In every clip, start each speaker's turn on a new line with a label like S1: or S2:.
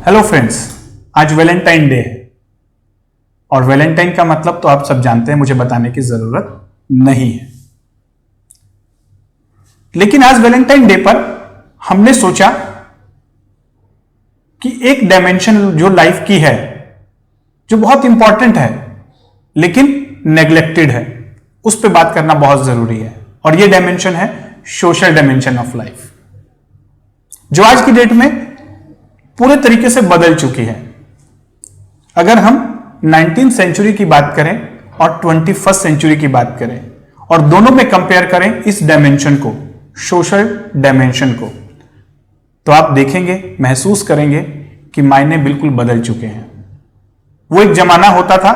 S1: Hello friends, आज Valentine day है और वैलेंटाइन का मतलब तो आप सब जानते हैं, मुझे बताने की जरूरत नहीं है। लेकिन आज वैलेंटाइन डे पर हमने सोचा कि एक डायमेंशन जो लाइफ की है, जो बहुत इंपॉर्टेंट है लेकिन नेग्लेक्टेड है, उस पर बात करना बहुत जरूरी है। और यह डायमेंशन है सोशल डायमेंशन ऑफ लाइफ, जो आज की डेट में पूरे तरीके से बदल चुकी है। अगर हम 19th सेंचुरी की बात करें और 21st सेंचुरी की बात करें और दोनों में कंपेयर करें इस डायमेंशन को, सोशल डायमेंशन को, तो आप देखेंगे, महसूस करेंगे कि मायने बिल्कुल बदल चुके हैं। वो एक जमाना होता था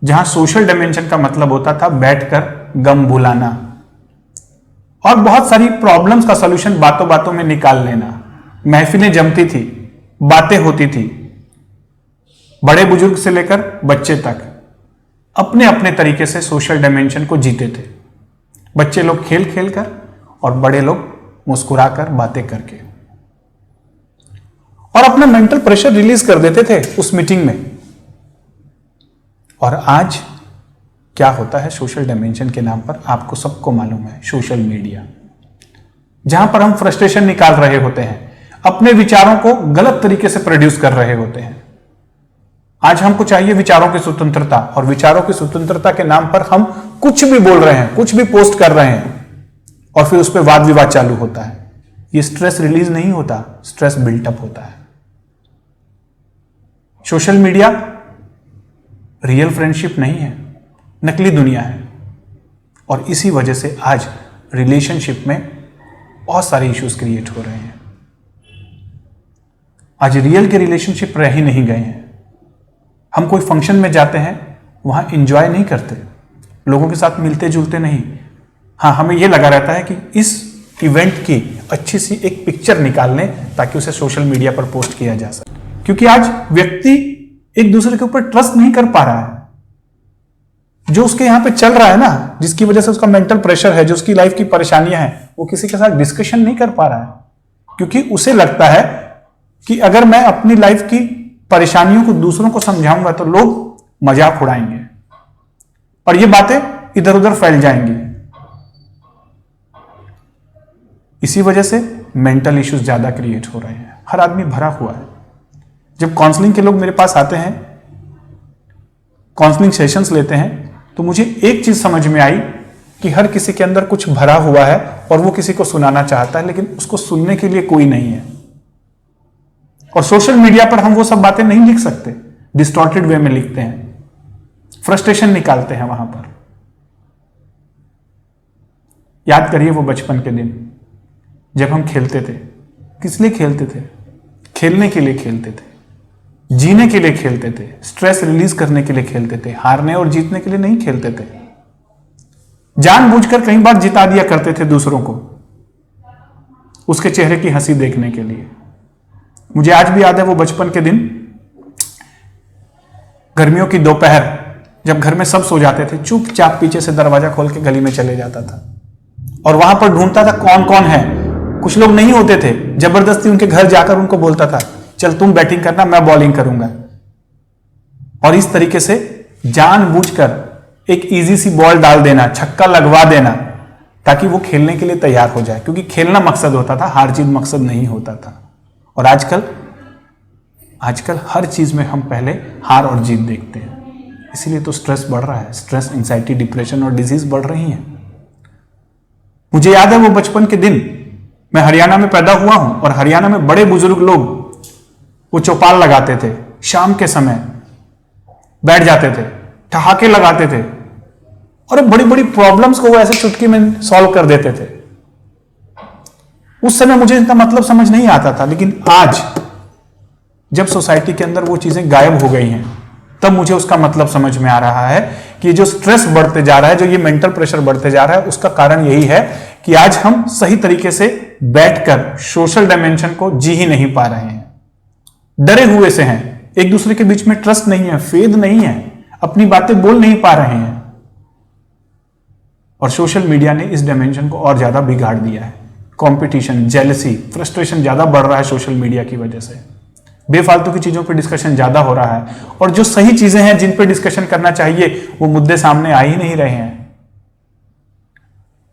S1: जहां सोशल डायमेंशन का मतलब होता था बैठकर गम भुलाना और बहुत सारी प्रॉब्लम्स का सॉल्यूशन बातों बातों में निकाल लेना। महफिलें जमती थी, बातें होती थी, बड़े बुजुर्ग से लेकर बच्चे तक अपने अपने तरीके से सोशल डायमेंशन को जीते थे। बच्चे लोग खेल खेल कर और बड़े लोग मुस्कुराकर, बातें करके, और अपना मेंटल प्रेशर रिलीज कर देते थे उस मीटिंग में। और आज क्या होता है सोशल डायमेंशन के नाम पर, आपको सबको मालूम है, सोशल मीडिया, जहां पर हम फ्रस्ट्रेशन निकाल रहे होते हैं, अपने विचारों को गलत तरीके से प्रोड्यूस कर रहे होते हैं। आज हमको चाहिए विचारों की स्वतंत्रता, और विचारों की स्वतंत्रता के नाम पर हम कुछ भी बोल रहे हैं, कुछ भी पोस्ट कर रहे हैं, और फिर उस पर वाद विवाद चालू होता है। ये स्ट्रेस रिलीज नहीं होता, स्ट्रेस बिल्टअप होता है। सोशल मीडिया रियल फ्रेंडशिप नहीं है, नकली दुनिया है। और इसी वजह से आज रिलेशनशिप में बहुत सारे इश्यूज क्रिएट हो रहे हैं। आज रियल के रिलेशनशिप रह ही नहीं गए हैं। हम कोई फंक्शन में जाते हैं, वहां एंजॉय नहीं करते, लोगों के साथ मिलते जुलते नहीं। हाँ, हमें यह लगा रहता है कि इस इवेंट की अच्छी सी एक पिक्चर निकाल लें ताकि उसे सोशल मीडिया पर पोस्ट किया जा सके। क्योंकि आज व्यक्ति एक दूसरे के ऊपर ट्रस्ट नहीं कर पा रहा है। जो उसके यहां पे चल रहा है ना, जिसकी वजह से उसका मेंटल प्रेशर है, जो उसकी लाइफ की परेशानियां हैं, वो किसी के साथ डिस्कशन नहीं कर पा रहा है। क्योंकि उसे लगता है कि अगर मैं अपनी लाइफ की परेशानियों को दूसरों को समझाऊंगा तो लोग मजाक उड़ाएंगे और ये बातें इधर उधर फैल जाएंगी। इसी वजह से मेंटल इश्यूज ज्यादा क्रिएट हो रहे हैं। हर आदमी भरा हुआ है। जब काउंसलिंग के लोग मेरे पास आते हैं, काउंसलिंग सेशंस लेते हैं, तो मुझे एक चीज समझ में आई कि हर किसी के अंदर कुछ भरा हुआ है और वो किसी को सुनाना चाहता है, लेकिन उसको सुनने के लिए कोई नहीं है। और सोशल मीडिया पर हम वो सब बातें नहीं लिख सकते, डिस्टॉर्टेड वे में लिखते हैं, फ्रस्ट्रेशन निकालते हैं वहां पर। याद करिए वो बचपन के दिन जब हम खेलते थे। किस लिए खेलते थे? खेलने के लिए खेलते थे, जीने के लिए खेलते थे, स्ट्रेस रिलीज करने के लिए खेलते थे। हारने और जीतने के लिए नहीं खेलते थे। जानबूझकर कई बार जिता दिया करते थे दूसरों को, उसके चेहरे की हंसी देखने के लिए। मुझे आज भी याद है वो बचपन के दिन, गर्मियों की दोपहर, जब घर में सब सो जाते थे, चुपचाप पीछे से दरवाजा खोल के गली में चले जाता था और वहां पर ढूंढता था कौन कौन है। कुछ लोग नहीं होते थे, जबरदस्ती उनके घर जाकर उनको बोलता था, चल तुम बैटिंग करना, मैं बॉलिंग करूंगा। और इस तरीके से जानबूझकर एक इजी सी बॉल डाल देना, छक्का लगवा देना, ताकि वो खेलने के लिए तैयार हो जाए। क्योंकि खेलना मकसद होता था, हार जीत मकसद नहीं होता था। और आजकल हर चीज में हम पहले हार और जीत देखते हैं। इसीलिए तो स्ट्रेस बढ़ रहा है। स्ट्रेस, एंजाइटी, डिप्रेशन और डिजीज बढ़ रही हैं। मुझे याद है वो बचपन के दिन, मैं हरियाणा में पैदा हुआ हूं और हरियाणा में बड़े बुजुर्ग लोग वो चौपाल लगाते थे, शाम के समय बैठ जाते थे, ठहाके लगाते थे और बड़ी बड़ी प्रॉब्लम्स को वो ऐसे चुटकी में सॉल्व कर देते थे। उस समय मुझे इनका मतलब समझ नहीं आता था, लेकिन आज जब सोसाइटी के अंदर वो चीजें गायब हो गई हैं, तब मुझे उसका मतलब समझ में आ रहा है कि जो स्ट्रेस बढ़ते जा रहा है, जो ये मेंटल प्रेशर बढ़ते जा रहा है, उसका कारण यही है कि आज हम सही तरीके से बैठकर सोशल डायमेंशन को जी ही नहीं पा रहे हैं। डरे हुए से हैं, एक दूसरे के बीच में ट्रस्ट नहीं है, फेद नहीं है, अपनी बातें बोल नहीं पा रहे हैं। और सोशल मीडिया ने इस डायमेंशन को और ज्यादा बिगाड़ दिया है। कंपटीशन, जेलसी, फ्रस्ट्रेशन ज्यादा बढ़ रहा है सोशल मीडिया की वजह से। बेफालतू की चीजों पे डिस्कशन ज्यादा हो रहा है, और जो सही चीजें हैं जिन पे डिस्कशन करना चाहिए वो मुद्दे सामने आ ही नहीं रहे हैं।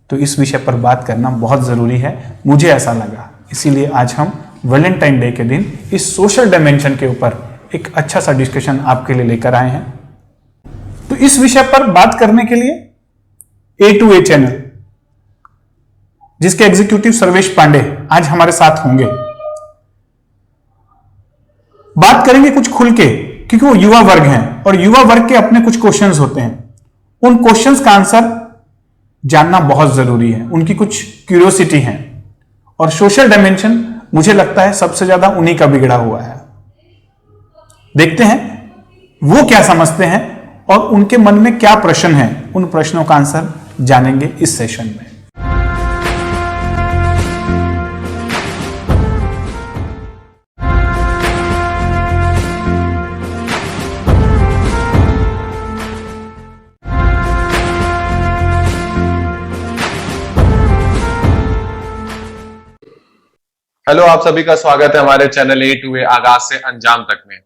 S1: तो इस विषय पर बात करना बहुत जरूरी है, मुझे ऐसा लगा। इसीलिए आज हम वैलेंटाइन डे के दिन इस सोशल डायमेंशन के ऊपर एक अच्छा सा डिस्कशन आपके लिए लेकर आए हैं। तो इस विषय पर बात करने के लिए A2A चैनल, जिसके एग्जीक्यूटिव सर्वेश पांडे आज हमारे साथ होंगे। बात करेंगे कुछ खुल के, क्योंकि वो युवा वर्ग हैं और युवा वर्ग के अपने कुछ क्वेश्चंस होते हैं। उन क्वेश्चंस का आंसर जानना बहुत जरूरी है, उनकी कुछ क्यूरियोसिटी है, और सोशल डायमेंशन मुझे लगता है सबसे ज्यादा उन्हीं का बिगड़ा हुआ है। देखते हैं वो क्या समझते हैं और उनके मन में क्या प्रश्न है। उन प्रश्नों का आंसर जानेंगे इस सेशन में।
S2: हेलो, आप सभी का स्वागत है हमारे चैनल A2A आगाज से अंजाम तक में।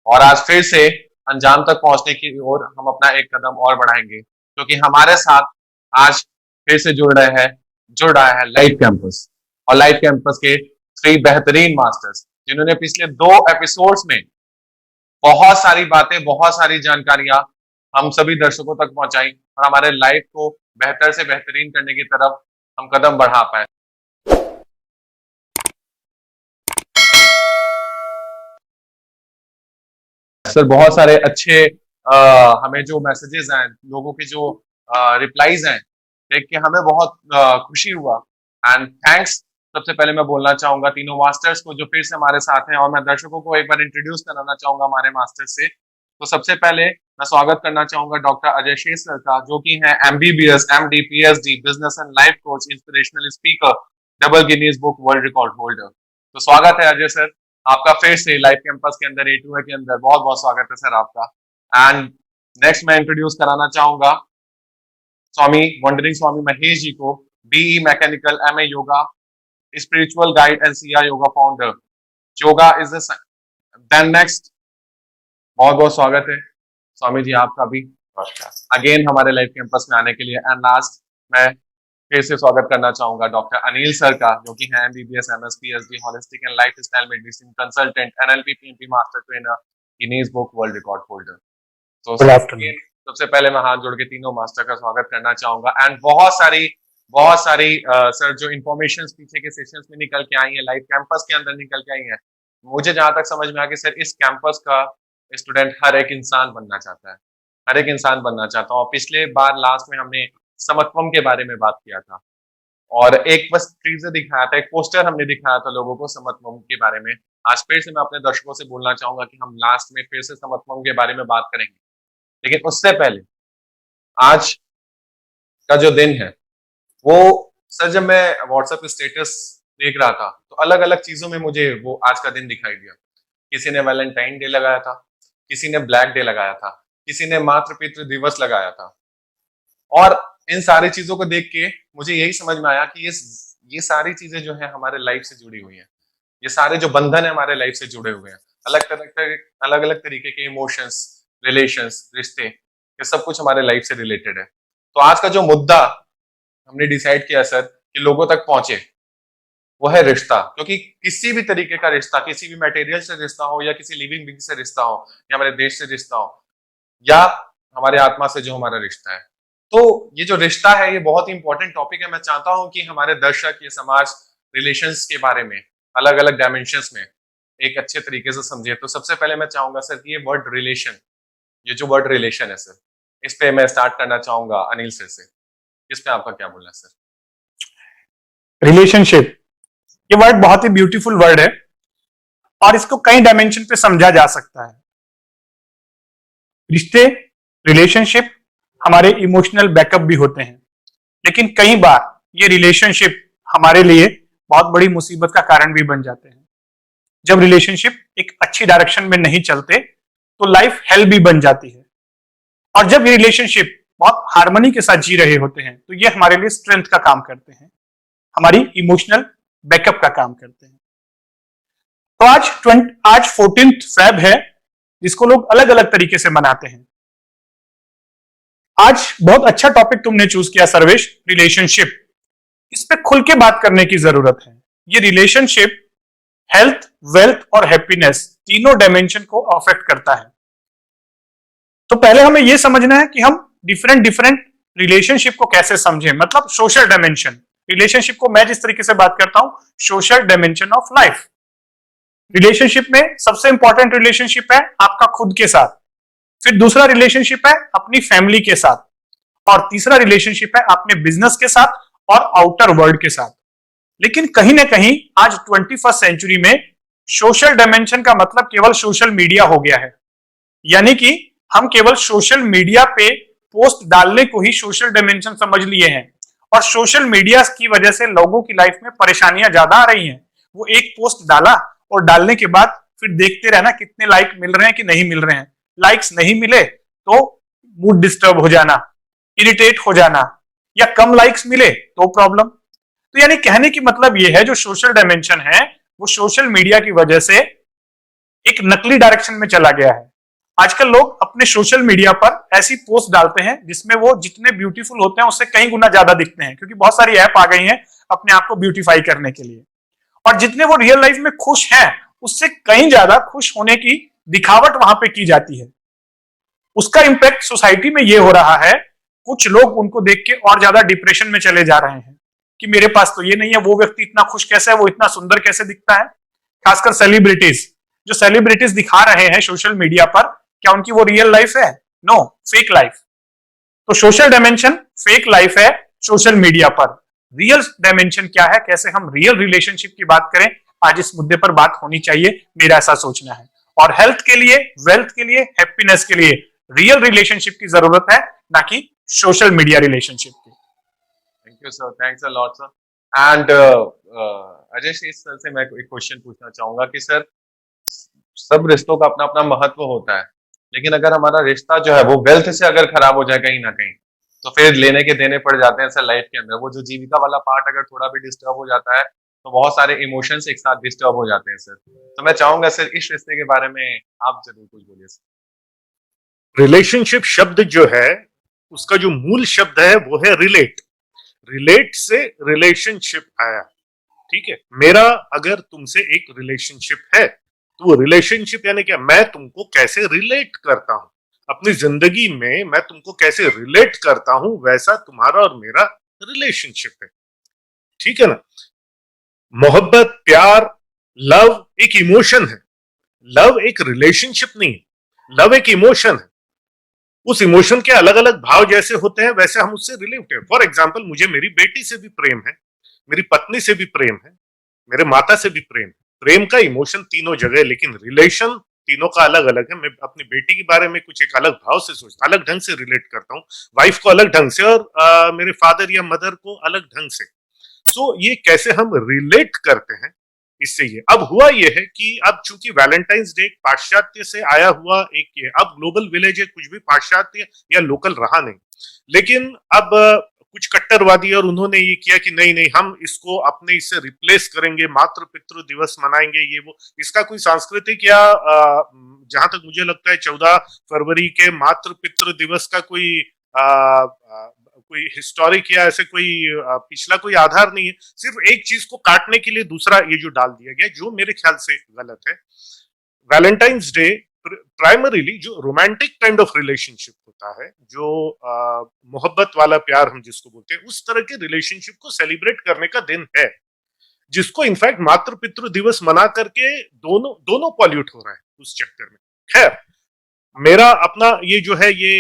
S2: और आज फिर से अंजाम तक पहुंचने की ओर हम अपना एक कदम और बढ़ाएंगे, क्योंकि हमारे साथ आज फिर से जुड़ रहा है लाइफ कैंपस, और लाइफ कैंपस के 3 बेहतरीन मास्टर्स, जिन्होंने पिछले 2 एपिसोड्स में बहुत सारी बातें, बहुत सारी जानकारियां हम सभी दर्शकों तक पहुंचाई और हमारे लाइफ को बेहतर से बेहतरीन करने की तरफ हम कदम बढ़ा पाए। सर, बहुत सारे अच्छे हमें जो मैसेजेस हैं, लोगों के जो रिप्लाईज हैं, देख के हमें बहुत खुशी हुआ। एंड थैंक्स सबसे पहले मैं बोलना चाहूंगा तीनों मास्टर्स को जो फिर से हमारे साथ हैं, और मैं दर्शकों को एक बार इंट्रोड्यूस कराना चाहूंगा हमारे मास्टर्स से। तो सबसे पहले मैं स्वागत करना चाहूंगा डॉक्टर अजय शेष सर का, जो कि हैं MBBS, MD, PhD, business and life coach, inspirational speaker, double Guinness book world record holder. तो स्वागत है अजय सर आपका फिर से लाइफ कैंपस के अंदर, A2A के अंदर। बहुत बहुत स्वागत है सर आपका। एंड नेक्स्ट मैं इंट्रोड्यूस कराना चाहूंगा स्वामी महेश जी को, BE mechanical, MA yoga, spiritual guide and CR yoga founder. Yoga is then next, बहुत बहुत स्वागत है स्वामी जी आपका भी अगेन हमारे लाइफ कैंपस में आने के लिए। एंड लास्ट मैं फिर से स्वागत करना चाहूंगा डॉक्टर अनिल सर का, जो कि है MBBS, MS, PhD, holistic and lifestyle medicine consultant, NLP, PMP master trainer, Guinness book world record holder. तो सबसे पहले मैं हाथ जोड़ के तीनों मास्टर का स्वागत करना चाहूंगा। एंड बहुत सारी सर जो इन्फॉर्मेशन पीछे के सेशंस में निकल के आई है, लाइफ कैंपस के अंदर निकल के आई है, मुझे जहां तक समझ में आ कि सर इस कैंपस का स्टूडेंट हर एक इंसान बनना चाहता है, हर एक इंसान बनना चाहता हूँ। पिछले बार लास्ट में हमने समत्वम के बारे में बात किया था, और एक बस टीजर दिखाया था, एक पोस्टर हमने दिखाया था लोगों को समत्वम के बारे में। आज फिर से मैं अपने दर्शकों से बोलना चाहूंगा कि हम लास्ट में फिर से समत्वम के बारे में बात करेंगे, लेकिन उससे पहले आज का जो दिन है वो, सर जब मैं व्हाट्सएप स्टेटस देख रहा था तो अलग अलग चीजों में मुझे वो आज का दिन दिखाई दिया। किसी ने वैलेंटाइन डे लगाया था, किसी ने ब्लैक डे लगाया था, किसी ने मातृ पितृ दिवस लगाया था। और इन सारी चीजों को देख के मुझे यही समझ में आया कि ये सारी चीजें जो है हमारे लाइफ से जुड़ी हुई हैं, ये सारे जो बंधन है हमारे लाइफ से जुड़े हुए हैं। अलग अलग तरीके के इमोशंस, रिलेशंस, रिश्ते, ये सब कुछ हमारे लाइफ से रिलेटेड है। तो आज का जो मुद्दा हमने डिसाइड किया सर कि लोगों तक पहुंचे, वो है रिश्ता। क्योंकि किसी भी तरीके का रिश्ता, किसी भी मटेरियल से रिश्ता हो, या किसी लिविंग बीइंग से रिश्ता हो, या हमारे देश से रिश्ता हो, या हमारे आत्मा से जो हमारा रिश्ता है, तो ये जो रिश्ता है ये बहुत ही इंपॉर्टेंट टॉपिक है। मैं चाहता हूं कि हमारे दर्शक ये समाज रिलेशंस के बारे में अलग अलग डायमेंशंस में एक अच्छे तरीके से समझे। तो सबसे पहले मैं चाहूंगा सर कि ये वर्ड रिलेशन, ये जो वर्ड रिलेशन है सर, इस पे मैं स्टार्ट करना चाहूंगा अनिल सर से। इस पे आपका क्या बोलना है सर?
S1: रिलेशनशिप, ये वर्ड बहुत ही ब्यूटीफुल वर्ड है और इसको कई डायमेंशन पे समझा जा सकता है। रिश्ते, रिलेशनशिप हमारे इमोशनल बैकअप भी होते हैं, लेकिन कई बार ये रिलेशनशिप हमारे लिए बहुत बड़ी मुसीबत का कारण भी बन जाते हैं। जब रिलेशनशिप एक अच्छी डायरेक्शन में नहीं चलते तो लाइफ हेल भी बन जाती है, और जब ये रिलेशनशिप बहुत हार्मनी के साथ जी रहे होते हैं तो ये हमारे लिए स्ट्रेंथ का काम करते हैं, हमारी इमोशनल बैकअप का काम करते हैं। तो आज 14th फेब है, जिसको लोग अलग अलग तरीके से मनाते हैं। आज बहुत अच्छा टॉपिक तुमने चूज किया सर्वेश, रिलेशनशिप। इस पे खुल के बात करने की जरूरत है। ये रिलेशनशिप हेल्थ, वेल्थ और हैप्पीनेस तीनों डायमेंशन को अफेक्ट करता है। तो पहले हमें यह समझना है कि हम डिफरेंट डिफरेंट रिलेशनशिप को कैसे समझें, मतलब सोशल डायमेंशन। रिलेशनशिप को मैं जिस तरीके से बात करता हूं, social dimension of life. Relationship में सबसे इंपॉर्टेंट रिलेशनशिप है आपका खुद के साथ, फिर दूसरा रिलेशनशिप है अपनी फैमिली के साथ, और तीसरा रिलेशनशिप है अपने बिजनेस के साथ और आउटर वर्ल्ड के साथ। लेकिन कहीं ना कहीं आज 21st सेंचुरी में सोशल डायमेंशन का मतलब केवल सोशल मीडिया हो गया है। यानी कि हम केवल सोशल मीडिया पे पोस्ट डालने को ही सोशल डायमेंशन समझ लिए हैं, और सोशल मीडिया की वजह से लोगों की लाइफ में परेशानियां ज्यादा आ रही हैं। वो एक पोस्ट डाला और डालने के बाद फिर देखते रहना कितने लाइक मिल रहे हैं कि नहीं मिल रहे हैं। लाइक्स नहीं मिले तो मूड डिस्टर्ब हो जाना, इरिटेट हो जाना, या कम लाइक्स मिले तो प्रॉब्लम। तो यानी कहने की मतलब यह है, जो सोशल डायमेंशन है वो सोशल मीडिया की वजह से एक नकली डायरेक्शन में चला गया है। आजकल लोग अपने सोशल मीडिया पर ऐसी पोस्ट डालते हैं जिसमें वो जितने ब्यूटीफुल होते हैं उससे कई गुना ज्यादा दिखते हैं, क्योंकि बहुत सारी ऐप आ गई हैं अपने आप को ब्यूटीफाई करने के लिए। और जितने वो रियल लाइफ में खुश हैं उससे कहीं ज्यादा खुश होने की दिखावट वहां पे की जाती है। उसका इंपैक्ट सोसाइटी में ये हो रहा है, कुछ लोग उनको देख के और ज्यादा डिप्रेशन में चले जा रहे हैं कि मेरे पास तो ये नहीं है, वो व्यक्ति इतना खुश कैसे है, वो इतना सुंदर कैसे दिखता है। खासकर सेलिब्रिटीज, जो सेलिब्रिटीज दिखा रहे हैं सोशल मीडिया पर, क्या उनकी वो रियल लाइफ है? No, fake life. तो सोशल डायमेंशन फेक लाइफ है सोशल मीडिया पर। रियल डायमेंशन क्या है, कैसे हम रियल रिलेशनशिप की बात करें, आज इस मुद्दे पर बात होनी चाहिए, मेरा ऐसा सोचना है। और हेल्थ के लिए, वेल्थ के लिए, हैप्पीनेस के लिए रियल रिलेशनशिप की जरूरत है, ना कि सोशल मीडिया रिलेशनशिप की।
S2: Thank you sir, thanks a lot sir. And Ajay शेष सर से मैं एक क्वेश्चन पूछना चाहूंगा कि सर, सब रिश्तों का अपना अपना महत्व होता है, लेकिन अगर हमारा रिश्ता जो है वो वेल्थ से अगर खराब हो जाए कहीं ना कहीं, तो फिर लेने के देने पड़ जाते हैं सर लाइफ के अंदर। वो जो जीविका वाला पार्ट अगर थोड़ा भी डिस्टर्ब हो जाता है तो बहुत सारे इमोशंस एक साथ डिस्टर्ब हो जाते हैं सर। तो मैं चाहूंगा सर इस रिश्ते के बारे में आप जरूर कुछ बोलिए सर।
S3: रिलेशनशिप शब्द जो है उसका जो मूल शब्द है वो है रिलेट। रिलेट से रिलेशनशिप आया, ठीक है। मेरा अगर तुमसे एक रिलेशनशिप है तो वो रिलेशनशिप यानी क्या, मैं तुमको कैसे रिलेट करता हूं अपनी जिंदगी में, मैं तुमको कैसे रिलेट करता हूं, वैसा तुम्हारा और मेरा रिलेशनशिप है, ठीक है ना। मोहब्बत, प्यार, लव एक इमोशन है। लव एक रिलेशनशिप नहीं है, लव एक इमोशन है। उस इमोशन के अलग अलग भाव जैसे होते हैं वैसे हम उससे रिलेट हैं। फॉर एग्जाम्पल, मुझे मेरी बेटी से भी प्रेम है, मेरी पत्नी से भी प्रेम है, मेरे माता से भी प्रेम है। प्रेम का इमोशन तीनों जगह है, लेकिन रिलेशन तीनों का अलग अलग है। मैं अपनी बेटी के बारे में कुछ एक अलग भाव से सोचता, अलग ढंग से रिलेट करता हूँ, वाइफ को अलग ढंग से, और मेरे फादर या मदर को अलग ढंग से। सो ये कैसे हम रिलेट करते हैं, इससे ये अब हुआ ये है कि अब चूंकि वैलेंटाइंस डे पाश्चात्य से आया हुआ एक ये, अब ग्लोबल विलेज है, कुछ भी पाश्चात्य या लोकल रहा नहीं। लेकिन अब कुछ कट्टरवादी और उन्होंने ये किया कि नहीं नहीं, हम इसको अपने इससे रिप्लेस करेंगे, मातृ पितृ दिवस मनाएंगे, ये वो। इसका कोई सांस्कृतिक या जहां तक मुझे लगता है 14 फरवरी के मातृ पितृ दिवस का कोई कोई हिस्टोरिक या ऐसे कोई पिछला कोई आधार नहीं है। सिर्फ एक चीज को काटने के लिए दूसरा ये जो डाल दिया गया, जो मेरे ख्याल से गलत है। वैलेंटाइंस डे प्राइमरीली जो रोमांटिक काइंड ऑफ रिलेशनशिप होता है, जो मोहब्बत वाला प्यार हम जिसको बोलते हैं, उस तरह के रिलेशनशिप को सेलिब्रेट करने का दिन है, जिसको इनफैक्ट मातृ पितृ दिवस मना करके दोनों पॉल्यूट हो रहा है उस चक्कर में। खैर, मेरा अपना ये जो है ये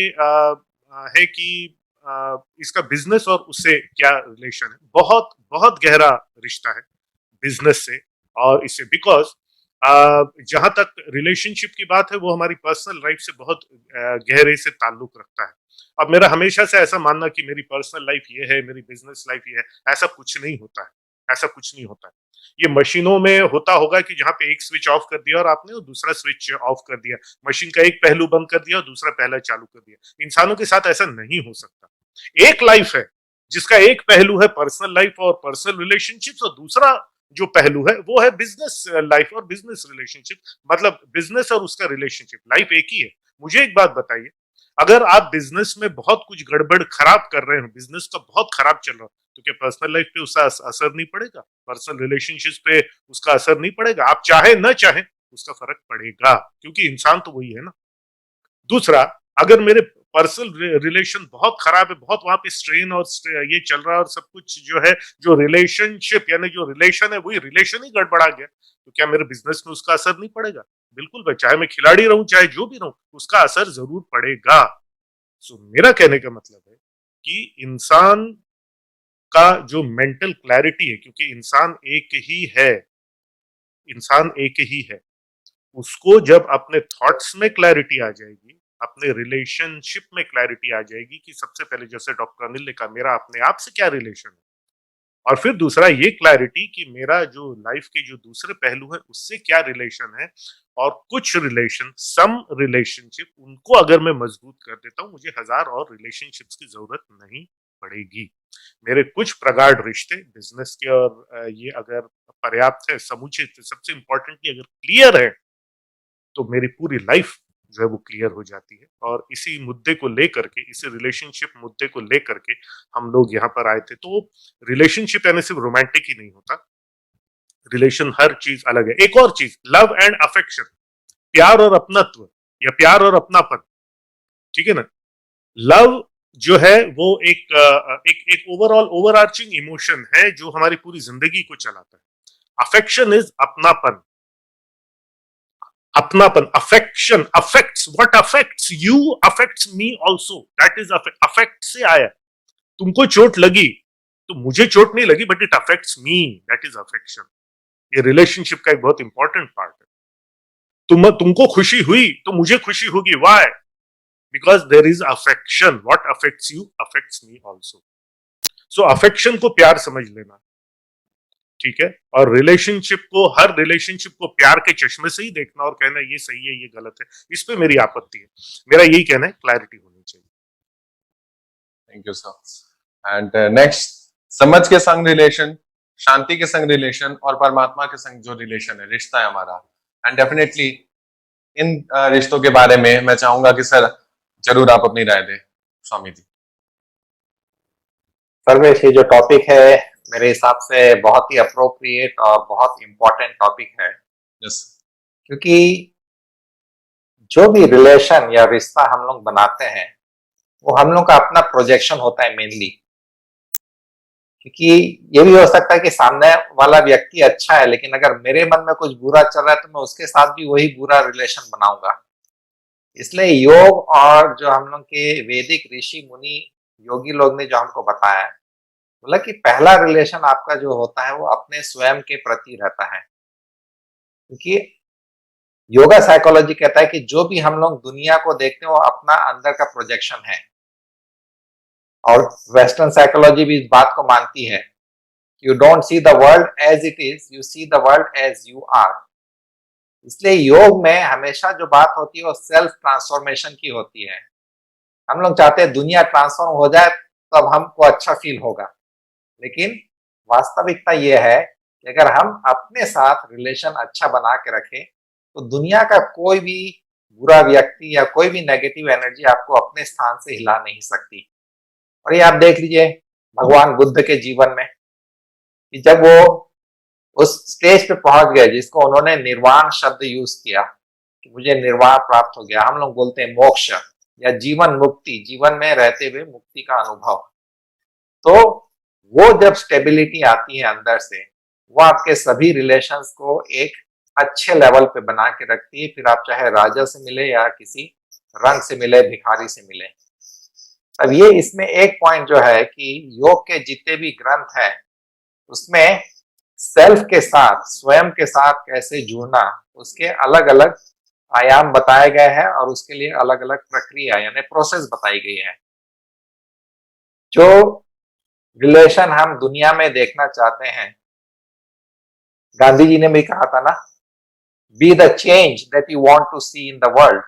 S3: है कि इसका बिजनेस और उससे क्या रिलेशन है। बहुत बहुत गहरा रिश्ता है बिजनेस से और इससे, बिकॉज जहां तक रिलेशनशिप की बात है वो हमारी पर्सनल लाइफ से बहुत गहरे से ताल्लुक रखता है। अब मेरा हमेशा से ऐसा मानना कि मेरी पर्सनल लाइफ ये है, मेरी बिजनेस लाइफ ये है, ऐसा कुछ नहीं होता है, ऐसा कुछ नहीं होता है। ये मशीनों में होता होगा कि जहां पे एक स्विच ऑफ कर दिया और आपने दूसरा स्विच ऑफ कर दिया, मशीन का एक पहलू बंद कर दिया और दूसरा पहला चालू कर दिया। इंसानों के साथ ऐसा नहीं हो सकता। एक लाइफ है जिसका एक पहलू है पर्सनल लाइफ और पर्सनल रिलेशनशिप्स, और दूसरा जो पहलू है वो है बिजनेस लाइफ और बिजनेस रिलेशनशिप, मतलब बिजनेस और उसका रिलेशनशिप, लाइफ एक ही है। मुझे एक बात बताइए, अगर आप बिजनेस में बहुत कुछ गड़बड़ खराब कर रहे हो, बिजनेस का बहुत खराब चल रहा, तो क्या पर्सनल लाइफ पे उसका असर नहीं पड़ेगा? पर्सनल रिलेशनशिप पे उसका असर नहीं पड़ेगा? आप चाहे न चाहे उसका फर्क पड़ेगा, क्योंकि इंसान तो वही है ना। दूसरा, अगर मेरे पर्सनल रिलेशन बहुत खराब है, बहुत वहां पे स्ट्रेन और ये चल रहा है और सब कुछ जो है, जो रिलेशनशिप यानी जो रिलेशन है वही रिलेशन ही गड़बड़ा गया, तो क्या मेरे बिजनेस में उसका असर नहीं पड़ेगा? बिल्कुल भाई, चाहे मैं खिलाड़ी रहूं चाहे जो भी रहूं, उसका असर जरूर पड़ेगा। सो मेरा कहने का मतलब है कि इंसान का जो मेंटल क्लैरिटी है, क्योंकि इंसान एक ही है, इंसान एक ही है, उसको जब अपने थॉट्स में क्लैरिटी आ जाएगी, अपने रिलेशनशिप में क्लैरिटी आ जाएगी कि सबसे पहले, जैसे डॉक्टर अनिल ने कहा, मेरा अपने आप से क्या रिलेशन है, और फिर दूसरा ये क्लैरिटी कि मेरा जो लाइफ के जो दूसरे पहलू है उससे क्या रिलेशन है, और कुछ रिलेशन, सम रिलेशनशिप, उनको अगर मैं मजबूत कर देता हूं, मुझे हजार और रिलेशनशिप्स की जरूरत नहीं पड़ेगी। मेरे कुछ प्रगाढ़ रिश्ते बिजनेस के और ये अगर पर्याप्त है, समुचित, सबसे इंपॉर्टेंटली अगर क्लियर है, तो मेरी पूरी लाइफ जो है वो क्लियर हो जाती है। और इसी मुद्दे को लेकर के, इसी रिलेशनशिप मुद्दे को लेकर के हम लोग यहाँ पर आए थे। तो रिलेशनशिप यानी सिर्फ रोमांटिक ही नहीं होता, रिलेशन हर चीज अलग है। एक और चीज, लव एंड अफेक्शन, प्यार और अपनत्व या प्यार और अपनापन, ठीक है ना। लव जो है वो एक ओवरऑल ओवरआर्चिंग इमोशन है जो हमारी पूरी जिंदगी को चलाता है। अफेक्शन इज अपनापन, अपनापन, affection, affects, what affects you affects me also, that is affect से आया। तुमको चोट लगी तो मुझे चोट नहीं लगी, but it affects me, that is affection. ये रिलेशनशिप का एक बहुत इंपॉर्टेंट पार्ट है। तुमको खुशी हुई तो मुझे खुशी होगी, why? Because there is affection, what affects you affects me also. So affection को प्यार समझ लेना, ठीक है, और रिलेशनशिप को, हर रिलेशनशिप को प्यार के चश्मे से ही देखना और कहना ये सही है ये गलत है, इस पे मेरी आपत्ति है। मेरा यही कहना है, क्लैरिटी होनी चाहिए।
S2: Thank you sir. And next, समझ के संग रिलेशन, शांति के संग रिलेशन और परमात्मा के संग जो रिलेशन है, रिश्ता है हमारा। एंड डेफिनेटली इन रिश्तों के बारे में मैं चाहूंगा कि सर जरूर आप अपनी राय दें, स्वामी जी।
S4: सर्वेश, ये जो टॉपिक है मेरे हिसाब से बहुत ही अप्रोप्रिएट और बहुत इंपॉर्टेंट टॉपिक है।
S2: यस।
S4: क्योंकि जो भी रिलेशन या रिश्ता हम लोग बनाते हैं वो हम लोग का अपना प्रोजेक्शन होता है मेनली। क्योंकि ये भी हो सकता है कि सामने वाला व्यक्ति अच्छा है, लेकिन अगर मेरे मन में कुछ बुरा चल रहा है तो मैं उसके साथ भी वही बुरा रिलेशन बनाऊंगा। इसलिए योग और जो हम लोग के वैदिक ऋषि मुनि योगी लोग ने जो हमको बताया है, बोला कि पहला रिलेशन आपका जो होता है वो अपने स्वयं के प्रति रहता है। क्योंकि योगा साइकोलॉजी कहता है कि जो भी हम लोग दुनिया को देखते हैं वो अपना अंदर का प्रोजेक्शन है, और वेस्टर्न साइकोलॉजी भी इस बात को मानती है, you don't see the world as it is, you see the world as you are. इसलिए योग में हमेशा जो बात होती है वो सेल्फ ट्रांसफॉर्मेशन की होती है। हम लोग चाहते हैं दुनिया ट्रांसफॉर्म हो जाए तब हमको अच्छा फील होगा, लेकिन वास्तविकता ये है कि अगर हम अपने साथ रिलेशन अच्छा बना के रखें तो दुनिया का कोई भी बुरा व्यक्ति या कोई भी नेगेटिव एनर्जी आपको अपने स्थान से हिला नहीं सकती। और ये आप देख लीजिए भगवान बुद्ध के जीवन में कि जब वो उस स्टेज पे पहुंच गए जिसको उन्होंने निर्वाण शब्द यूज किया कि मुझे निर्वाण प्राप्त हो गया, हम लोग बोलते हैं मोक्ष या जीवन मुक्ति, जीवन में रहते हुए मुक्ति का अनुभव। तो वो जब स्टेबिलिटी आती है अंदर से, वो आपके सभी रिलेशंस को एक अच्छे लेवल पे बना के रखती है। फिर आप चाहे राजा से मिले या किसी रंग से मिले, भिखारी से मिले। अब ये इसमें एक पॉइंट जो है कि योग के जितने भी ग्रंथ है उसमें सेल्फ के साथ, स्वयं के साथ कैसे जुड़ना, उसके अलग अलग आयाम बताए गए हैं और उसके लिए अलग अलग प्रक्रिया यानी प्रोसेस बताई गई है। जो रिलेशन हम दुनिया में देखना चाहते हैं, गांधी जी ने भी कहा था ना, be the change that you want to see in the world.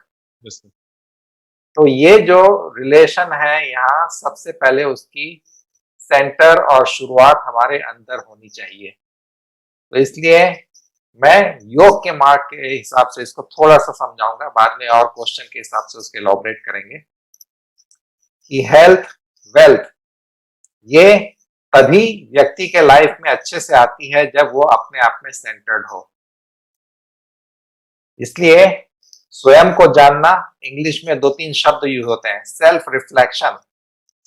S4: तो ये जो रिलेशन है यहाँ सबसे पहले, उसकी सेंटर और शुरुआत हमारे अंदर होनी चाहिए। तो इसलिए मैं योग के मार्ग के हिसाब से इसको थोड़ा सा समझाऊंगा, बाद में और क्वेश्चन के हिसाब से उसके एलॉबरेट करेंगे कि हेल्थ वेल्थ ये तभी व्यक्ति के लाइफ में अच्छे से आती है जब वो अपने आप में सेंटर्ड हो। इसलिए स्वयं को जानना, इंग्लिश में 2-3 शब्द यूज होते हैं, सेल्फ रिफ्लेक्शन,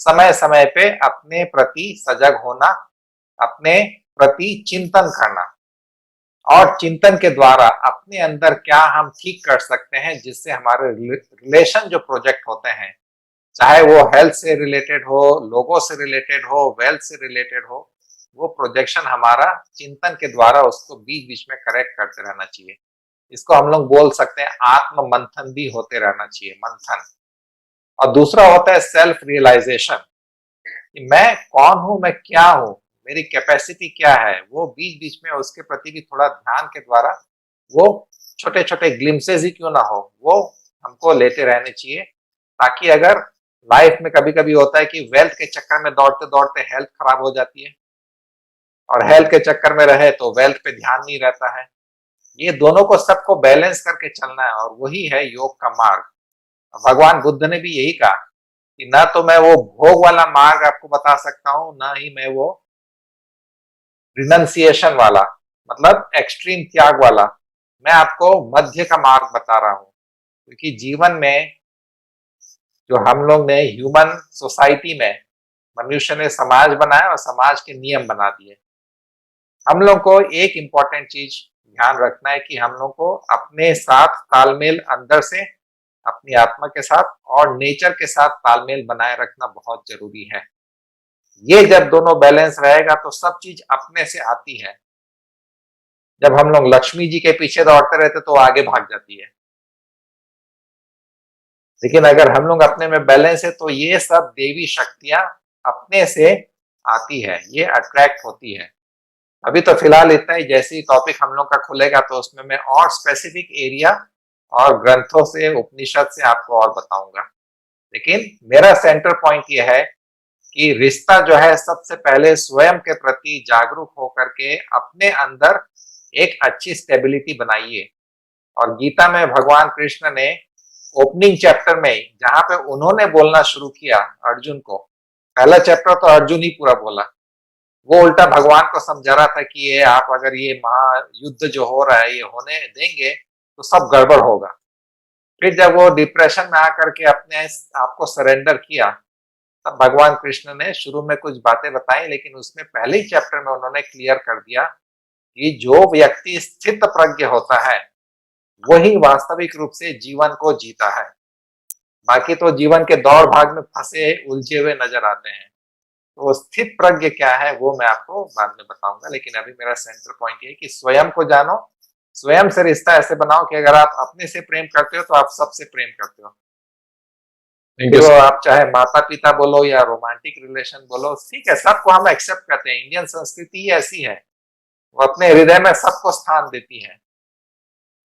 S4: समय समय पे अपने प्रति सजग होना, अपने प्रति चिंतन करना, और चिंतन के द्वारा अपने अंदर क्या हम ठीक कर सकते हैं जिससे हमारे रिलेशन जो प्रोजेक्ट होते हैं, चाहे वो हेल्थ से रिलेटेड हो, लोगों से रिलेटेड हो, वेल्थ से रिलेटेड हो, वो प्रोजेक्शन हमारा चिंतन के द्वारा उसको बीच बीच में करेक्ट करते रहना चाहिए। इसको हम लोग बोल सकते हैं आत्म मंथन भी होते रहना चाहिए, मंथन। और दूसरा होता है सेल्फ रियलाइजेशन, कि मैं कौन हूं, मैं क्या हूं, मेरी कैपेसिटी क्या है, वो बीच बीच में उसके प्रति भी थोड़ा ध्यान के द्वारा, वो छोटे छोटे ग्लिम्सेस ही क्यों ना हो, वो हमको लेते रहने चाहिए, ताकि अगर लाइफ में कभी कभी होता है कि वेल्थ के चक्कर में दौड़ते दौड़ते हेल्थ खराब हो जाती है, और हेल्थ के चक्कर में रहे तो वेल्थ पे ध्यान नहीं रहता है। ये दोनों को सबको बैलेंस करके चलना है, और वही है योग का मार्ग। भगवान बुद्ध ने भी यही कहा कि ना तो मैं वो भोग वाला मार्ग आपको बता सकता हूं, ना ही मैं वो रिनंसिएशन वाला, मतलब एक्सट्रीम त्याग वाला, मैं आपको मध्य का मार्ग बता रहा हूं। क्योंकि जीवन में जो हम लोग ने ह्यूमन सोसाइटी में, मनुष्य ने समाज बनाया और समाज के नियम बना दिए। हम लोग को एक इंपॉर्टेंट चीज ध्यान रखना है कि हम लोग को अपने साथ तालमेल, अंदर से अपनी आत्मा के साथ और नेचर के साथ तालमेल बनाए रखना बहुत जरूरी है। ये जब दोनों बैलेंस रहेगा तो सब चीज अपने से आती है। जब हम लोग लक्ष्मी जी के पीछे दौड़ते रहते तो आगे भाग जाती है, लेकिन अगर हम लोग अपने में बैलेंस है तो ये सब देवी शक्तियां अपने से आती है, ये अट्रैक्ट होती है। अभी तो फिलहाल इतना ही, जैसे ही टॉपिक हम लोग का खुलेगा तो उसमें मैं और स्पेसिफिक एरिया और ग्रंथों से, उपनिषद से आपको और बताऊंगा। लेकिन मेरा सेंटर पॉइंट ये है कि रिश्ता जो है सबसे पहले स्वयं के प्रति जागरूक होकर के अपने अंदर एक अच्छी स्टेबिलिटी बनाइए। और गीता में भगवान कृष्ण ने ओपनिंग चैप्टर में, जहां पे उन्होंने बोलना शुरू किया अर्जुन को, पहला चैप्टर तो अर्जुन ही पूरा बोला, वो उल्टा भगवान को समझा रहा था कि ये आप अगर ये महायुद्ध जो हो रहा है ये होने देंगे तो सब गड़बड़ होगा। फिर जब वो डिप्रेशन में आकर के अपने आपको सरेंडर किया, तब भगवान कृष्ण ने शुरू में कुछ बातें बताई, लेकिन उसमें पहले ही चैप्टर में उन्होंने क्लियर कर दिया कि जो व्यक्ति स्थित प्रज्ञ होता है वही वास्तविक रूप से जीवन को जीता है। बाकी तो जीवन के दौड़ भाग में फंसे उलझे हुए नजर आते हैं। तो स्थित प्रज्ञ क्या है वो मैं आपको बाद में बताऊंगा, लेकिन अभी मेरा सेंटर पॉइंट ये कि स्वयं को जानो, स्वयं से रिश्ता ऐसे बनाओ कि अगर आप अपने से प्रेम करते हो तो आप सबसे प्रेम करते हो। तो आप चाहे माता पिता बोलो या रोमांटिक रिलेशन बोलो, ठीक है, सबको हम एक्सेप्ट करते हैं। इंडियन संस्कृति ही ऐसी है, वो अपने हृदय में सबको स्थान देती है।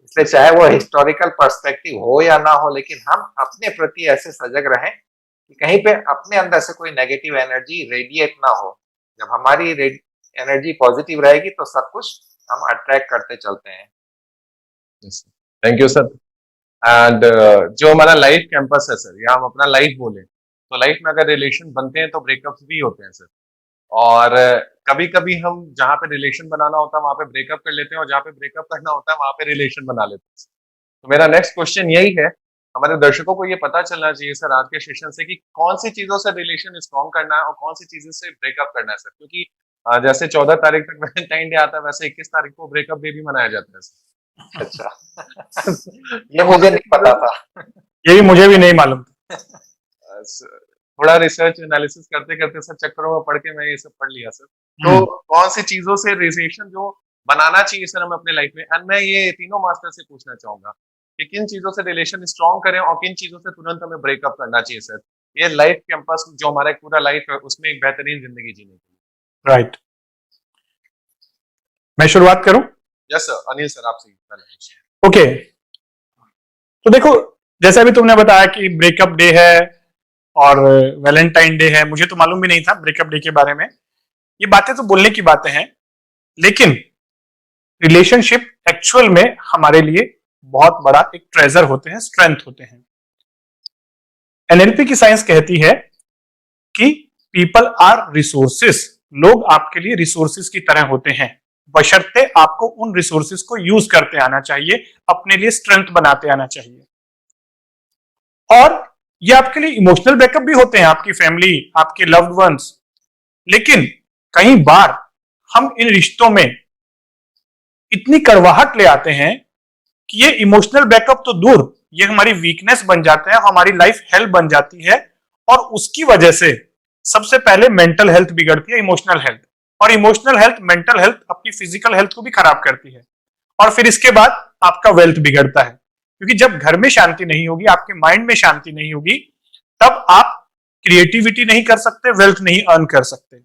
S4: इसलिए चाहे वो हिस्टोरिकल पर्सपेक्टिव हो या ना हो, लेकिन हम अपने प्रति ऐसे सजग रहें कि कहीं पे अपने अंदर से कोई नेगेटिव एनर्जी रेडिएट ना हो। जब हमारी एनर्जी पॉजिटिव रहेगी तो सब कुछ हम अट्रैक्ट करते चलते हैं।
S2: Thank you sir. एंड जो हमारा लाइफ कैंपस है सर, या हम अपना लाइफ बोले तो लाइफ में अगर रिलेशन बनते हैं तो ब्रेकअप्स भी होते हैं सर। और कभी कभी हम जहाँ पे रिलेशन बनाना होता है वहां पे ब्रेकअप कर लेते हैं, और जहाँ पे ब्रेकअप करना होता है वहां पे रिलेशन बना लेते हैं। तो मेरा नेक्स्ट क्वेश्चन यही है, हमारे दर्शकों को ये पता चलना चाहिए सर आज के सेशन से कि कौन सी चीजों से रिलेशन स्ट्रॉन्ग करना है और कौन सी चीजों से ब्रेकअप करना है सर। क्योंकि जैसे 14 तारीख तक वैलेंटाइन डे आता है, वैसे 21 तारीख को ब्रेकअप डे भी मनाया जाता है सर।
S4: अच्छा ये मुझे नहीं पता था।
S1: ये भी मुझे भी नहीं मालूम।
S2: थोड़ा रिसर्च एनालिसिस करते करते सर चक्करों में पढ़ के मैं ये सब पढ़ लिया सर। तो कौन सी चीजों से रिलेशन जो बनाना चाहिए सर हमें अपने लाइफ में, एंड मैं ये तीनों मास्टर से पूछना चाहूंगा कि किन चीजों से रिलेशन स्ट्रॉन्ग करें और किन चीजों से तुरंत हमें ब्रेकअप करना चाहिए सर, ये लाइफ कैंपस जो हमारा एक पूरा लाइफ है उसमें एक बेहतरीन जिंदगी जीने के लिए।
S1: राइट, मैं शुरुआत करूं?
S2: यस सर, अनिल सर आपसे
S1: पहले। ओके, तो देखो जैसा अभी तुमने बताया कि ब्रेकअप डे है और वैलेंटाइन डे है, मुझे तो मालूम भी नहीं था ब्रेकअप डे के बारे में। ये बातें तो बोलने की बातें हैं, लेकिन रिलेशनशिप एक्चुअल में हमारे लिए बहुत बड़ा एक ट्रेजर होते हैं, स्ट्रेंथ होते हैं। एनएलपी की साइंस कहती है कि पीपल आर रिसोर्सेस, लोग आपके लिए रिसोर्सेस की तरह होते हैं, बशर्ते आपको उन रिसोर्सेस को यूज करते आना चाहिए, अपने लिए स्ट्रेंथ बनाते आना चाहिए। और ये आपके लिए इमोशनल बैकअप भी होते हैं, आपकी फैमिली, आपके लव्ड वंस। लेकिन कई बार हम इन रिश्तों में इतनी कड़वाहट ले आते हैं कि ये इमोशनल बैकअप तो दूर, ये हमारी वीकनेस बन जाते हैं, हमारी लाइफ हेल्प बन जाती है, और उसकी वजह से सबसे पहले मेंटल हेल्थ बिगड़ती है, इमोशनल हेल्थ, और इमोशनल हेल्थ, मेंटल हेल्थ अपनी फिजिकल हेल्थ को भी खराब करती है, और फिर इसके बाद आपका वेल्थ बिगड़ता है। क्योंकि जब घर में शांति नहीं होगी, आपके माइंड में शांति नहीं होगी, तब आप क्रिएटिविटी नहीं कर सकते, वेल्थ नहीं अर्न कर सकते।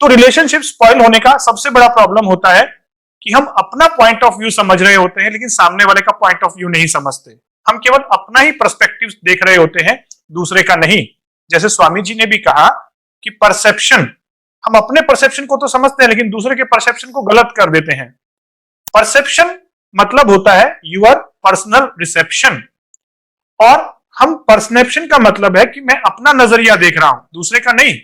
S1: तो रिलेशनशिप स्पॉइल होने का सबसे बड़ा प्रॉब्लम होता है कि हम अपना पॉइंट ऑफ व्यू समझ रहे होते हैं, लेकिन सामने वाले का पॉइंट ऑफ व्यू नहीं समझते। हम केवल अपना ही पर्सपेक्टिव देख रहे होते हैं, दूसरे का नहीं। जैसे स्वामी जी ने भी कहा कि परसेप्शन, हम अपने परसेप्शन को तो समझते हैं, लेकिन दूसरे के परसेप्शन को गलत कर देते हैं। परसेप्शन मतलब होता है यूर पर्सनल रिसेप्शन, और हम परसेप्शन का मतलब है कि मैं अपना नजरिया देख रहा हूं, दूसरे का नहीं।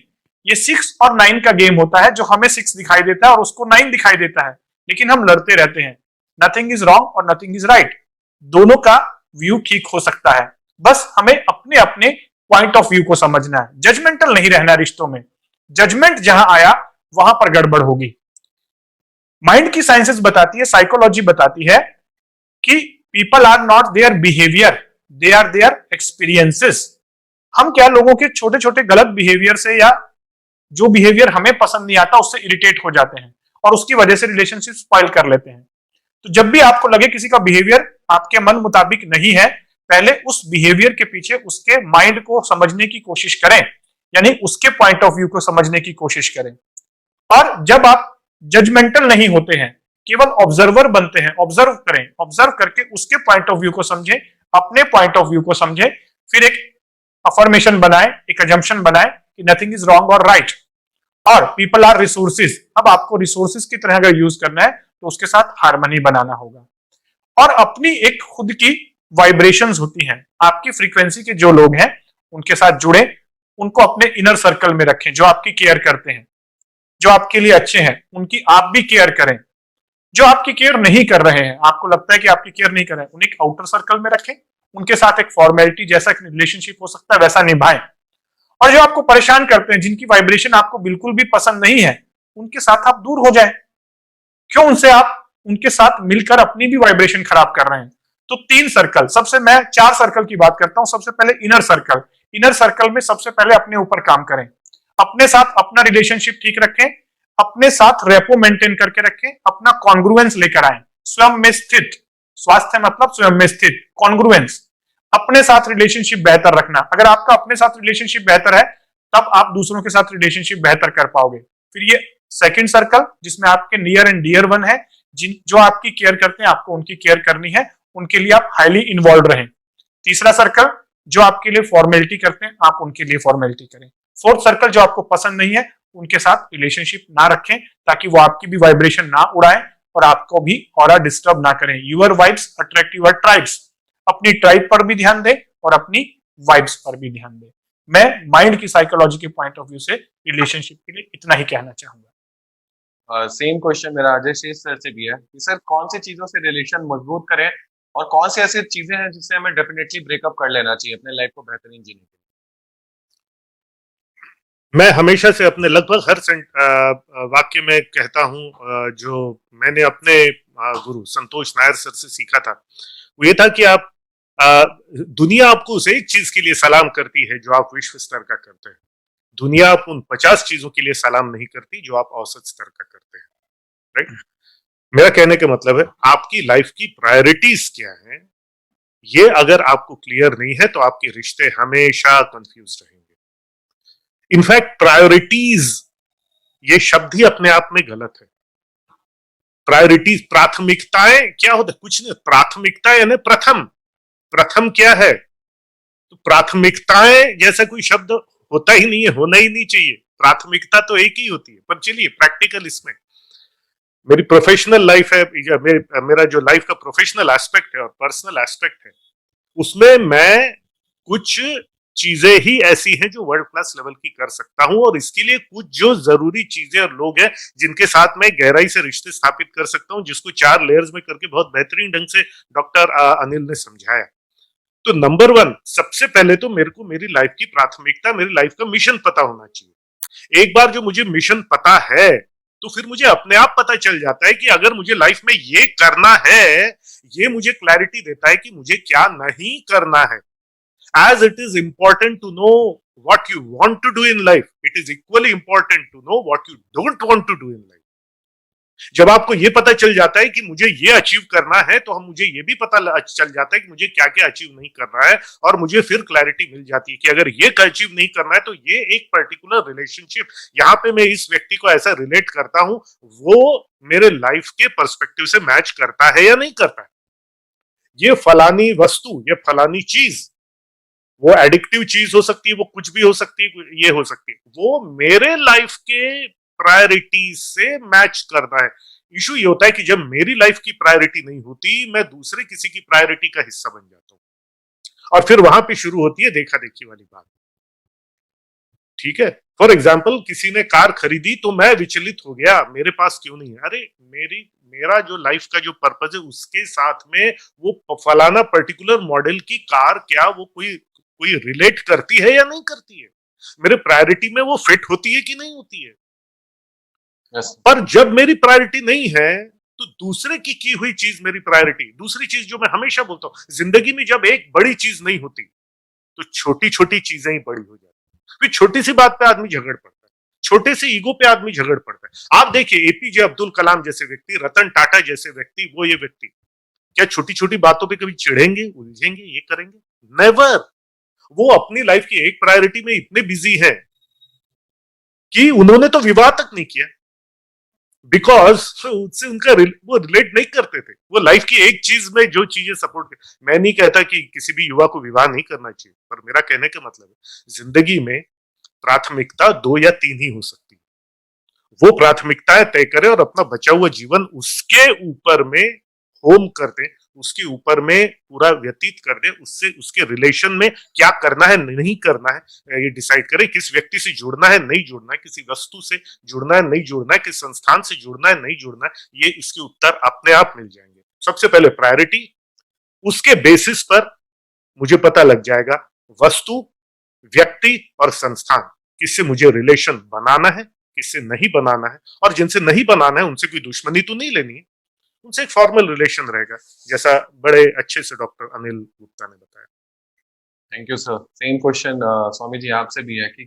S1: ये 6 और 9 का गेम होता है, जो हमें 6 दिखाई देता है और उसको 9 दिखाई देता है, लेकिन हम लड़ते रहते हैं। नथिंग इज रॉन्ग और नथिंग इज राइट, दोनों का व्यू ठीक हो सकता है, बस हमें अपने अपने पॉइंट ऑफ व्यू को समझना है। जजमेंटल नहीं रहना रिश्तों में, जजमेंट जहां आया वहां पर गड़बड़ होगी। माइंड की साइंसेस बताती है, साइकोलॉजी बताती है कि people are not their behaviour, they are their experiences. हम क्या लोगों के छोटे छोटे गलत बिहेवियर से, या जो बिहेवियर हमें पसंद नहीं आता उससे इरिटेट हो जाते हैं, और उसकी वजह से रिलेशनशिप स्पॉइल कर लेते हैं। तो जब भी आपको लगे किसी का बिहेवियर आपके मन मुताबिक नहीं है, पहले उस बिहेवियर के पीछे उसके माइंड को समझने की कोशिश करें, यानी उसके पॉइंट ऑफ व्यू को समझने की कोशिश करें। और जब आप जजमेंटल नहीं होते हैं, केवल ऑब्जर्वर बनते हैं, ऑब्जर्व करें, ऑब्जर्व करके उसके पॉइंट ऑफ व्यू को समझें, अपने पॉइंट ऑफ व्यू को समझें, फिर एक अफर्मेशन बनाए, एक अजम्पशन बनाए कि नथिंग इज रॉन्ग और राइट, और पीपल आर रिसोर्सेज। अब आपको रिसोर्सेज की तरह अगर यूज करना है तो उसके साथ हार्मनी बनाना होगा, और अपनी एक खुद की वाइब्रेशंस होती हैं, आपकी फ्रीक्वेंसी के जो लोग हैं उनके साथ जुड़े, उनको अपने इनर सर्कल में रखें, जो आपकी केयर करते हैं, जो आपके लिए अच्छे हैं, उनकी आप भी केयर करें। जो आपकी केयर नहीं कर रहे हैं, आपको लगता है कि आपकी केयर नहीं कर रहे हैं, उन्हें एक आउटर सर्कल में रखें, उनके साथ एक फॉर्मेलिटी जैसा रिलेशनशिप हो सकता है वैसा निभाएं। और जो आपको परेशान करते हैं, जिनकी वाइब्रेशन आपको बिल्कुल भी पसंद नहीं है, उनके साथ आप दूर हो जाएं। क्यों उनसे आप उनके साथ मिलकर अपनी भी वाइब्रेशन खराब कर रहे हैं? तो 3 सर्कल, सबसे मैं 4 सर्कल की बात करता हूं। सबसे पहले इनर सर्कल। इनर सर्कल में सबसे पहले अपने ऊपर काम करें, अपने साथ अपना रिलेशनशिप ठीक रखें, अपने साथ रेपो मेंटेन करके रखें, अपना कॉन्ग्रुएंस लेकर आए, स्वयं में स्थित। स्वास्थ्य मतलब स्वयं में स्थित, कॉन्ग्रुएंस, अपने साथ रिलेशनशिप बेहतर रखना। अगर आपका अपने साथ रिलेशनशिप बेहतर है, तब आप दूसरों के साथ रिलेशनशिप बेहतर कर पाओगे। फिर ये सेकंड सर्कल, जिसमें आपके नियर एंड डियर वन है, जो आपकी केयर करते हैं, आपको उनकी केयर करनी है, उनके लिए आप हाईली इन्वॉल्व रहें। तीसरा सर्कल, जो आपके लिए फॉर्मेलिटी करते हैं, आप उनके लिए फॉर्मेलिटी करें। फोर्थ सर्कल, जो आपको पसंद नहीं है, उनके साथ रिलेशनशिप ना रखें, ताकि वो आपकी भी वाइब्रेशन ना उड़ाए और आपको भी ऑरा डिस्टर्ब ना करें। Your vibes attract your tribes. अपनी ट्राइब पर भी ध्यान दें और अपनी वाइब्स पर भी ध्यान दें। मैं माइंड की साइकोलॉजी के पॉइंट ऑफ व्यू से रिलेशनशिप के लिए इतना ही कहना चाहूंगा।
S2: सेम क्वेश्चन मेरा अजय शेष सर से भी है कि सर कौन सी चीजों से रिलेशन मजबूत करें, और कौन सी ऐसी चीजें हैं जिससे हमें डेफिनेटली ब्रेकअप कर लेना चाहिए अपने लाइफ को बेहतरीन जीने के लिए?
S3: मैं हमेशा से अपने लगभग हर वाक्य में कहता हूं, जो मैंने अपने गुरु संतोष नायर सर से सीखा था, वो ये था कि आप दुनिया आपको उस एक चीज के लिए सलाम करती है जो आप विश्व स्तर का करते हैं। दुनिया आप उन 50 चीजों के लिए सलाम नहीं करती जो आप औसत स्तर का करते हैं। राइट? मेरा कहने का मतलब है, आपकी लाइफ की प्रायोरिटीज क्या है, ये अगर आपको क्लियर नहीं है तो आपके रिश्ते हमेशा कंफ्यूज रहेंगे। इनफैक्ट प्रायोरिटीज ये शब्द ही अपने आप में गलत है। प्रायोरिटीज, प्राथमिकताएं क्या होता है? कुछ नहीं। प्राथमिकता यानी प्रथम। प्रथम क्या है? तो प्राथमिकताएं जैसा कोई शब्द होता ही नहीं है, होना ही नहीं चाहिए। प्राथमिकता तो एक ही होती है। पर चलिए प्रैक्टिकल इसमें, मेरी प्रोफेशनल लाइफ है या मेरा जो लाइफ का प्रोफेशनल एस्पेक्ट है और पर्सनल एस्पेक्ट है, उसमें मैं कुछ चीजें ही ऐसी हैं जो वर्ल्ड क्लास लेवल की कर सकता हूं, और इसके लिए कुछ जो जरूरी चीजें और लोग हैं जिनके साथ मैं गहराई से रिश्ते स्थापित कर सकता हूं, जिसको 4 लेयर्स में करके बहुत बेहतरीन ढंग से डॉक्टर अनिल ने समझाया। तो नंबर 1, सबसे पहले तो मेरे को मेरी लाइफ की प्राथमिकता, मेरी लाइफ का मिशन पता होना चाहिए। एक बार जो मुझे मिशन पता है तो फिर मुझे अपने आप पता चल जाता है कि अगर मुझे लाइफ में ये करना है, ये मुझे क्लैरिटी देता है कि मुझे क्या नहीं करना है। As it is important to know what you want to do in life, it is equally important to know what you don't want to do in life. जब आपको ये पता चल जाता है कि मुझे ये अचीव करना है, तो हम मुझे ये भी पता चल जाता है कि मुझे क्या क्या अचीव नहीं करना है, और मुझे फिर क्लैरिटी मिल जाती है कि अगर ये अचीव नहीं करना है तो ये एक पर्टिकुलर रिलेशनशिप, यहाँ पे मैं इस व्यक्ति को ऐसा रिलेट करता हूं, वो मेरे लाइफ के पर्सपेक्टिव से मैच करता है या नहीं करता है। ये फलानी वस्तु, ये फलानी चीज, वो एडिक्टिव चीज हो सकती है, वो कुछ भी हो सकती है, ये हो सकती है, वो मेरे लाइफ के प्रायोरिटी से मैच करना है। इशू ये होता है कि जब मेरी लाइफ की प्रायोरिटी नहीं होती, मैं दूसरे किसी की प्रायोरिटी का हिस्सा बन जाता हूं, और फिर वहां पे शुरू होती है देखा देखी वाली बात। ठीक है, फॉर एग्जाम्पल किसी ने कार खरीदी तो मैं विचलित हो गया, मेरे पास क्यों नहीं है। अरे मेरा जो लाइफ का जो पर्पज है उसके साथ में वो फलाना पर्टिकुलर मॉडल की कार, क्या वो कोई रिलेट करती है या नहीं करती है, मेरे प्रायोरिटी में वो फिट होती है कि नहीं होती है।
S2: yes.
S3: पर जब मेरी प्रायोरिटी नहीं है तो दूसरे की हुई चीज मेरी प्रायोरिटी। दूसरी चीज जो मैं हमेशा बोलता हूं, जिंदगी में जब एक बड़ी चीज नहीं होती तो छोटी छोटी चीजें ही बड़ी हो जाती। फिर छोटी सी बात पे आदमी झगड़ पड़ता है, छोटे से ईगो पे आदमी झगड़ पड़ता है। आप देखिए एपीजे अब्दुल कलाम जैसे व्यक्ति, रतन टाटा जैसे व्यक्ति, वो ये व्यक्ति क्या छोटी छोटी बातों पे कभी चिढ़ेंगे, उलझेंगे, ये करेंगे? नेवर। वो अपनी लाइफ की एक प्रायोरिटी में इतने बिजी हैं कि उन्होंने तो विवाह तक नहीं किया, बिकॉज उससे उनका वो रिलेट नहीं करते थे। वो लाइफ की एक चीज में जो चीजें सपोर्ट कर। मैं नहीं कहता कि किसी भी युवा को विवाह नहीं करना चाहिए, पर मेरा कहने का मतलब है जिंदगी में प्राथमिकता 2 या 3 ही हो सकती है। वो प्राथमिकताएं तय करें और अपना बचा हुआ जीवन उसके ऊपर में होम कर दें, उसके ऊपर में पूरा व्यतीत कर दे, उससे उसके रिलेशन में क्या करना है नहीं करना है ये डिसाइड करें। किस व्यक्ति से जुड़ना है नहीं जुड़ना है, किसी वस्तु से जुड़ना है नहीं जुड़ना है, किस संस्थान से जुड़ना है नहीं जुड़ना है, ये इसके उत्तर अपने आप मिल जाएंगे। सबसे पहले प्रायोरिटी, उसके बेसिस पर मुझे पता लग जाएगा वस्तु, व्यक्ति और संस्थान, किससे मुझे रिलेशन बनाना है, किससे नहीं बनाना है, और जिनसे नहीं बनाना है उनसे कोई दुश्मनी तो नहीं लेनी है, उनसे एक फॉर्मल रिलेशन रहेगा, जैसा बड़े अच्छे से डॉक्टर अनिल गुप्ता ने बताया।
S2: Thank you sir. Same question Swami ji आपसे भी है कि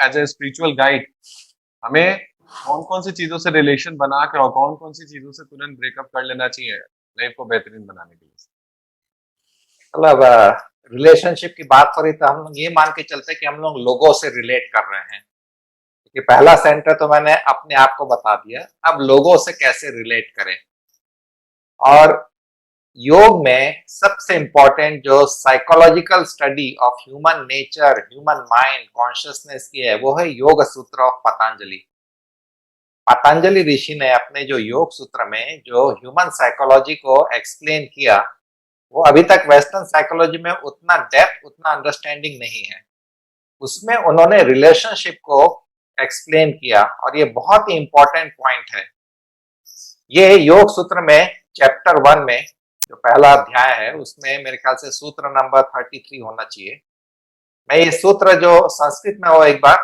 S2: एज ए स्पिरिचुअल गाइड हमें कौन कौन सी चीजों से रिलेशन बना के और कौन कौन सी चीजों से तुरंत ब्रेकअप कर लेना चाहिए लाइफ को बेहतरीन बनाने के लिए?
S4: मतलब रिलेशनशिप की बात करें तो हम लोग ये मान के चलते हैं कि हम लोग लोगों से रिलेट कर रहे हैं, क्योंकि पहला सेंटर तो मैंने अपने आप को बता दिया। अब लोगों से कैसे रिलेट करें, और योग में सबसे इंपॉर्टेंट जो psychological study of human nature, human mind, consciousness की है, वो है योग सूत्र ऑफ पतंजलि। पतंजलि ऋषि ने अपने जो योग सूत्र में जो ह्यूमन साइकोलॉजी को एक्सप्लेन किया, वो अभी तक वेस्टर्न साइकोलॉजी में उतना डेप्थ, उतना अंडरस्टैंडिंग नहीं है। उसमें उन्होंने रिलेशनशिप को एक्सप्लेन किया, और ये बहुत ही इंपॉर्टेंट पॉइंट है। ये योग सूत्र में चैप्टर 1 में जो पहला अध्याय है, उसमें मेरे ख्याल से सूत्र नंबर 33 होना चाहिए। मैं ये सूत्र जो संस्कृत में वो एक बार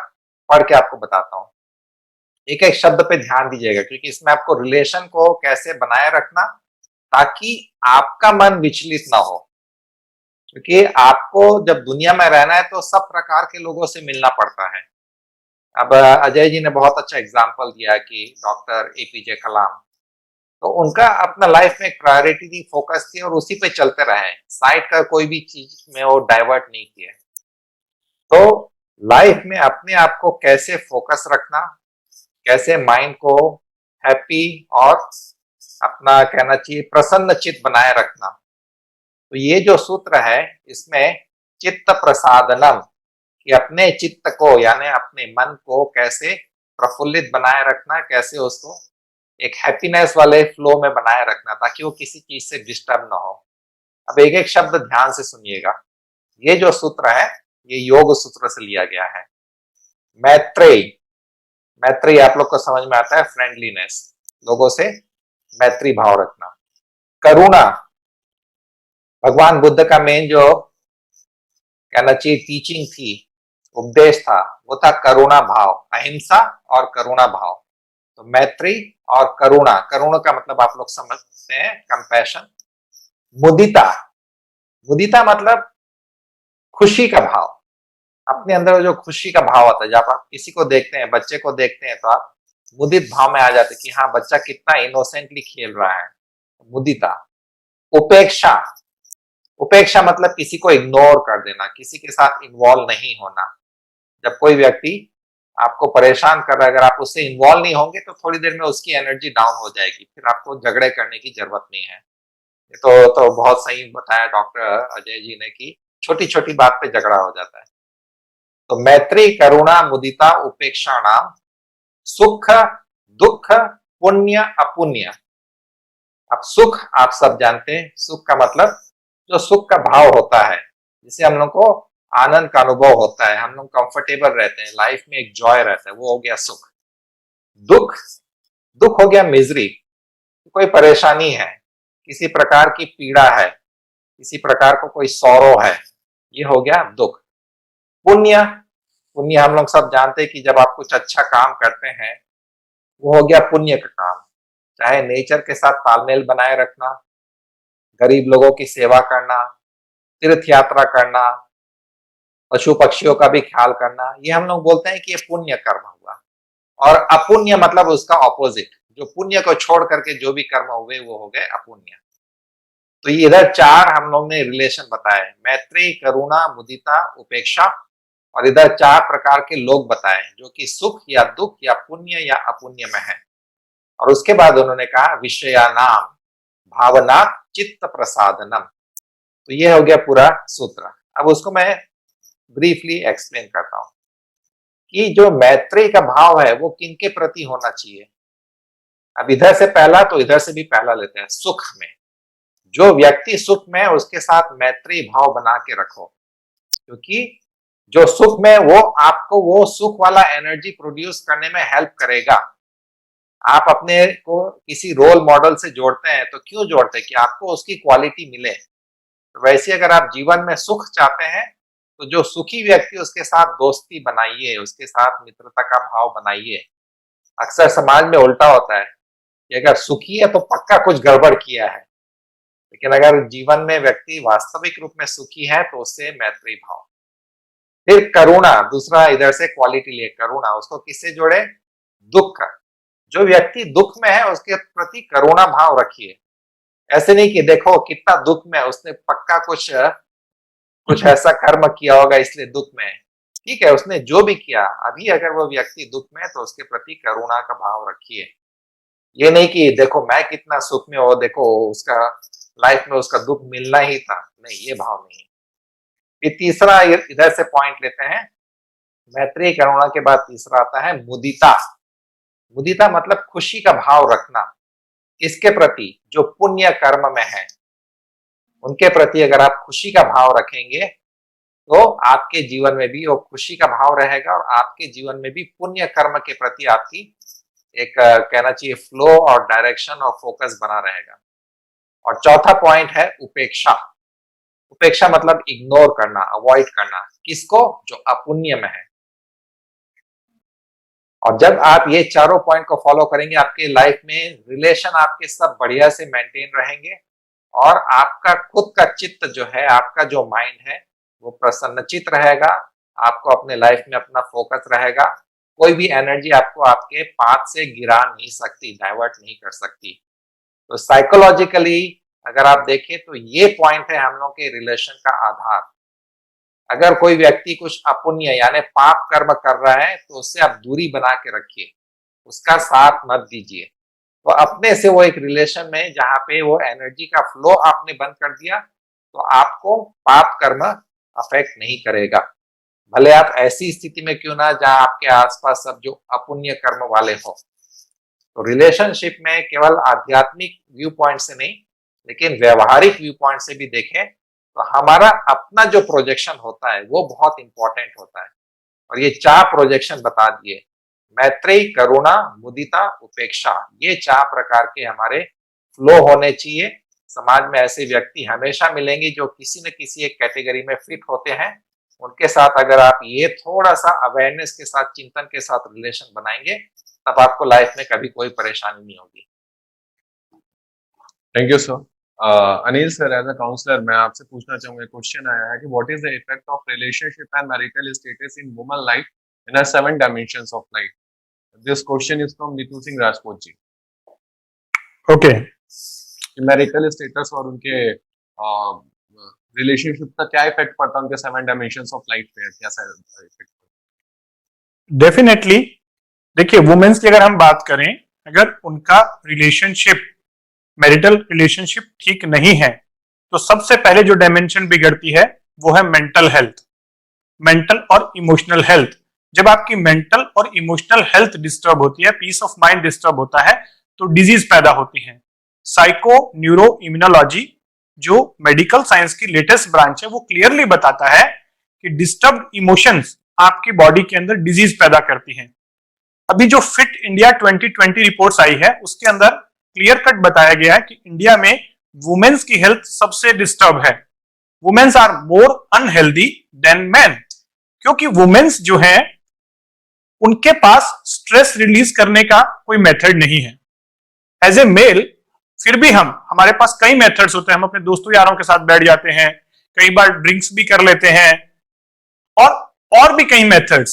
S4: पढ़ के आपको बताता हूँ। एक एक शब्द पे ध्यान दीजिएगा, क्योंकि इसमें आपको रिलेशन को कैसे बनाए रखना ताकि आपका मन विचलित ना हो। क्योंकि आपको जब दुनिया में रहना है तो सब प्रकार के लोगों से मिलना पड़ता है। अब अजय जी ने बहुत अच्छा एग्जाम्पल दिया कि डॉक्टर एपीजे कलाम, तो उनका अपना लाइफ में एक प्रायोरिटी थी, फोकस थी, और उसी पे चलते रहे, साइड का कोई भी चीज में वो डाइवर्ट नहीं किए। तो लाइफ में अपने आप को कैसे फोकस रखना, कैसे माइंड को हैप्पी और अपना कहना चाहिए प्रसन्न चित्त बनाए रखना, तो ये जो सूत्र है इसमें चित्त प्रसादनम, कि अपने चित्त को यानी अपने मन को कैसे प्रफुल्लित बनाए रखना है, कैसे उसको एक हैप्पीनेस वाले फ्लो में बनाए रखना ताकि वो किसी चीज से डिस्टर्ब ना हो। अब एक एक शब्द ध्यान से सुनिएगा। ये जो सूत्र है ये योग सूत्र से लिया गया है। मैत्रेय, मैत्रेय आप लोग को समझ में आता है, फ्रेंडलीनेस, लोगों से मैत्री भाव रखना। करुणा, भगवान बुद्ध का मेन जो कहना चाहिए टीचिंग थी, उपदेश था, वो था करुणा भाव, अहिंसा और करुणा भाव। तो मैत्री और करुणा, करुणा का मतलब आप लोग समझते हैं कंपैशन। मुदिता, मुदिता मतलब खुशी का भाव, अपने अंदर जो खुशी का भाव आता है, जब आप किसी को देखते हैं, बच्चे को देखते हैं तो आप मुदित भाव में आ जाते हैं कि हाँ बच्चा कितना इनोसेंटली खेल रहा है, मुदिता। उपेक्षा, उपेक्षा मतलब किसी को इग्नोर कर देना, किसी के साथ इन्वॉल्व नहीं होना। जब कोई व्यक्ति आपको परेशान कर रहा है, अगर आप उससे इन्वॉल्व नहीं होंगे तो थोड़ी देर में उसकी एनर्जी डाउन हो जाएगी, फिर आपको झगड़े करने की जरूरत नहीं है। ये तो बहुत सही बताया डॉक्टर अजय जी ने कि छोटी छोटी बात पे झगड़ा हो जाता है। तो मैत्री, करुणा, मुदिता, उपेक्षा नाम सुख, दुख, पुण्य, अपुण्य। अब सुख आप सब जानते हैं, सुख का मतलब जो सुख का भाव होता है, जिसे हम लोग को आनंद का अनुभव होता है, हम लोग कंफर्टेबल रहते हैं, लाइफ में एक जॉय रहता है, वो हो गया सुख। दुख, दुख हो गया मिजरी, कोई परेशानी है, किसी प्रकार की पीड़ा है, किसी प्रकार को कोई सौरो है, ये हो गया दुख। पुण्य, पुण्य हम लोग सब जानते हैं कि जब आप कुछ अच्छा काम करते हैं वो हो गया पुण्य का काम, चाहे नेचर के साथ तालमेल बनाए रखना, गरीब लोगों की सेवा करना, तीर्थ यात्रा करना, पशु पक्षियों का भी ख्याल करना, ये हम लोग बोलते हैं कि ये पुण्य कर्म हुआ। और अपुण्य मतलब उसका ऑपोजिट, जो पुण्य को छोड़ करके जो भी कर्म हुए वो हो गए अपुण्य। तो ये इधर चार हम लोग ने रिलेशन बताए, मैत्री, करुणा, मुदिता, उपेक्षा, और इधर चार प्रकार के लोग बताए जो कि सुख या दुख या पुण्य या अपुण्य में है। और उसके बाद उन्होंने कहा विषयानाम भावना चित्त प्रसादनम। तो ये हो गया पूरा सूत्र। अब उसको मैं ब्रीफली एक्सप्लेन करता हूं कि जो मैत्री का भाव है वो किनके प्रति होना चाहिए। अब इधर से पहला तो इधर से भी पहला लेते हैं, सुख में। जो व्यक्ति सुख में है उसके साथ मैत्री भाव बना के रखो, क्योंकि जो सुख में वो आपको वो सुख वाला एनर्जी प्रोड्यूस करने में हेल्प करेगा। आप अपने को किसी रोल मॉडल से जोड़ते हैं तो क्यों जोड़ते हैं कि आपको उसकी क्वालिटी मिले। तो वैसे अगर आप जीवन में सुख चाहते हैं तो जो सुखी व्यक्ति उसके साथ दोस्ती बनाइए, उसके साथ मित्रता का भाव बनाइए। अक्सर समाज में उल्टा होता है कि अगर सुखी है तो पक्का कुछ गड़बड़ किया है, लेकिन अगर जीवन में व्यक्ति वास्तविक रूप में सुखी है तो उससे मैत्री भाव। फिर करुणा, दूसरा इधर से क्वालिटी लिए करुणा, उसको किससे जोड़े, दुख। जो व्यक्ति दुख में है उसके प्रति करुणा भाव रखिए। ऐसे नहीं कि देखो कितना दुख में है, उसने पक्का कुछ ऐसा कर्म किया होगा इसलिए दुख में है। ठीक है, उसने जो भी किया, अभी अगर वो व्यक्ति दुख में है तो उसके प्रति करुणा का भाव रखिए। ये नहीं कि देखो मैं कितना सुख में हो, देखो उसका लाइफ में उसका दुख मिलना ही था, नहीं, ये भाव नहीं। फिर तीसरा इधर से पॉइंट लेते हैं, मैत्री करुणा के बाद तीसरा आता है मुदिता। मुदिता मतलब खुशी का भाव रखना। किसके प्रति, जो पुण्य कर्म में है उनके प्रति अगर आप खुशी का भाव रखेंगे तो आपके जीवन में भी वो खुशी का भाव रहेगा और आपके जीवन में भी पुण्य कर्म के प्रति आपकी एक कहना चाहिए फ्लो और डायरेक्शन और फोकस बना रहेगा। और चौथा पॉइंट है उपेक्षा। उपेक्षा मतलब इग्नोर करना, अवॉइड करना, किसको, जो अपुण्य में है। और जब आप ये चारों पॉइंट को फॉलो करेंगे आपके लाइफ में रिलेशन आपके सब बढ़िया से मेंटेन रहेंगे और आपका खुद का चित्त जो है, आपका जो माइंड है वो प्रसन्नचित रहेगा। आपको अपने लाइफ में अपना फोकस रहेगा, कोई भी एनर्जी आपको आपके पाथ से गिरा नहीं सकती, डाइवर्ट नहीं कर सकती। तो साइकोलॉजिकली अगर आप देखें तो ये पॉइंट है हम लोग के रिलेशन का आधार। अगर कोई व्यक्ति कुछ अपुण्य यानी पाप कर्म कर रहा है तो उससे आप दूरी बना के रखिए, उसका साथ मत दीजिए। तो अपने से वो एक रिलेशन में जहां पे वो एनर्जी का फ्लो आपने बंद कर दिया तो आपको पाप कर्म अफेक्ट नहीं करेगा, भले आप ऐसी स्थिति में क्यों ना जहां आपके आसपास सब जो अपुण्य कर्म वाले हो। तो रिलेशनशिप में केवल आध्यात्मिक व्यू पॉइंट से नहीं, लेकिन व्यवहारिक व्यू पॉइंट से भी देखें तो हमारा अपना जो प्रोजेक्शन होता है वो बहुत इंपॉर्टेंट होता है। और ये 4 प्रोजेक्शन बता दिए, मैत्रेयी, करुणा, मुदिता, उपेक्षा, ये 4 प्रकार के हमारे फ्लो होने चाहिए। समाज में ऐसे व्यक्ति हमेशा मिलेंगे जो किसी न किसी एक कैटेगरी में फिट होते हैं। उनके साथ अगर आप ये थोड़ा सा अवेयरनेस के साथ, चिंतन के साथ रिलेशन बनाएंगे, तब आपको लाइफ में कभी कोई परेशानी नहीं होगी।
S2: Thank you sir. Anil sir, as a counsellor मैं आपसे पूछना चाहूंगा, क्वेश्चन आया है कि what is the effect of relationship and marital status in woman life in 7 dimensions of life. This question is from Neetu Singh Rajput ji.
S1: Okay,
S2: marital status और उनके relationship का क्या इफेक्ट पड़ता है उनके 7 डायमेंशंस ऑफ लाइफ पे, कैसा इफेक्ट?
S1: डेफिनेटली। देखिए, वुमेन्स की अगर हम बात करें, अगर उनका रिलेशनशिप, मैरिटल रिलेशनशिप ठीक नहीं है, तो सबसे पहले जो डायमेंशन बिगड़ती है वो है मेंटल हेल्थ, मेंटल और इमोशनल हेल्थ। जब आपकी मेंटल और इमोशनल हेल्थ डिस्टर्ब होती है, पीस ऑफ माइंड डिस्टर्ब होता है, तो डिजीज पैदा होती है। साइको न्यूरो इम्यूनोलॉजी, जो मेडिकल साइंस की लेटेस्ट ब्रांच है, वो क्लियरली बताता है कि डिस्टर्ब इमोशंस आपकी बॉडी के अंदर डिजीज पैदा करती हैं। अभी जो फिट इंडिया 2020 रिपोर्ट्स आई है, उसके अंदर क्लियर कट बताया गया है कि इंडिया में वुमेन्स की हेल्थ सबसे डिस्टर्ब है। Womens are more unhealthy than men, क्योंकि वुमेन्स जो है उनके पास स्ट्रेस रिलीज करने का कोई मेथड नहीं है। एज ए मेल फिर भी हमारे पास कई मेथड्स होते हैं। हम अपने दोस्तों यारों के साथ बैठ जाते हैं, कई बार ड्रिंक्स भी कर लेते हैं, और भी कई मेथड्स,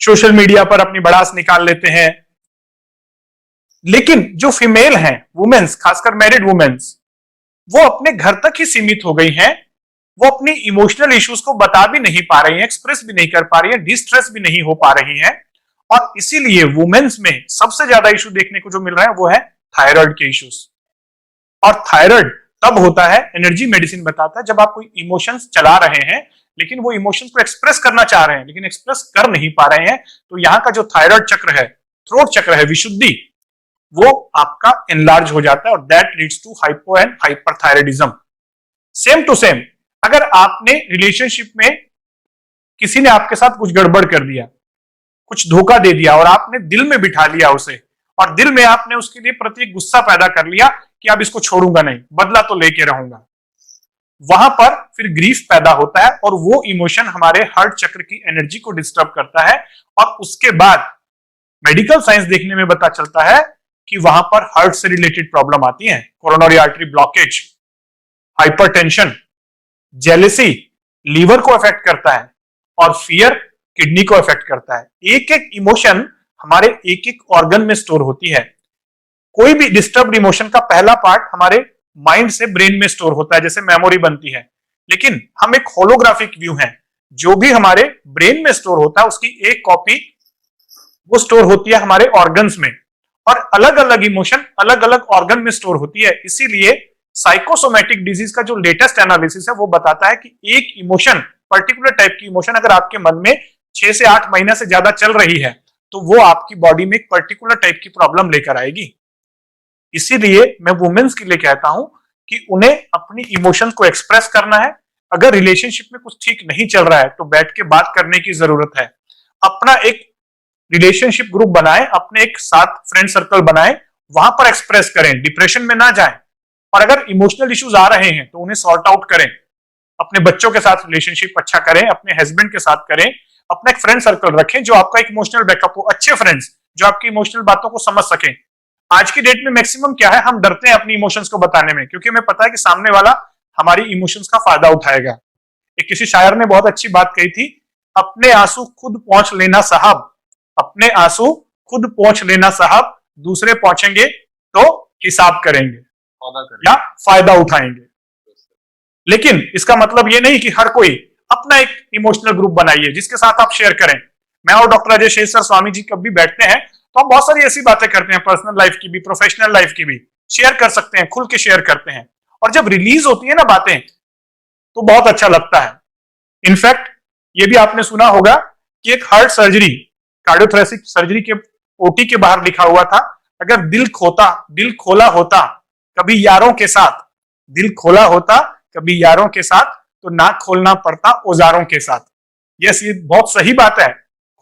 S1: सोशल मीडिया पर अपनी भड़ास निकाल लेते हैं। लेकिन जो फीमेल हैं, वुमेन्स, खासकर मैरिड वुमेन्स, वो अपने घर तक ही सीमित हो गई हैं। वो अपनी इमोशनल इश्यूज को बता भी नहीं पा रही हैं, एक्सप्रेस भी नहीं कर पा रही हैं, डिस्ट्रेस भी नहीं हो पा रही हैं। और इसीलिए वुमेन्स में सबसे ज्यादा इशू देखने को जो मिल रहा है वो है थायराइड के इश्यूज। और थायराइड तब होता है, एनर्जी मेडिसिन बताता है, जब आप कोई इमोशंस चला रहे हैं, लेकिन वो इमोशंस को एक्सप्रेस करना चाह रहे हैं, लेकिन एक्सप्रेस कर नहीं पा रहे हैं, तो यहां का जो थायराइड चक्र है, थ्रोट चक्र है, विशुद्धि, वो आपका एनलार्ज हो जाता है, और that leads to hypo and hyperthyroidism. Same to same, अगर आपने रिलेशनशिप में किसी ने आपके साथ कुछ गड़बड़ कर दिया, कुछ धोखा दे दिया, और आपने दिल में बिठा लिया उसे, और दिल में आपने उसके लिए प्रति गुस्सा पैदा कर लिया कि अब इसको छोड़ूंगा नहीं, बदला तो लेके रहूंगा, वहां पर फिर ग्रीफ पैदा होता है, और वो इमोशन हमारे हार्ट चक्र की एनर्जी को डिस्टर्ब करता है। और उसके बाद मेडिकल साइंस देखने में पता चलता है कि वहां पर हार्ट से रिलेटेड प्रॉब्लम आती है, coronary artery blockage, hypertension, jealousy liver को अफेक्ट करता है, और फियर किडनी को अफेक्ट करता है। एक एक इमोशन हमारे एक एक ऑर्गन में स्टोर होती है। कोई भी डिस्टर्ब्ड इमोशन का पहला पार्ट हमारे माइंड से ब्रेन में स्टोर होता है, जैसे मेमोरी बनती है, लेकिन हम एक होलोग्राफिक व्यू हैं। जो भी हमारे ब्रेन में स्टोर होता है, उसकी एक कॉपी वो स्टोर होती है हमारे ऑर्गन्स में, और अलग अलग इमोशन अलग अलग ऑर्गन में स्टोर होती है। इसीलिए साइकोसोमैटिक डिजीज का जो लेटेस्ट एनालिसिस है, वो बताता है कि एक इमोशन, पर्टिकुलर टाइप की इमोशन अगर आपके मन में 6 से 8 महीना से ज्यादा चल रही है, तो वो आपकी बॉडी में एक पर्टिकुलर टाइप की प्रॉब्लम लेकर आएगी। इसीलिए मैं वुमेन्स के लिए कहता हूं कि उन्हें अपनी इमोशंस को एक्सप्रेस करना है। अगर रिलेशनशिप में कुछ ठीक नहीं चल रहा है, तो बैठ के बात करने की जरूरत है। अपना एक रिलेशनशिप ग्रुप बनाएं, अपने एक साथ फ्रेंड सर्कल बनाएं, वहां पर एक्सप्रेस करें, डिप्रेशन में ना जाएं। और अगर इमोशनल इश्यूज आ रहे हैं, तो उन्हें सॉर्ट आउट करें। अपने बच्चों के साथ रिलेशनशिप अच्छा करें, अपने हस्बैंड के साथ करें, अपना एक फ्रेंड सर्कल रखें जो आपका एक इमोशनल बैकअप हो, अच्छे फ्रेंड्स जो आपकी इमोशनल बातों को समझ सकें। आज की डेट में मैक्सिमम क्या है, हम डरते हैं अपनी इमोशंस को बताने में, क्योंकि हमें पता है कि सामने वाला हमारी इमोशंस का फायदा उठाएगा। एक किसी शायर ने बहुत अच्छी बात कही थी, अपने आंसू खुद पोंछ लेना साहब, अपने आंसू खुद पोंछ लेना साहब, दूसरे पहुंचेंगे तो हिसाब करेंगे या फायदा उठाएंगे। लेकिन इसका मतलब ये नहीं कि हर कोई अपना एक इमोशनल ग्रुप बनाइए जिसके साथ आप शेयर करें। मैं और डॉक्टर अजय शेषर स्वामी जी कभी बैठते हैं, तो हम बहुत सारी ऐसी बातें करते हैं, पर्सनल लाइफ की भी, प्रोफेशनल लाइफ की भी शेयर कर सकते हैं, खुल के शेयर करते हैं। और जब रिलीज होती है ना बातें, तो बहुत अच्छा लगता है। इनफैक्ट ये भी आपने सुना होगा कि एक हार्ट सर्जरी, कार्डियोथोरेसिक सर्जरी के ओटी के बाहर लिखा हुआ था, अगर दिल खोला होता कभी यारों के साथ, दिल खोला होता कभी यारों के साथ, तो ना खोलना पड़ता औजारों के साथ। यस, ये बहुत सही बात है,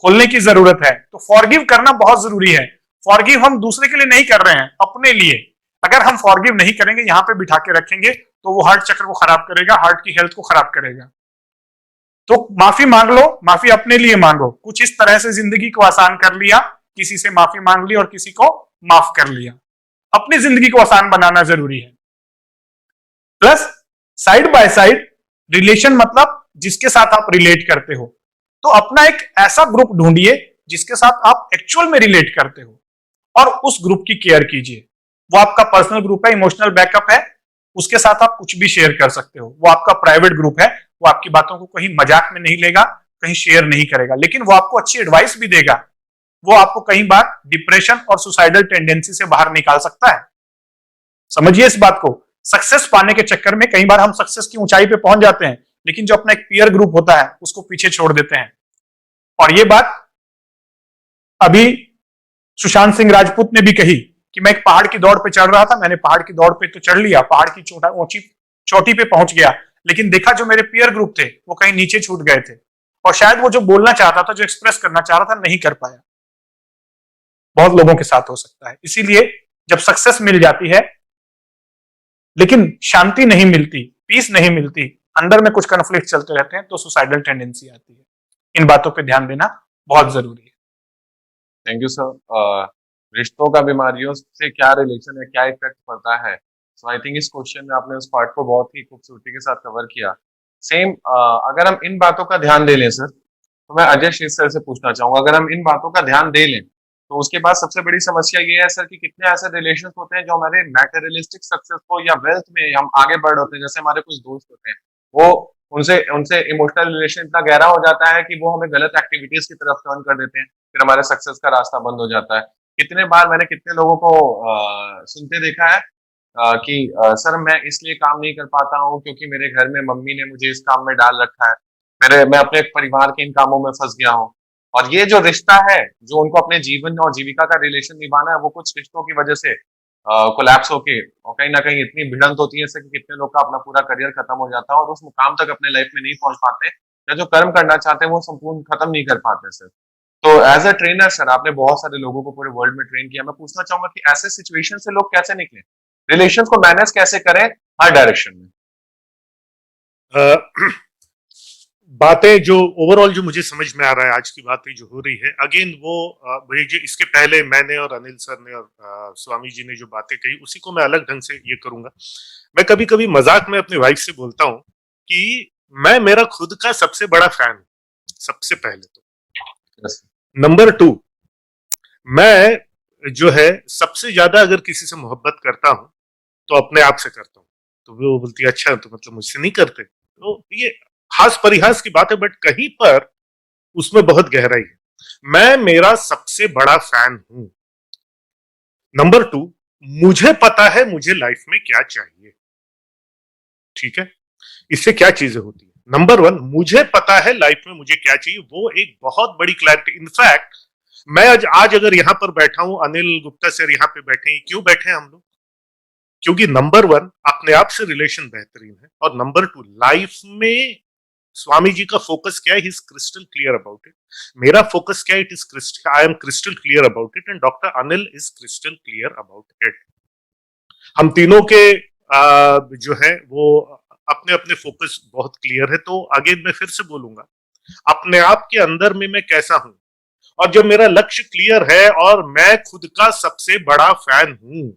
S1: खोलने की जरूरत है। तो फॉरगिव करना बहुत जरूरी है। फॉरगिव हम दूसरे के लिए नहीं कर रहे हैं, अपने लिए। अगर हम फॉरगिव नहीं करेंगे, यहां पे बिठा के रखेंगे, तो वो हार्ट चक्र को खराब करेगा, हार्ट की हेल्थ को खराब करेगा। तो माफी मांग लो, माफी अपने लिए मांगो। कुछ इस तरह से जिंदगी को आसान कर लिया, किसी से माफी मांग ली और किसी को माफ कर लिया। अपनी जिंदगी को आसान बनाना जरूरी है। Plus side by side relation, मतलब जिसके साथ आप रिलेट करते हो, तो अपना एक ऐसा ग्रुप ढूंढिए जिसके साथ आप एक्चुअल में रिलेट करते हो, और उस ग्रुप की केयर कीजिए। वो आपका पर्सनल ग्रुप है, इमोशनल बैकअप है, उसके साथ आप कुछ भी शेयर कर सकते हो। वो आपका प्राइवेट ग्रुप है, वो आपकी बातों को कहीं मजाक में नहीं लेगा, कहीं शेयर नहीं करेगा, लेकिन वो आपको अच्छी एडवाइस भी देगा। वो आपको कई बार डिप्रेशन और सुसाइडल टेंडेंसी से बाहर निकाल सकता है। समझिए इस बात को। सक्सेस पाने के चक्कर में कई बार हम सक्सेस की ऊंचाई पे पहुंच जाते हैं, लेकिन जो अपना एक पीयर ग्रुप होता है उसको पीछे छोड़ देते हैं। और ये बात अभी सुशांत सिंह राजपूत ने भी कही कि मैं एक पहाड़ की दौड़ पे चढ़ रहा था, मैंने पहाड़ की दौड़ पे तो चढ़ लिया, पहाड़ की ऊंची चोटी पे पहुंच गया, लेकिन देखा जो मेरे पीयर ग्रुप थे वो कहीं नीचे छूट गए थे, और शायद वो जो बोलना चाहता था, जो एक्सप्रेस करना चाह रहा था, नहीं कर पाया। बहुत लोगों के साथ हो सकता है। इसीलिए जब सक्सेस मिल जाती है लेकिन शांति नहीं मिलती, पीस नहीं मिलती, अंदर में कुछ कन्फ्लिक्ट चलते रहते हैं, तो सुसाइडल टेंडेंसी आती है। इन बातों पे ध्यान देना बहुत जरूरी है।
S2: Thank you sir. रिश्तों का बीमारियों से क्या रिलेशन है, क्या इफेक्ट पड़ता है? सो आई थिंक इस क्वेश्चन में आपने उस पार्ट को बहुत ही खूबसूरती के साथ कवर किया। सेम अगर हम इन बातों का ध्यान दे लें सर, तो मैं अजय शेष सर से पूछना चाहूंगा, अगर हम इन बातों का ध्यान दे लें तो उसके बाद सबसे बड़ी समस्या ये है सर कि कितने ऐसे रिलेशन होते हैं जो हमारे मैटेरियलिस्टिक सक्सेस को या वेल्थ में हम आगे बढ़ होते हैं। जैसे हमारे कुछ दोस्त होते हैं, वो उनसे उनसे इमोशनल रिलेशन इतना गहरा हो जाता है कि वो हमें गलत एक्टिविटीज की तरफ टर्न कर देते हैं, फिर हमारे सक्सेस का रास्ता बंद हो जाता है। कितने बार मैंने कितने लोगों को सुनते देखा है कि सर मैं इसलिए काम नहीं कर पाता हूँ क्योंकि मेरे घर में मम्मी ने मुझे इस काम में डाल रखा है, मैं अपने परिवार के इन कामों में फंस गया हूँ। और ये जो रिश्ता है जो उनको अपने जीवन और जीविका का रिलेशन निभाना है, वो कुछ रिश्तों की वजह से कोलैप्स होके और कहीं ना कहीं इतनी भिड़ंत होती है इससे कि कितने लोग का अपना पूरा करियर खत्म हो जाता है और उस मुकाम तक अपने लाइफ में नहीं पहुंच पाते, या जो कर्म करना चाहते हैं वो संपूर्ण खत्म नहीं कर पाते सर। तो एज अ ट्रेनर सर, आपने बहुत सारे लोगों को पूरे वर्ल्ड में ट्रेन किया, मैं पूछना चाहूंगा कि ऐसे सिचुएशन से लोग कैसे निकले, रिलेशन को मैनेज कैसे करें हर डायरेक्शन में?
S3: बातें जो ओवरऑल जो मुझे समझ में आ रहा है, आज की बातें जो हो रही है, अगेन वो जो इसके पहले मैंने और अनिल सर ने और स्वामी जी ने जो बातें कही, उसी को मैं अलग ढंग से ये करूंगा। मैं कभी कभी मजाक में अपनी वाइफ से बोलता हूँ कि मैं मेरा खुद का सबसे बड़ा फैन हूँ, सबसे पहले तो। नंबर 2, मैं जो है सबसे ज्यादा अगर किसी से मोहब्बत करता हूं तो अपने आप से करता हूं। तो वो बोलती है अच्छा तो मतलब मुझसे नहीं करते। तो ये हास परिहास की बात है, बट कहीं पर उसमें बहुत गहराई है। मैं मेरा सबसे बड़ा फैन हूं। नंबर 2, मुझे पता है मुझे लाइफ में क्या चाहिए। ठीक है, इससे क्या चीजें होती है। नंबर 1, मुझे पता है लाइफ में मुझे क्या चाहिए, वो एक बहुत बड़ी क्लैरिटी। इनफैक्ट मैं आज अगर यहां पर बैठा हूं, अनिल गुप्ता सर यहां पे बैठे हैं, क्यों बैठे हैं हम लोग? क्योंकि नंबर 1 अपने आप से रिलेशन बेहतरीन है, और नंबर 2 लाइफ में स्वामी जी का फोकस क्या है, he is crystal clear about it. मेरा फोकस क्या है, it is crystal, I am crystal clear about it, and doctor Anil is crystal clear about it. हम तीनों के जो है वो अपने अपने फोकस बहुत क्लियर है। तो आगे मैं फिर से बोलूंगा, अपने आप के अंदर में मैं कैसा हूं, और जब मेरा लक्ष्य क्लियर है और मैं खुद का सबसे बड़ा फैन हूं,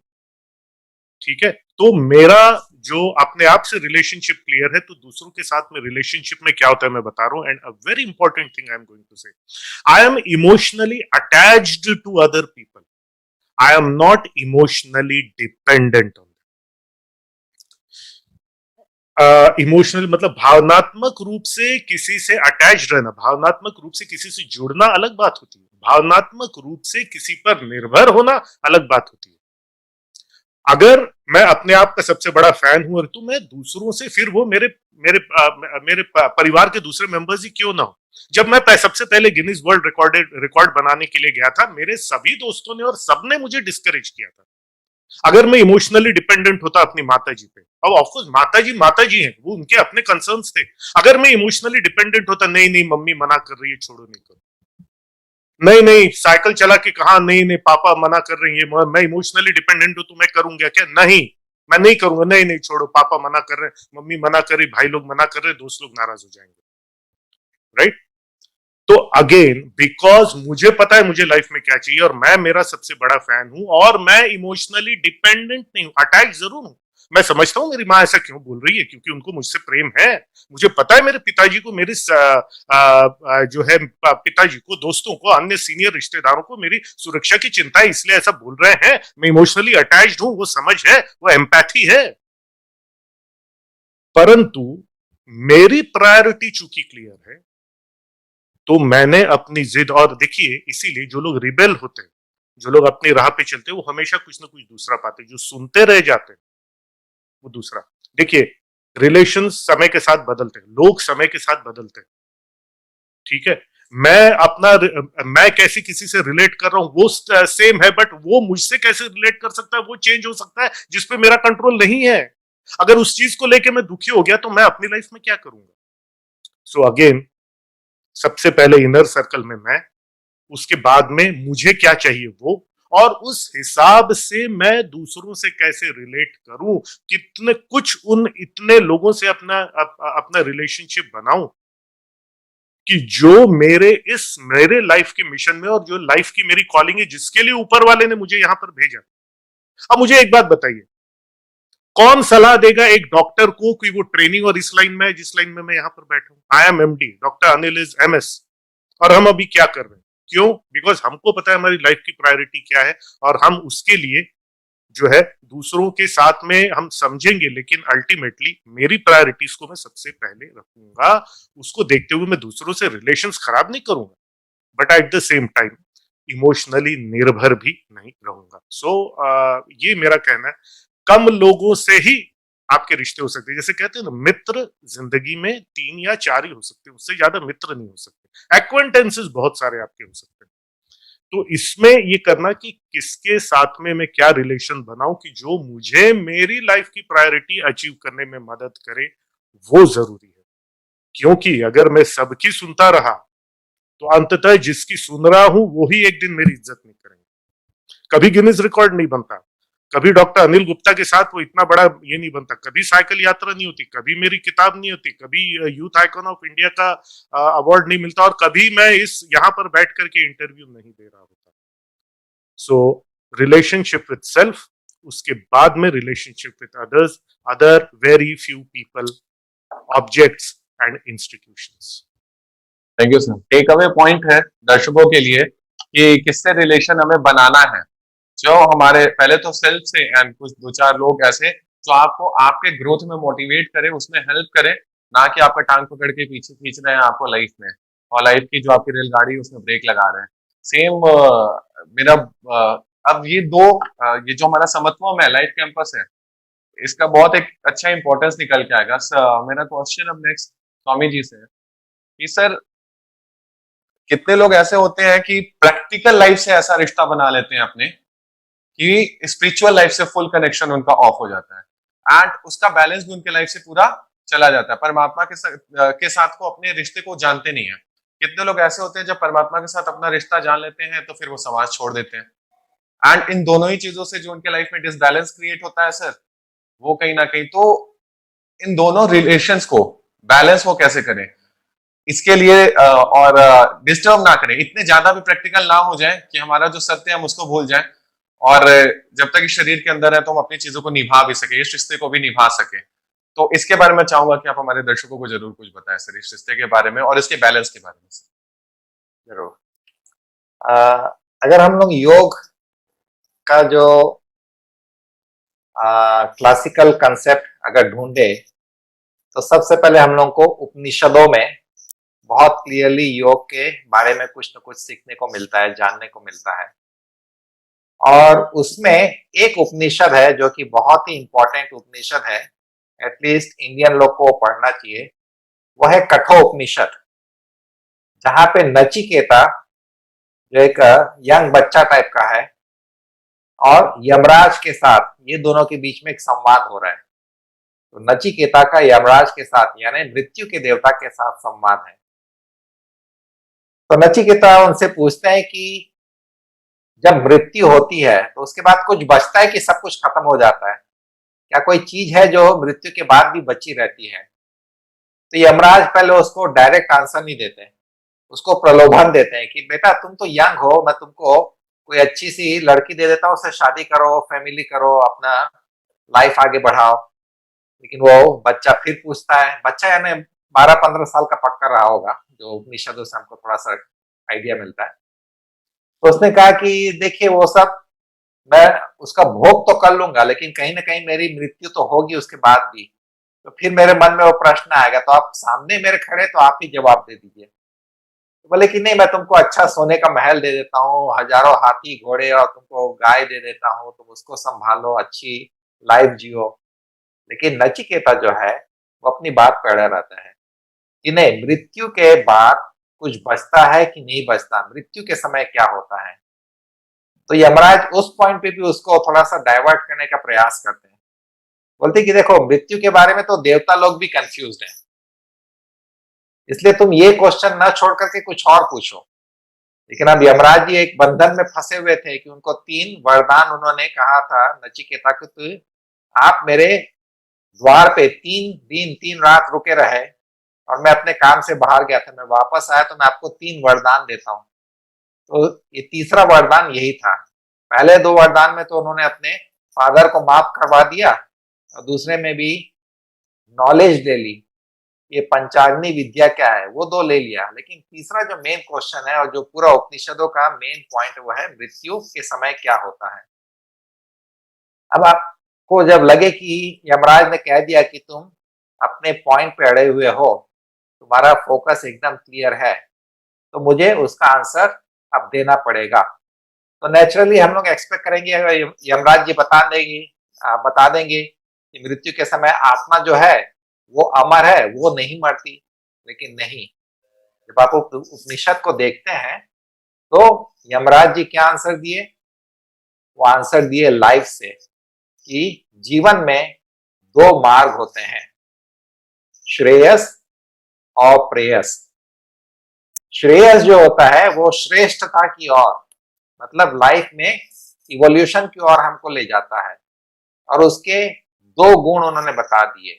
S3: ठीक है, तो मेरा जो अपने आप से रिलेशनशिप क्लियर है, तो दूसरों के साथ में रिलेशनशिप में क्या होता है मैं बता रहा हूं। And a very important thing I am going to say, I am emotionally attached to other people, I am not emotionally dependent on. Emotional मतलब भावनात्मक रूप से किसी से अटैच रहना, भावनात्मक रूप से किसी से जुड़ना अलग बात होती है, भावनात्मक रूप से किसी पर निर्भर होना अलग बात होती है। अगर मैं अपने आप का सबसे बड़ा फैन हूं तो मैं दूसरों से, फिर वो मेरे मेरे मेरे परिवार के दूसरे मेंबर्स ही क्यों ना हो। जब मैं सबसे पहले गिनीज वर्ल्ड रिकॉर्ड बनाने के लिए गया था, मेरे सभी दोस्तों ने और सबने मुझे डिस्करेज किया था। अगर मैं इमोशनली डिपेंडेंट होता अपनी माता जी पे, अब ऑफकोर्स माता जी हैं, वो उनके अपने कंसर्न्स थे। अगर मैं इमोशनली डिपेंडेंट होता, नहीं नहीं मम्मी मना कर रही है, छोड़ो, नहीं करो, नहीं नहीं साइकिल चला के कहा, नहीं नहीं पापा मना कर रही है, मैं इमोशनली डिपेंडेंट हूं तो मैं करूंगा क्या, नहीं मैं नहीं करूंगा, नहीं नहीं छोड़ो, पापा मना कर रहे हैं, मम्मी मना कर रही, भाई लोग मना कर रहे, दोस्त लोग नाराज हो जाएंगे, राइट। तो अगेन बिकॉज मुझे पता है मुझे लाइफ में क्या चाहिए, और मैं मेरा सबसे बड़ा फैन हूं, और मैं इमोशनली डिपेंडेंट नहीं हूं, अटैच जरूर हूं। मैं समझता हूं मेरी माँ ऐसा क्यों बोल रही है, क्योंकि उनको मुझसे प्रेम है। मुझे पता है मेरे पिताजी को, मेरे जो है पिताजी को, दोस्तों को, अन्य सीनियर रिश्तेदारों को मेरी सुरक्षा की चिंता है, इसलिए ऐसा बोल रहे हैं। मैं इमोशनली अटैच्ड हूं, वो समझ है, वो एम्पैथी है। परंतु मेरी प्रायोरिटी चूंकि क्लियर है, तो मैंने अपनी जिद, और देखिए इसीलिए जो लोग रिबेल होते हैं, जो लोग अपनी राह पे चलते हैं, वो हमेशा कुछ ना कुछ दूसरा पाते हैं। जो सुनते रह जाते हैं वो दूसरा। देखिए रिलेशन समय के साथ बदलते हैं, लोग समय के साथ बदलते हैं, ठीक है। मैं कैसे किसी से रिलेट कर रहा हूं वो सेम है, बट वो मुझसे कैसे रिलेट कर सकता है वो चेंज हो सकता है, जिसपे मेरा कंट्रोल नहीं है। अगर उस चीज को लेके मैं दुखी हो गया तो मैं अपनी लाइफ में क्या करूंगा। सो अगेन सबसे पहले इनर सर्कल में मैं, उसके बाद में मुझे क्या चाहिए वो, और उस हिसाब से मैं दूसरों से कैसे रिलेट करूं, कितने कुछ उन इतने लोगों से अपना रिलेशनशिप बनाऊं कि जो मेरे लाइफ के मिशन में, और जो लाइफ की मेरी कॉलिंग है, जिसके लिए ऊपर वाले ने मुझे यहां पर भेजा। अब मुझे एक बात बताइए, कौन सलाह देगा एक डॉक्टर को कि वो ट्रेनिंग और इस लाइन में है जिस लाइन में मैं यहां पर बैठा हूं। I am MD, doctor Anil is MS, और हम अभी क्या कर रहे हैं, क्यों? बिकॉज हमको पता है हमारी लाइफ की प्रायोरिटी क्या है, और हम उसके लिए जो है दूसरों के साथ में हम समझेंगे, लेकिन अल्टीमेटली मेरी प्रायोरिटीज को मैं सबसे पहले रखूंगा। उसको देखते हुए मैं दूसरों से रिलेशंस खराब नहीं करूंगा, but at the same time emotionally निर्भर भी नहीं रहूंगा। सो ये मेरा कहना है। कम लोगों से ही आपके रिश्ते हो सकते हैं। जैसे कहते हैं ना, मित्र जिंदगी में 3 या 4 ही हो सकते हैं, उससे ज्यादा मित्र नहीं हो सकते। एक्वेंटेंसेस बहुत सारे आपके हो सकते हैं। तो इसमें ये करना कि किसके साथ में मैं क्या रिलेशन बनाऊं कि जो मुझे मेरी लाइफ की प्रायोरिटी अचीव करने में मदद करे, वो जरूरी है। क्योंकि अगर मैं सबकी सुनता रहा तो अंततः जिसकी सुन रहा हूं वो ही एक दिन मेरी इज्जत नहीं करेंगे। कभी गिनीज रिकॉर्ड नहीं बनता, कभी डॉक्टर अनिल गुप्ता के साथ वो इतना बड़ा ये नहीं बनता, कभी साइकिल यात्रा नहीं होती, कभी मेरी किताब नहीं होती, कभी यूथ आइकॉन ऑफ इंडिया का अवार्ड नहीं मिलता, और कभी मैं इस यहाँ पर बैठ करके इंटरव्यू नहीं दे रहा होता। सो रिलेशनशिप विद सेल्फ, उसके बाद में relationship with others, other very few people, objects and institutions.
S2: Thank you sir. Take away point है दर्शकों के लिए कि किससे रिलेशन हमें बनाना है, जो हमारे पहले तो सेल्फ से, एंड कुछ 2-4 लोग ऐसे जो आपको आपके ग्रोथ में मोटिवेट करे, उसमें हेल्प करे, ना कि आपका टांग पकड़ के पीछे खींच रहे हैं आपको लाइफ में, और लाइफ की जो आपकी रेलगाड़ी है उसमें ब्रेक लगा रहे हैं। सेम मेरा अब ये जो हमारा समत्वम है, लाइफ कैंपस है, इसका बहुत एक अच्छा इंपॉर्टेंस निकल के आएगा। मेरा क्वेश्चन अब नेक्स्ट स्वामी जी से है कि सर, कितने लोग ऐसे होते हैं कि प्रैक्टिकल लाइफ से ऐसा रिश्ता बना लेते हैं अपने कि स्पिरिचुअल लाइफ से फुल कनेक्शन उनका ऑफ हो जाता है, एंड उसका बैलेंस भी उनके लाइफ से पूरा चला जाता है। परमात्मा के साथ को अपने रिश्ते को जानते नहीं है। कितने लोग ऐसे होते हैं जब परमात्मा के साथ अपना रिश्ता जान लेते हैं तो फिर वो समाज छोड़ देते हैं, एंड इन दोनों ही चीजों से जो उनके लाइफ में डिसबैलेंस क्रिएट होता है सर, वो कहीं ना कहीं, तो इन दोनों रिलेशंस को बैलेंस वो कैसे करें, इसके लिए और डिस्टर्ब ना करें, इतने ज्यादा भी प्रैक्टिकल ना हो जाए कि हमारा जो सत्य है हम उसको भूल जाएं, और जब तक इस शरीर के अंदर है तो हम अपनी चीजों को निभा भी सके, इस रिश्ते को भी निभा सके। तो इसके बारे में चाहूंगा कि आप हमारे दर्शकों को जरूर कुछ बताएं सर, इस रिश्ते के बारे में और इसके बैलेंस के बारे में।
S4: जरूर। अगर हम लोग योग का जो क्लासिकल कंसेप्ट अगर ढूंढे, तो सबसे पहले हम लोग को उपनिषदों में बहुत क्लियरली योग के बारे में कुछ न कुछ सीखने को मिलता है, जानने को मिलता है। और उसमें एक उपनिषद है जो कि बहुत ही इंपॉर्टेंट उपनिषद है, एटलीस्ट इंडियन लोग को पढ़ना चाहिए। वो है कठोपनिषद, जहां पे नचिकेता जो एक यंग बच्चा टाइप का है और यमराज के साथ, ये दोनों के बीच में एक संवाद हो रहा है। तो नचिकेता का यमराज के साथ यानी मृत्यु के देवता के साथ संवाद है। तो नचिकेता उनसे पूछते हैं कि जब मृत्यु होती है तो उसके बाद कुछ बचता है कि सब कुछ खत्म हो जाता है? क्या कोई चीज है जो मृत्यु के बाद भी बची रहती है? तो यमराज पहले उसको डायरेक्ट आंसर नहीं देते, उसको प्रलोभन देते हैं कि बेटा तुम तो यंग हो, मैं तुमको कोई अच्छी सी लड़की दे देता हूँ, उससे शादी करो, फैमिली करो, अपना लाइफ आगे बढ़ाओ। लेकिन वो बच्चा फिर पूछता है, बच्चा यानी 12-15 साल का पक्का रहा होगा, जो उपनिषदों से हमको थोड़ा सा आइडिया मिलता है। तो उसने कहा कि देखिए वो सब मैं उसका भोग तो कर लूंगा, लेकिन कहीं ना कहीं मेरी मृत्यु तो होगी उसके बाद भी। तो फिर मेरे मन में वो प्रश्न आएगा, तो आप सामने मेरे खड़े तो आप ही जवाब दे दीजिए। तो बोले कि नहीं, मैं तुमको अच्छा सोने का महल दे देता हूँ, हजारों हाथी घोड़े, और तुमको गाय दे देता हूँ, तुम उसको संभालो, अच्छी लाइफ जियो। लेकिन नचिकेता जो है वो अपनी बात पे अड़ा रहता है कि नहीं, मृत्यु के बाद कुछ बचता है कि नहीं बचता, मृत्यु के समय क्या होता है। तो यमराज उस पॉइंट पे भी उसको थोड़ा सा डाइवर्ट करने का प्रयास करते हैं। बोलते कि देखो, मृत्यु के बारे में तो देवता लोग भी कंफ्यूज्ड हैं, इसलिए तुम ये क्वेश्चन ना छोड़ करके कुछ और पूछो। लेकिन अब यमराज जी एक बंधन में फंसे हुए थे कि उनको 3 वरदान उन्होंने कहा था नचिकेता को, तो आप मेरे द्वार पे 3 दिन 3 रात रुके रहे और मैं अपने काम से बाहर गया था, मैं वापस आया तो मैं आपको 3 वरदान देता हूँ। तो ये तीसरा वरदान यही था। पहले 2 वरदान में तो उन्होंने अपने फादर को माफ करवा दिया, और दूसरे में भी नॉलेज ले ली, ये पंचाग्नि विद्या क्या है वो 2 ले लिया। लेकिन तीसरा जो मेन क्वेश्चन है और जो पूरा उपनिषदों का मेन पॉइंट वो है मृत्यु के समय क्या होता है। अब आपको जब लगे कि यमराज ने कह दिया कि तुम अपने पॉइंट पे अड़े हुए हो, तुम्हारा फोकस एकदम क्लियर है, तो मुझे उसका आंसर अब देना पड़ेगा। तो नेचुरली हम लोग एक्सपेक्ट करेंगे यमराज जी बता देंगे कि मृत्यु के समय आत्मा जो है वो अमर है, वो नहीं मरती। लेकिन नहीं, जब आप उपनिषद को देखते हैं तो यमराज जी क्या आंसर दिए? वो आंसर दिए लाइफ से कि जीवन में 2 मार्ग होते हैं, श्रेयस और प्रेयस। श्रेयस जो होता है वो श्रेष्ठता की ओर, मतलब लाइफ में इवोल्यूशन की ओर हमको ले जाता है, और उसके 2 गुण उन्होंने बता दिए।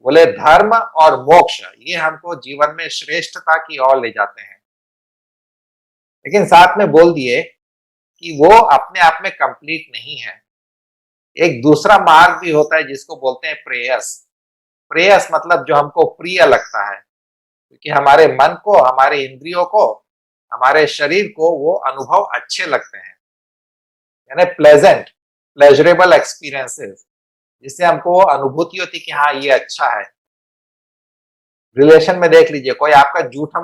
S4: बोले धर्म और मोक्ष, ये हमको जीवन में श्रेष्ठता की ओर ले जाते हैं। लेकिन साथ में बोल दिए कि वो अपने आप में कंप्लीट नहीं है, एक दूसरा मार्ग भी होता है जिसको बोलते हैं प्रेयस। प्रेयस मतलब जो हमको प्रिय लगता है, क्योंकि हमारे मन को, हमारे इंद्रियों को, हमारे शरीर को वो अनुभव अच्छे लगते हैं, यानी प्लेजेंट, प्लेजरेबल एक्सपीरियंसेस, जिससे हमको अनुभूति होती कि हाँ ये अच्छा है। रिलेशन में देख लीजिए, कोई आपका झूठ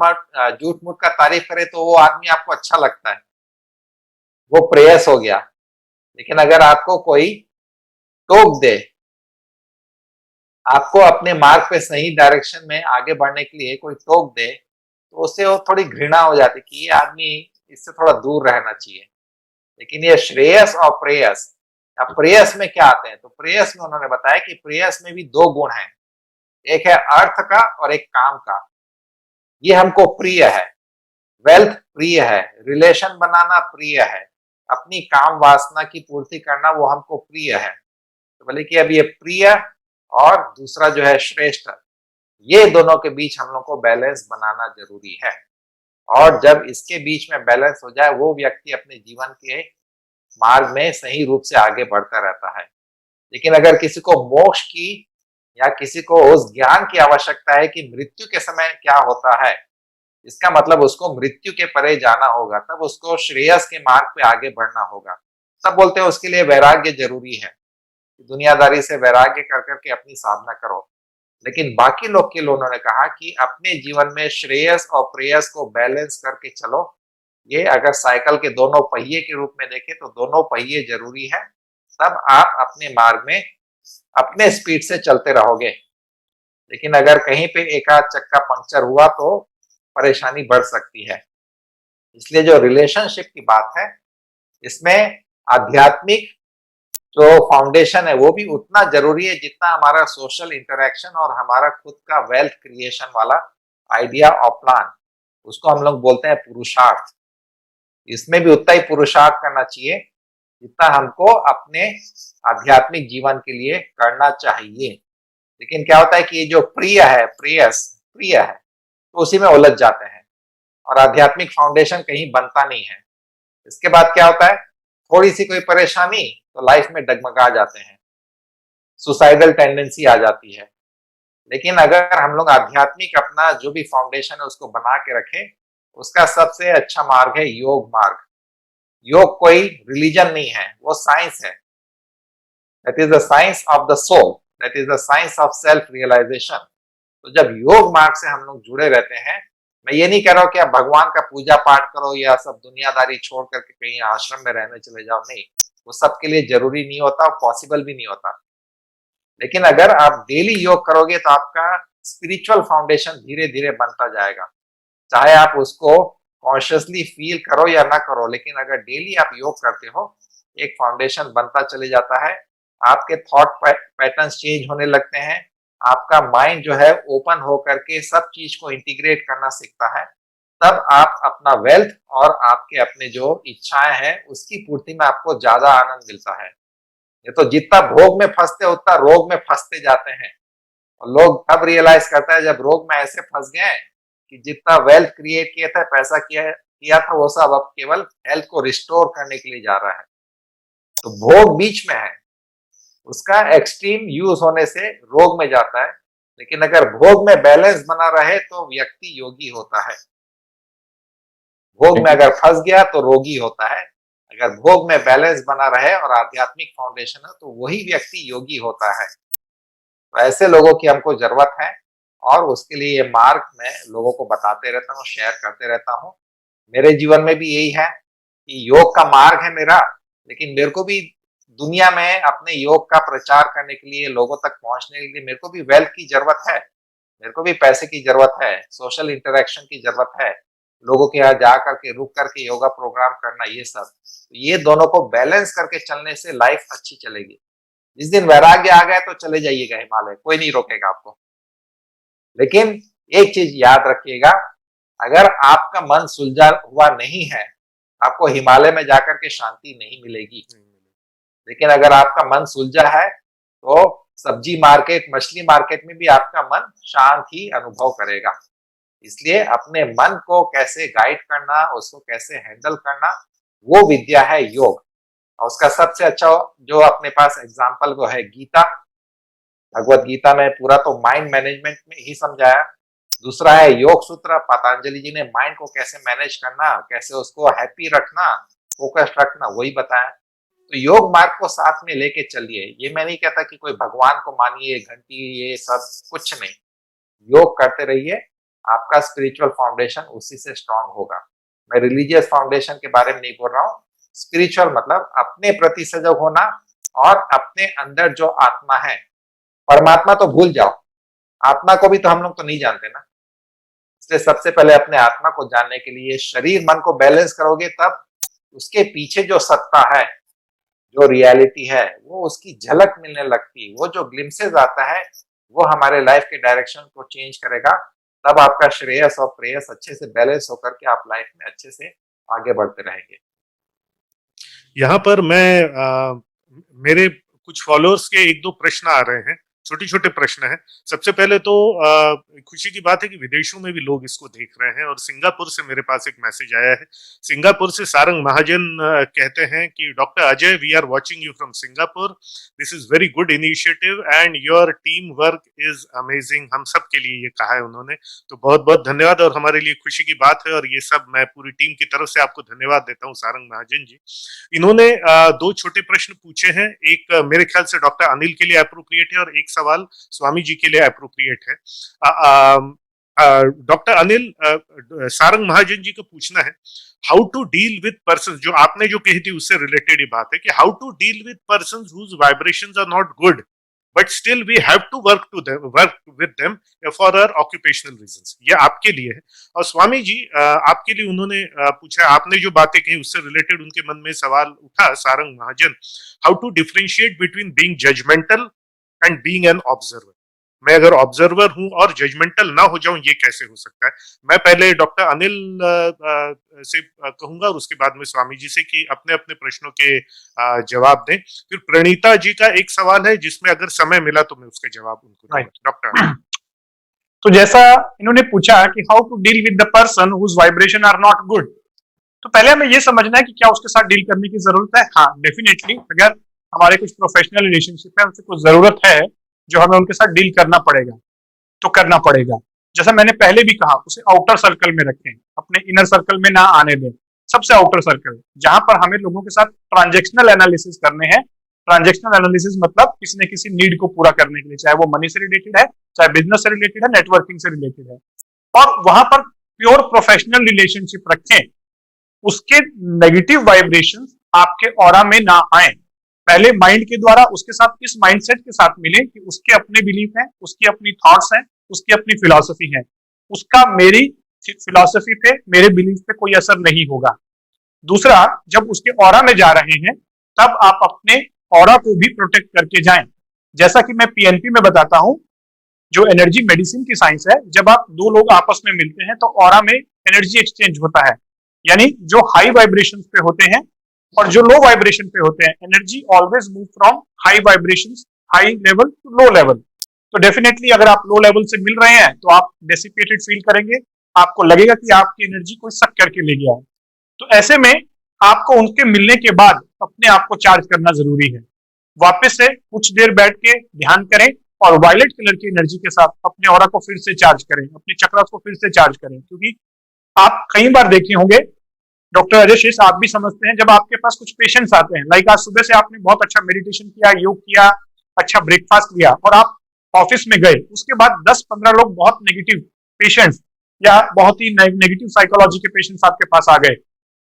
S4: मूठ का तारीफ करे तो वो आदमी आपको अच्छा लगता है, वो प्रेयस हो गया। लेकिन अगर आपको कोई टोक दे, आपको अपने मार्ग पे सही डायरेक्शन में आगे बढ़ने के लिए कोई टोक दे, तो उससे वो थोड़ी घृणा हो जाती कि ये आदमी, इससे थोड़ा दूर रहना चाहिए। लेकिन ये श्रेयस और प्रेयस, अब प्रेयस में क्या आते हैं? तो प्रेयस में उन्होंने बताया कि प्रेयस में भी 2 गुण हैं, एक है अर्थ का और एक काम का। ये हमको प्रिय है, वेल्थ प्रिय है, रिलेशन बनाना प्रिय है, अपनी काम वासना की पूर्ति करना वो हमको प्रिय है। तो बोले कि अब ये प्रिय और दूसरा जो है श्रेष्ठ, ये दोनों के बीच हम लोग को बैलेंस बनाना जरूरी है। और जब इसके बीच में बैलेंस हो जाए, वो व्यक्ति अपने जीवन के मार्ग में सही रूप से आगे बढ़ता रहता है। लेकिन अगर किसी को मोक्ष की या किसी को उस ज्ञान की आवश्यकता है कि मृत्यु के समय क्या होता है, इसका मतलब उसको मृत्यु के परे जाना होगा, तब उसको श्रेयस के मार्ग पे आगे बढ़ना होगा। सब बोलते हैं उसके लिए वैराग्य जरूरी है, दुनियादारी से वैराग्य कर करके अपनी साधना करो। लेकिन बाकी लोग के लिए उन्होंने कहा कि अपने जीवन में श्रेयस और प्रेयस को बैलेंस करके चलो, ये अगर साइकिल के दोनों पहिए के रूप में देखें तो दोनों पहिए जरूरी है, तब आप अपने मार्ग में अपने स्पीड से चलते रहोगे। लेकिन अगर कहीं पे एक आध चक्का पंक्चर हुआ तो परेशानी बढ़ सकती है। इसलिए जो रिलेशनशिप की बात है, इसमें आध्यात्मिक जो फाउंडेशन है वो भी उतना जरूरी है जितना हमारा सोशल इंटरेक्शन और हमारा खुद का वेल्थ क्रिएशन वाला आइडिया और प्लान, उसको हम लोग बोलते हैं पुरुषार्थ। इसमें भी उतना ही पुरुषार्थ करना चाहिए जितना हमको अपने आध्यात्मिक जीवन के लिए करना चाहिए। लेकिन क्या होता है कि ये जो प्रिय है, प्रिय है, तो उसी में उलझ जाते हैं और आध्यात्मिक फाउंडेशन कहीं बनता नहीं है। इसके बाद क्या होता है, थोड़ी सी कोई परेशानी तो लाइफ में डगमगा जाते हैं, सुसाइडल टेंडेंसी आ जाती है। लेकिन अगर हम लोग आध्यात्मिक अपना जो भी फाउंडेशन है उसको बना के रखें, उसका सबसे अच्छा मार्ग है योग मार्ग। योग कोई रिलीजन नहीं है, वो साइंस है। That is the science of the soul, that is the science of self realization. तो जब योग मार्ग से हम लोग जुड़े रहते हैं, मैं ये नहीं कह रहा हूं कि आप भगवान का पूजा पाठ करो या सब दुनियादारी छोड़ करके कहीं आश्रम में रहने चले जाओ, नहीं, वो सबके लिए जरूरी नहीं होता, पॉसिबल भी नहीं होता। लेकिन अगर आप डेली योग करोगे तो आपका स्पिरिचुअल फाउंडेशन धीरे धीरे बनता जाएगा। चाहे आप उसको कॉन्शियसली फील करो या ना करो, लेकिन अगर डेली आप योग करते हो, एक फाउंडेशन बनता चले जाता है। आपके थॉट पैटर्न्स चेंज होने लगते हैं, आपका माइंड जो है ओपन हो करके सब चीज को इंटीग्रेट करना सीखता है। तब आप अपना वेल्थ और आपके अपने जो इच्छाएं हैं उसकी पूर्ति में आपको ज्यादा आनंद मिलता है। ये तो जितना भोग में फंसते उतना रोग में फंसते जाते हैं, और लोग तब रियलाइज करता है जब रोग में ऐसे फंस गए कि जितना वेल्थ क्रिएट किया था, पैसा किया था, वो सब अब केवल हेल्थ को रिस्टोर करने के लिए जा रहा है। तो भोग बीच में है, उसका एक्सट्रीम यूज होने से रोग में जाता है। लेकिन अगर भोग में बैलेंस बना रहे तो व्यक्ति योगी होता है। भोग में अगर फंस गया तो रोगी होता है। अगर भोग में बैलेंस बना रहे और आध्यात्मिक फाउंडेशन है तो वही व्यक्ति योगी होता है। तो ऐसे लोगों की हमको जरूरत है, और उसके लिए ये मार्ग मैं लोगों को बताते रहता हूँ, शेयर करते रहता हूँ। मेरे जीवन में भी यही है कि योग का मार्ग है मेरा, लेकिन मेरे को भी दुनिया में अपने योग का प्रचार करने के लिए, लोगों तक पहुंचने के लिए मेरे को भी वेल्थ की जरूरत है, मेरे को भी पैसे की जरूरत है, सोशल इंटरेक्शन की जरूरत है, लोगों के यहाँ जा करके रुक करके योगा प्रोग्राम करना, ये सब। ये दोनों को बैलेंस करके चलने से लाइफ अच्छी चलेगी। जिस दिन वैराग्य आ गए तो चले जाइएगा हिमालय, कोई नहीं रोकेगा आपको। लेकिन एक चीज याद रखिएगा, अगर आपका मन सुलझा हुआ नहीं है, आपको हिमालय में जाकर के शांति नहीं मिलेगी। लेकिन अगर आपका मन सुलझा है तो सब्जी मार्केट, मछली मार्केट में भी आपका मन शांत ही अनुभव करेगा। इसलिए अपने मन को कैसे गाइड करना, उसको कैसे हैंडल करना, वो विद्या है योग। और उसका सबसे अच्छा जो अपने पास एग्जाम्पल वो है गीता। भगवत गीता में पूरा तो माइंड मैनेजमेंट में ही समझाया। दूसरा है योग सूत्र, पतंजलि जी ने माइंड को कैसे मैनेज करना, कैसे उसको हैप्पी रखना, फोकस्ड रखना, वही बताया। तो योग मार्ग को साथ में लेके चलिए। ये मैं नहीं कहता कि कोई भगवान को मानिए, घंटी, ये सब कुछ नहीं। योग करते रहिए, आपका स्पिरिचुअल फाउंडेशन उसी से स्ट्रांग होगा। मैं रिलीजियस फाउंडेशन के बारे में नहीं बोल रहा हूँ। स्पिरिचुअल मतलब अपने प्रति सजग होना, और अपने अंदर जो आत्मा है, परमात्मा तो भूल जाओ, आत्मा को भी तो हम लोग तो नहीं जानते ना। इसलिए सबसे पहले अपने आत्मा को जानने के लिए शरीर मन को बैलेंस करोगे, तब उसके पीछे जो सत्ता है, जो रियलिटी है, वो उसकी झलक मिलने लगती। वो जो ग्लिम्सेस आता है वो हमारे लाइफ के डायरेक्शन को चेंज करेगा। तब आपका श्रेयस और प्रेयस अच्छे से बैलेंस होकर के आप लाइफ में अच्छे से आगे बढ़ते रहेंगे।
S3: यहाँ पर मेरे कुछ फॉलोअर्स के एक दो प्रश्न आ रहे हैं, छोटे छोटे प्रश्न हैं। सबसे पहले तो खुशी की बात है कि विदेशों में भी लोग इसको देख रहे हैं, और सिंगापुर से मेरे पास एक मैसेज आया है। सिंगापुर से सारंग महाजन कहते हैं कि doctor Ajay, we are watching you from Singapore, this is very good initiative and your team work is amazing. हम सब के लिए ये कहा है उन्होंने, तो बहुत बहुत धन्यवाद, और हमारे लिए खुशी की बात है। और ये सब मैं पूरी टीम की तरफ से आपको धन्यवाद देता हूँ सारंग महाजन जी। इन्होंने दो छोटे प्रश्न पूछे हैं, एक मेरे ख्याल से डॉक्टर अनिल के लिए अप्रोप्रिएट है, और एक सवाल स्वामी जी के लिए अप्रोप्रिएट है। डॉक्टर अनिल सारंग महाजन जी को पूछना है, how to deal with person, जो आपने जो कही थी उससे रिलेटेड ही बात है कि how to deal with person whose vibrations are not good but still we have to work with them for our occupational reasons. ये आपके लिए है। और स्वामी जी आपके लिए उन्होंने पूछा, आपने जो बातें कही उससे रिलेटेड उनके मन में सवाल उठा, Sarang Mahajan, how to differentiate between being judgemental and being an observer. मैं अगर ऑब्जर्वर हूं और जजमेंटल ना हो जाऊं, ये कैसे हो सकता है? मैं पहले डॉक्टर अनिल से कहूंगा और उसके बाद में स्वामी जी से कि अपने अपने प्रश्नों के जवाब दें। फिर प्रणीता जी का एक सवाल है जिसमें अगर समय मिला तो मैं उसके जवाब उनको दूंगा। डॉक्टर,
S1: तो जैसा इन्होंने पूछा कि how to deal with the person whose vibration are not good, तो पहले हमें ये समझना है कि क्या उसके साथ डील करने की जरूरत है। हाँ, डेफिनेटली अगर हमारे कुछ प्रोफेशनल रिलेशनशिप है, उनसे कुछ जरूरत है जो हमें उनके साथ डील करना पड़ेगा, तो करना पड़ेगा। जैसा मैंने पहले भी कहा, उसे आउटर सर्कल में रखें, अपने इनर सर्कल में ना आने दें। सबसे आउटर सर्कल जहां पर हमें लोगों के साथ ट्रांजैक्शनल एनालिसिस करने हैं। ट्रांजैक्शनल एनालिसिस मतलब किसी न किसी नीड को पूरा करने के लिए, चाहे वो मनी से रिलेटेड है, चाहे बिजनेस से रिलेटेड है, नेटवर्किंग से रिलेटेड है, और वहां पर प्योर प्रोफेशनल रिलेशनशिप रखें। उसके नेगेटिव वाइब्रेशंस आपके ऑरा में ना आए। पहले माइंड के द्वारा उसके साथ इस माइंडसेट के साथ मिले कि उसके अपने बिलीफ हैं, उसकी अपनी थॉट्स हैं, उसकी अपनी फिलॉसफी है, उसका मेरी फिलॉसफी पे, मेरे बिलीफ पे कोई असर नहीं होगा। दूसरा, जब उसके ऑरा में जा रहे हैं तब आप अपने ऑरा को भी प्रोटेक्ट करके जाएं। जैसा कि मैं पीएनपी में बताता हूं, जो एनर्जी मेडिसिन की साइंस है, जब आप दो लोग आपस में मिलते हैं तो ऑरा में एनर्जी एक्सचेंज होता है। यानी जो हाई वाइब्रेशन पे होते हैं और जो लो वाइब्रेशन पे होते हैं, energy always move from high vibration, high level to low level. तो डेफिनेटली अगर आप लो लेवल से मिल रहे हैं तो आप डेसिपेटेड फील करेंगे, आपको लगेगा कि आपकी एनर्जी कोई सक करके ले गया है। तो ऐसे में आपको उनके मिलने के बाद अपने आप को चार्ज करना जरूरी है। वापस से कुछ देर बैठ के ध्यान करें और वायलेट कलर की एनर्जी के साथ अपने ऑरा को फिर से चार्ज करें, अपने चक्रास को फिर से चार्ज करें। क्योंकि आप कई बार देखे होंगे, डॉक्टर अजय शेष आप भी समझते हैं, जब आपके पास कुछ पेशेंट्स आते हैं, लाइक आज सुबह से आपने बहुत अच्छा मेडिटेशन किया, योग किया, अच्छा ब्रेकफास्ट लिया और आप ऑफिस में गए, उसके बाद 10-15 लोग बहुत नेगेटिव पेशेंट्स या बहुत ही नेगेटिव साइकोलॉजी के पेशेंट्स आपके पास आ गए,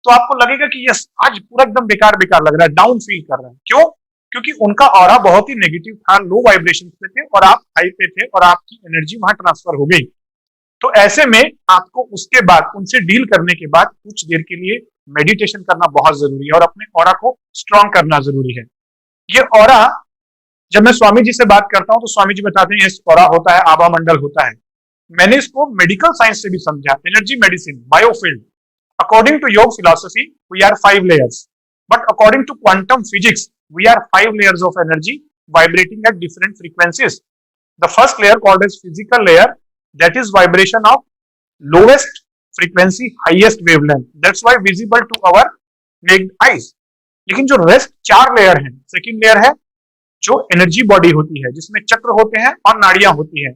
S1: तो आपको लगेगा कि यस, आज पूरा एकदम बेकार बेकार लग रहा है, डाउन फील कर रहे हैं। क्यों? क्योंकि उनका ऑरा बहुत ही नेगेटिव था, लो वाइब्रेशन पे थे और आप हाई पे थे और आपकी एनर्जी वहां ट्रांसफर हो गई। तो ऐसे में आपको उसके बाद उनसे डील करने के बाद कुछ देर के लिए मेडिटेशन करना बहुत जरूरी है और अपने ऑरा को स्ट्रॉन्ग करना जरूरी है। ये ऑरा, जब मैं स्वामी जी से बात करता हूं तो स्वामी जी बताते हैं ये ऑरा होता है, आभा मंडल होता है। मैंने इसको मेडिकल साइंस से भी समझा, energy medicine, biofield. According to yoga philosophy we are 5 layers, but according to quantum physics we are 5 layers of energy vibrating at different frequencies. The first layer called as physical layer, that is vibration of lowest frequency, highest wavelength. That's why visible to our naked eyes. लेकिन जो rest 4 layer हैं, second layer है जो energy body होती है, जिसमें चक्र होते हैं और नाड़ियां होती हैं।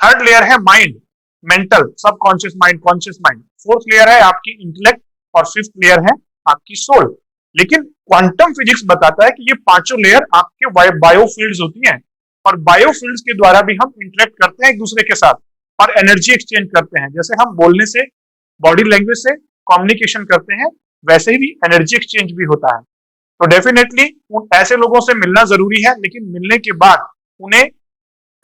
S1: थर्ड लेयर है mind, mental, subconscious mind, conscious mind. Fourth layer है आपकी इंटेलेक्ट और फिफ्थ लेयर है आपकी सोल। लेकिन क्वांटम फिजिक्स बताता है कि ये पांचों लेयर आपके बायोफील्ड्स होती हैं और बायोफील्ड्स के द्वारा भी हम इंटरेक्ट करते हैं एक दूसरे के साथ और एनर्जी एक्सचेंज करते हैं। जैसे हम बोलने से, बॉडी लैंग्वेज से कम्युनिकेशन करते हैं, वैसे ही भी एनर्जी एक्सचेंज भी होता है। तो डेफिनेटली उन ऐसे लोगों से मिलना जरूरी है, लेकिन मिलने के बाद उन्हें,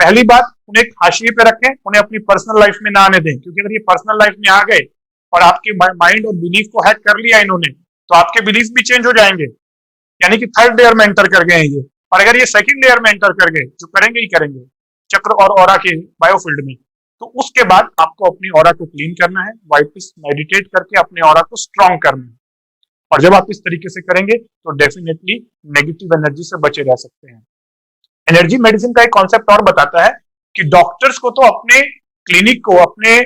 S1: पहली बात, उन्हें हाशिए पे रखें, उन्हें अपनी पर्सनल लाइफ में ना आने दें। क्योंकि अगर ये पर्सनल लाइफ में आ गए और आपके माइंड और बिलीफ को हैक कर लिया इन्होंने, तो आपके बिलीफ भी चेंज हो जाएंगे। यानी कि थर्ड लेयर में एंटर कर गए हैं ये। और अगर ये सेकंड लेयर में एंटर कर गए, जो करेंगे ही करेंगे चक्र और ऑरा के बायोफील्ड में, तो उसके बाद आपको अपनी ऑरा को क्लीन करना है, वाइपिस मेडिटेट करके अपने ऑरा को स्ट्रॉन्ग करना है। और जब आप इस तरीके से करेंगे तो डेफिनेटली नेगेटिव एनर्जी से बचे रह सकते हैं। एनर्जी मेडिसिन का एक कॉन्सेप्ट और बताता है कि डॉक्टर्स को तो अपने क्लिनिक को, अपने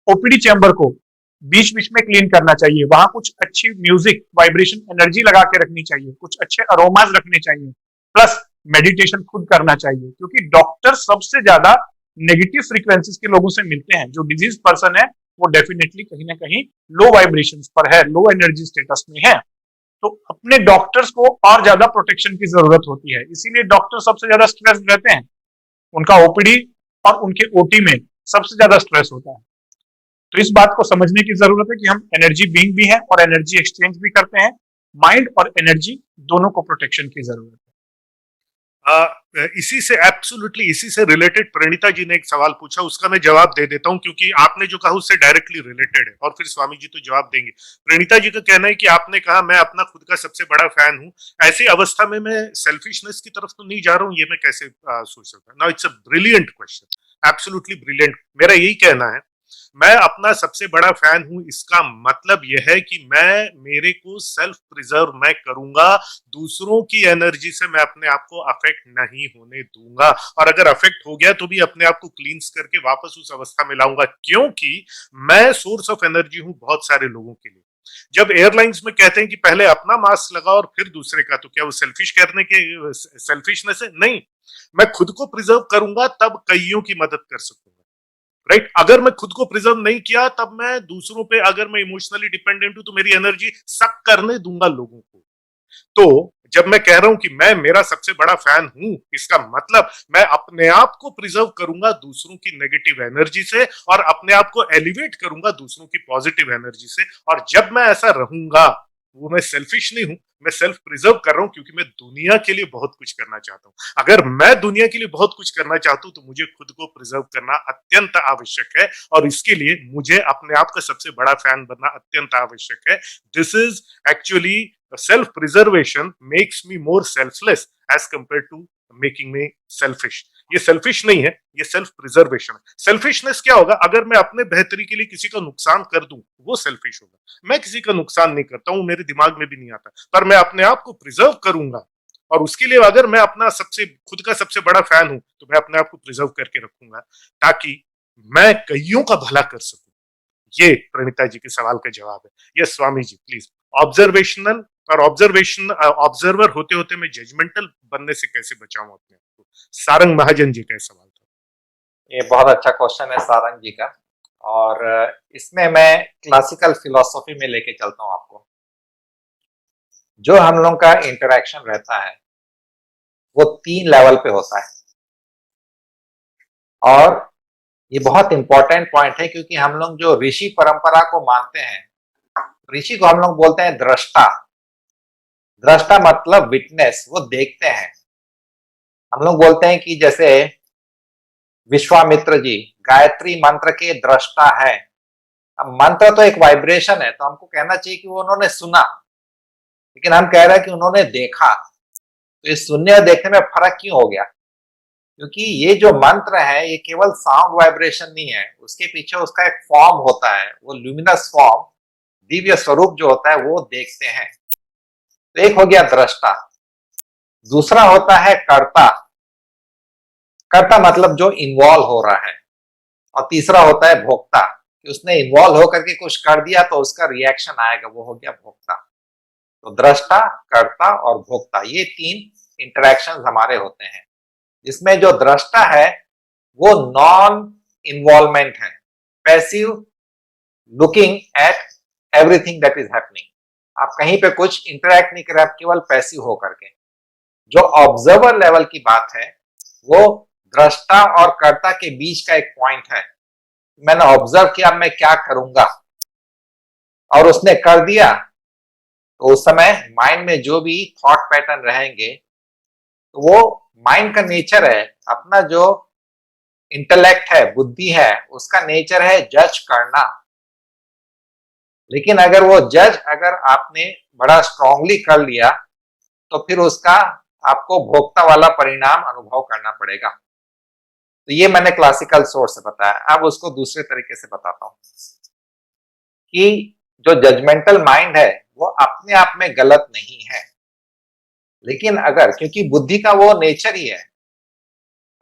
S1: ओपीडी चैम्बर को बीच बीच में क्लीन करना चाहिए। वहां कुछ अच्छी म्यूजिक, वाइब्रेशन, एनर्जी लगा के रखनी चाहिए, कुछ अच्छे अरोमाज रखने चाहिए, प्लस मेडिटेशन खुद करना चाहिए। क्योंकि डॉक्टर सबसे ज्यादा नेगेटिव फ्रीक्वेंसीज के लोगों से मिलते हैं। जो डिजीज पर्सन है वो डेफिनेटली कहीं ना कहीं लो वाइब्रेशंस पर है, लो एनर्जी स्टेटस में है। तो अपने डॉक्टर्स को और ज्यादा प्रोटेक्शन की जरूरत होती है, इसीलिए डॉक्टर सबसे ज्यादा स्ट्रेस रहते हैं। उनका ओपीडी और उनके ओटी में सबसे ज्यादा स्ट्रेस होता है। तो इस बात को समझने की जरूरत है कि हम एनर्जी बीइंग भी हैं और एनर्जी एक्सचेंज भी करते हैं। माइंड और एनर्जी दोनों को प्रोटेक्शन की जरूरत है।
S3: इसी से एब्सोल्युटली इसी से रिलेटेड प्रणीता जी ने एक सवाल पूछा, उसका मैं जवाब दे देता हूं क्योंकि आपने जो कहा उससे डायरेक्टली रिलेटेड है और फिर स्वामी जी तो जवाब देंगे। प्रणीता जी का कहना है कि आपने कहा मैं अपना खुद का सबसे बड़ा फैन हूं, ऐसी अवस्था में मैं सेल्फिशनेस की तरफ तो नहीं जा रहा हूं, ये मैं कैसे सोच सकता हूं? Now it's a brilliant question, absolutely brilliant. मेरा यही कहना है, मैं अपना सबसे बड़ा फैन हूं, इसका मतलब यह है कि मैं मेरे को सेल्फ प्रिजर्व मैं करूंगा, दूसरों की एनर्जी से मैं अपने आप को अफेक्ट नहीं होने दूंगा, और अगर अफेक्ट हो गया तो भी अपने आप को क्लींस करके वापस उस अवस्था में लाऊंगा, क्योंकि मैं सोर्स ऑफ एनर्जी हूं बहुत सारे लोगों के लिए। जब एयरलाइंस में कहते हैं कि पहले अपना मास्क लगाओ और फिर दूसरे का, तो क्या वो सेल्फिश करने के सेल्फिशनेस है? नहीं, मैं खुद को प्रिजर्व करूंगा तब कईयों की मदद कर सकूंगा, राइट? अगर मैं खुद को प्रिजर्व नहीं किया तब मैं दूसरों पे, अगर मैं इमोशनली डिपेंडेंट हूं तो मेरी एनर्जी सक करने दूंगा लोगों को। तो जब मैं कह रहा हूं कि मैं मेरा सबसे बड़ा फैन हूं, इसका मतलब मैं अपने आप को प्रिजर्व करूंगा दूसरों की नेगेटिव एनर्जी से और अपने आप को एलिवेट करूंगा दूसरों की पॉजिटिव एनर्जी से। और जब मैं ऐसा रहूंगा, वो मैं सेल्फिश नहीं हूं, मैं सेल्फ प्रिजर्व कर रहा हूं क्योंकि मैं दुनिया के लिए बहुत कुछ करना चाहता हूं। अगर मैं दुनिया के लिए बहुत कुछ करना चाहता हूं तो मुझे खुद को प्रिजर्व करना अत्यंत आवश्यक है, और इसके लिए मुझे अपने आप का सबसे बड़ा फैन बनना अत्यंत आवश्यक है। This is actually self preservation makes me more selfless as compare to making me selfish. ये सेल्फिश नहीं है, ये सेल्फ प्रिजर्वेशन है। सेल्फिशनेस क्या होगा? अगर मैं अपने बेहतरी के लिए किसी का नुकसान कर दूं, वो सेल्फिश होगा। मैं किसी का नुकसान नहीं करता हूं, मेरे दिमाग में भी नहीं आता, पर मैं अपने आप को प्रिजर्व करूंगा, और उसके लिए अगर मैं अपना खुद का सबसे बड़ा फैन हूं तो मैं अपने आप को प्रिजर्व करके रखूंगा ताकि मैं कईयों का भला कर सकूं। ये प्रणीता जी के सवाल का जवाब है। Yes Swami ji, please. Observational और ऑब्जर्वर होते होते मैं जजमेंटल बनने से कैसे बचाऊं अपने आप को? सारंग महाजन जी का सवाल था।
S4: ये बहुत अच्छा क्वेश्चन है सारंग जी का, और इसमें मैं क्लासिकल फिलॉसफी में लेके चलता हूं आपको। जो हम लोग का इंटरेक्शन रहता है वो 3 लेवल पे होता है, और ये बहुत इंपॉर्टेंट पॉइंट है क्योंकि हम लोग जो ऋषि परंपरा को मानते हैं, ऋषि को हम लोग बोलते हैं दृष्टा। दृष्टा मतलब विटनेस, वो देखते हैं। हम लोग बोलते हैं कि जैसे विश्वामित्र जी गायत्री मंत्र के दृष्टा है। अब मंत्र तो एक वाइब्रेशन है, तो हमको कहना चाहिए कि वो उन्होंने सुना, लेकिन हम कह रहे हैं कि उन्होंने देखा। तो इस सुनने और देखने में फर्क क्यों हो गया? क्योंकि ये जो मंत्र है ये केवल साउंड वाइब्रेशन नहीं है, उसके पीछे उसका एक फॉर्म होता है, वो ल्यूमिनस फॉर्म, दिव्य स्वरूप जो होता है वो देखते हैं। तो एक हो गया दृष्टा। दूसरा होता है कर्ता। कर्ता मतलब जो इन्वॉल्व हो रहा है। और तीसरा होता है भोक्ता, कि उसने इन्वॉल्व होकर के कुछ कर दिया तो उसका रिएक्शन आएगा, वो हो गया भोक्ता। तो दृष्टा, कर्ता और भोक्ता, ये 3 इंटरेक्शंस हमारे होते हैं। इसमें जो दृष्टा है वो नॉन इन्वॉल्वमेंट है, passive, looking at everything that is happening. आप कहीं पे कुछ इंटरेक्ट नहीं कर रहे, आप केवल पैसिव होकर के। जो ऑब्जर्वर लेवल की बात है वो दृष्टा और कर्ता के बीच का एक पॉइंट है। मैंने ऑब्जर्व किया, मैं क्या करूंगा, और उसने कर दिया, तो उस समय माइंड में जो भी थॉट पैटर्न रहेंगे, तो वो माइंड का नेचर है, अपना जो इंटेलेक्ट है, बुद्धि है, उसका नेचर है जज करना। लेकिन अगर वो जज अगर आपने बड़ा स्ट्रांगली कर लिया तो फिर उसका आपको भोक्ता वाला परिणाम अनुभव करना पड़ेगा। तो ये मैंने क्लासिकल सोर्स से बताया। अब उसको दूसरे तरीके से बताता हूं कि जो जजमेंटल माइंड है वो अपने आप में गलत नहीं है, लेकिन अगर, क्योंकि बुद्धि का वो नेचर ही है,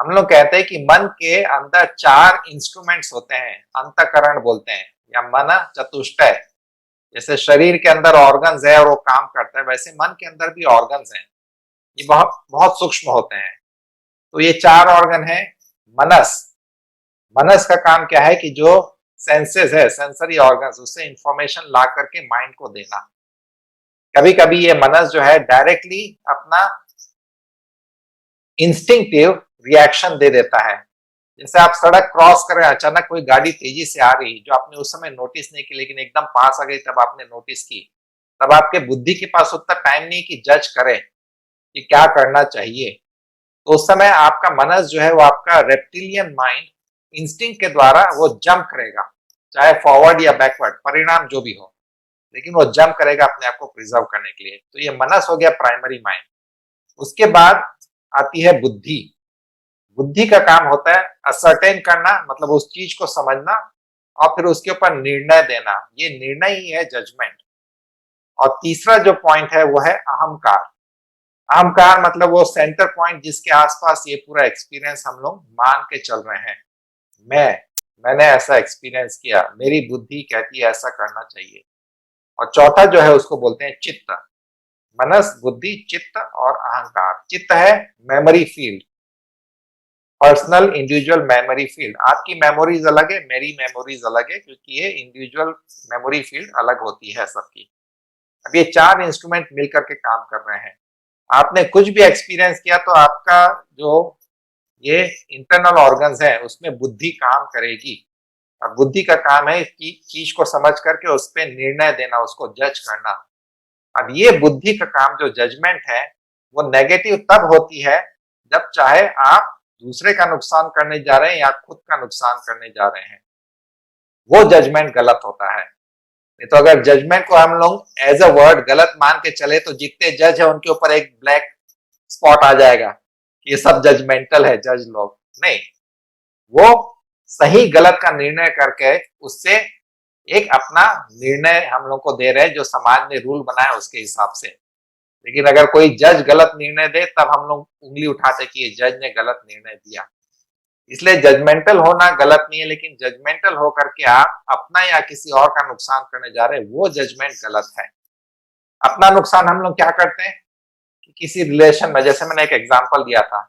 S4: हम लोग कहते हैं कि मन के अंदर 4 इंस्ट्रूमेंट्स होते हैं, अंतःकरण बोलते हैं, या मन चतुष्टय। जैसे शरीर के अंदर ऑर्गन्स है और वो काम करता है, वैसे मन के अंदर भी ऑर्गन्स हैं, ये बहुत बहुत सूक्ष्म होते हैं। तो ये 4 ऑर्गन है। मनस, मनस का काम क्या है कि जो सेंसेस है, सेंसरी ऑर्गन्स, उससे इंफॉर्मेशन ला करके माइंड को देना। कभी कभी ये मनस जो है डायरेक्टली अपना इंस्टिंक्टिव रिएक्शन दे देता है, जैसे आप सड़क क्रॉस कर रहे हैं, अचानक कोई गाड़ी तेजी से आ रही जो आपने उस समय नोटिस नहीं की, लेकिन एकदम पास आ गई तब आपने नोटिस की, तब आपके बुद्धि के पास उतना टाइम नहीं कि जज करे कि क्या करना चाहिए। तो उस समय आपका मनस जो है वो आपका रेप्टिलियन माइंड इंस्टिंक्ट के द्वारा वो जंप करेगा, चाहे फॉरवर्ड या बैकवर्ड, परिणाम जो भी हो, लेकिन वो जंप करेगा अपने आप को प्रिजर्व करने के लिए। तो ये मनस हो गया प्राइमरी माइंड। उसके बाद आती है बुद्धि। बुद्धि का काम होता है असर्टेन करना, मतलब उस चीज को समझना और फिर उसके ऊपर निर्णय देना, ये निर्णय ही है जजमेंट। और तीसरा जो पॉइंट है वो है अहंकार। अहंकार मतलब वो सेंटर पॉइंट जिसके आसपास ये पूरा एक्सपीरियंस हम लोग मान के चल रहे हैं। मैंने ऐसा एक्सपीरियंस किया, मेरी बुद्धि कहती है ऐसा करना चाहिए। और चौथा जो है उसको बोलते हैं चित्त। मनस, बुद्धि, चित्त और अहंकार। चित्त है memory field, personal individual memory field. आपकी मेमोरीज अलग है, मेरी मेमोरीज अलग है, क्योंकि ये इंडिविजुअल मेमोरी फील्ड अलग होती है सबकी। अब ये चार इंस्ट्रूमेंट मिलकर के काम कर रहे हैं। आपने कुछ भी एक्सपीरियंस किया तो आपका जो ये इंटरनल ऑर्गन्स है उसमें बुद्धि काम करेगी। अब बुद्धि का काम है कि चीज को समझ करके उस पर निर्णय देना, उसको जज करना। अब ये बुद्धि का काम जो जजमेंट है वो नेगेटिव तब होती है जब चाहे आप दूसरे का नुकसान करने जा रहे हैं या खुद का नुकसान करने जा रहे हैं, वो जजमेंट गलत होता है। नहीं तो अगर जजमेंट को हम लोग एज अ वर्ड गलत मान के चले तो जितने जज है उनके ऊपर एक ब्लैक स्पॉट आ जाएगा कि ये सब जजमेंटल है जज लोग। नहीं, वो सही गलत का निर्णय करके उससे एक अपना निर्णय हम लोग को दे रहे हैं जो समाज ने रूल बनाया उसके हिसाब से। लेकिन अगर कोई जज गलत निर्णय दे तब हम लोग उंगली उठाते कि ये जज ने गलत निर्णय दिया। इसलिए जजमेंटल होना गलत नहीं है, लेकिन जजमेंटल होकर के आप अपना या किसी और का नुकसान करने जा रहे हैं, वो जजमेंट गलत है। अपना नुकसान हम लोग क्या करते हैं कि किसी रिलेशन में, जैसे मैंने एक एग्जांपल दिया था,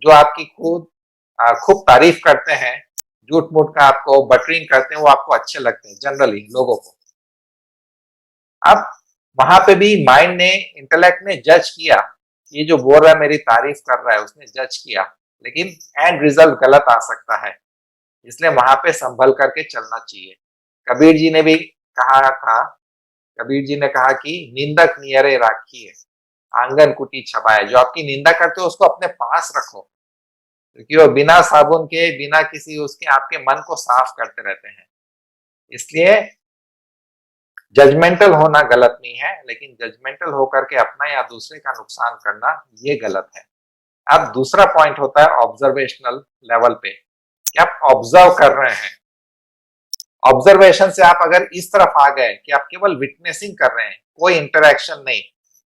S4: जो आपकी खूब तारीफ करते हैं, झूठ मूठ का आपको बटरिंग करते हैं, वो आपको अच्छे लगते हैं जनरली लोगों को। अब वहां पे भी माइंड ने, इंटेलेक्ट ने जज किया, ये जो बोल रहा है मेरी तारीफ कर रहा है, उसने जज किया, लेकिन एंड रिजल्ट गलत आ सकता है। इसलिए वहां पे संभल करके चलना चाहिए। कबीर जी ने भी कहा था, कबीर जी ने कहा कि निंदक नियरे राखिए, आंगन कुटी छपाए। जो आपकी निंदा करते हो उसको अपने पास रखो, क्योंकि वो बिना साबुन के, बिना किसी उसके आपके मन को साफ करते रहते हैं। इसलिए जजमेंटल होना गलत नहीं है, लेकिन जजमेंटल होकर के अपना या दूसरे का नुकसान करना ये गलत है। अब दूसरा पॉइंट होता है ऑब्जर्वेशनल लेवल पे, कि आप ऑब्जर्व कर रहे हैं। ऑब्जर्वेशन से आप अगर इस तरफ आ गए कि आप केवल विटनेसिंग कर रहे हैं, कोई इंटरेक्शन नहीं,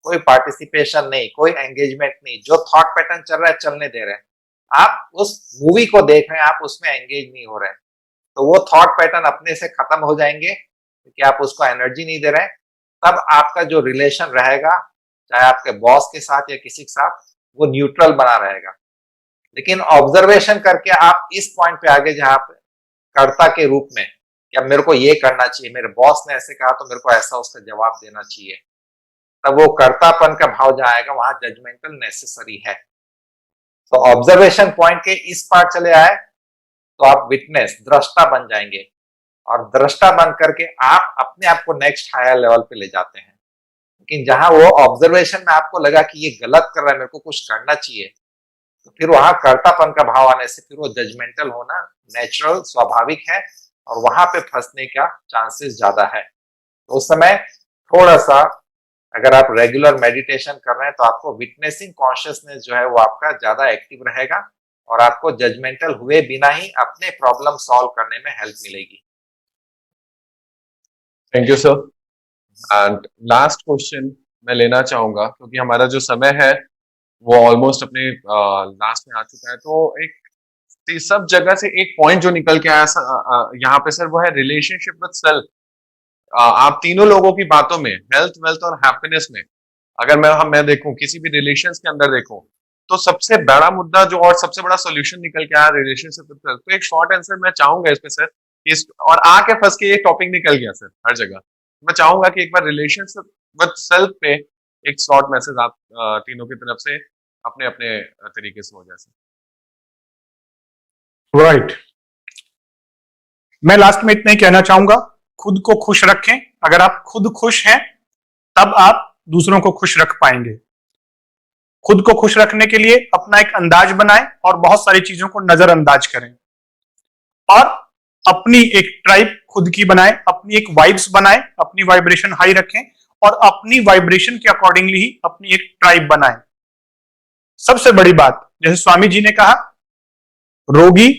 S4: कोई पार्टिसिपेशन नहीं, कोई एंगेजमेंट नहीं, जो थॉट पैटर्न चल रहा है चलने दे रहे हैं, आप उस मूवी को देख रहे हैं, आप उसमें एंगेज नहीं हो रहे हैं, तो वो थॉट पैटर्न अपने से खत्म हो जाएंगे क्योंकि आप उसको एनर्जी नहीं दे रहे हैं। तब आपका जो रिलेशन रहेगा, चाहे आपके बॉस के साथ या किसी के साथ, वो न्यूट्रल बना रहेगा। लेकिन ऑब्जर्वेशन करके आप इस पॉइंट पे आगे जहां पे कर्ता के रूप में, कि अब मेरे को ये करना चाहिए, मेरे बॉस ने ऐसे कहा तो मेरे को ऐसा उसका जवाब देना चाहिए, तब वो कर्तापन का भाव जहां आएगा वहां जजमेंटल नेसेसरी है। तो ऑब्जर्वेशन पॉइंट के इस पार चले आए तो आप विटनेस, दृष्टा बन जाएंगे, और दृष्टा बन करके आप अपने आप को नेक्स्ट हायर लेवल पे ले जाते हैं। लेकिन जहां वो ऑब्जर्वेशन में आपको लगा कि ये गलत कर रहा है, मेरे को कुछ करना चाहिए, तो फिर वहां कर्तापन का भाव आने से फिर वो जजमेंटल होना नेचुरल, स्वाभाविक है, और वहां पे फंसने का चांसेस ज्यादा है। तो उस समय थोड़ा सा अगर आप रेगुलर मेडिटेशन कर रहे हैं तो आपको विटनेसिंग कॉन्शियसनेस जो है वो आपका ज्यादा एक्टिव रहेगा, और आपको जजमेंटल हुए बिना ही अपने प्रॉब्लम सॉल्व करने में हेल्प मिलेगी।
S2: Thank you sir. And last question मैं लेना चाहूंगा, क्योंकि हमारा जो समय है वो ऑलमोस्ट अपने लास्ट में आ चुका है। तो एक सब जगह से एक पॉइंट जो निकल के आया यहाँ पे सर, वो है रिलेशनशिप विद सेल्फ। आप तीनों लोगों की बातों में, हेल्थ, वेल्थ और हैप्पीनेस में, अगर मैं देखूं किसी भी रिलेशंस के अंदर देखूं, तो सबसे बड़ा मुद्दा जो और सबसे बड़ा सॉल्यूशन निकल के आया रिलेशनशिप विद सेल्फ। तो एक शॉर्ट आंसर मैं चाहूंगा इस पे सर, इस और आके फंस के ये टॉपिक निकल गया सर हर जगह। मैं चाहूंगा कि एक बार रिलेशनशिप विद सेल्फ पे एक शॉर्ट मैसेज आप तीनों की तरफ से अपने अपने तरीके से हो जाए सर।
S1: राइट। मैं लास्ट में इतना ही कहना चाहूंगा, खुद को खुश रखें। अगर आप खुद खुश हैं तब आप दूसरों को खुश रख पाएंगे। खुद को खुश रखने के लिए अपना एक अंदाज बनाएं और बहुत सारी चीजों को नजरअंदाज करें, और अपनी एक ट्राइब खुद की बनाएं, अपनी एक वाइब्स बनाएं, अपनी वाइब्रेशन हाई रखें और अपनी वाइब्रेशन के अकॉर्डिंगली ही अपनी एक ट्राइब बनाएं। सबसे बड़ी बात, जैसे स्वामी जी ने कहा, रोगी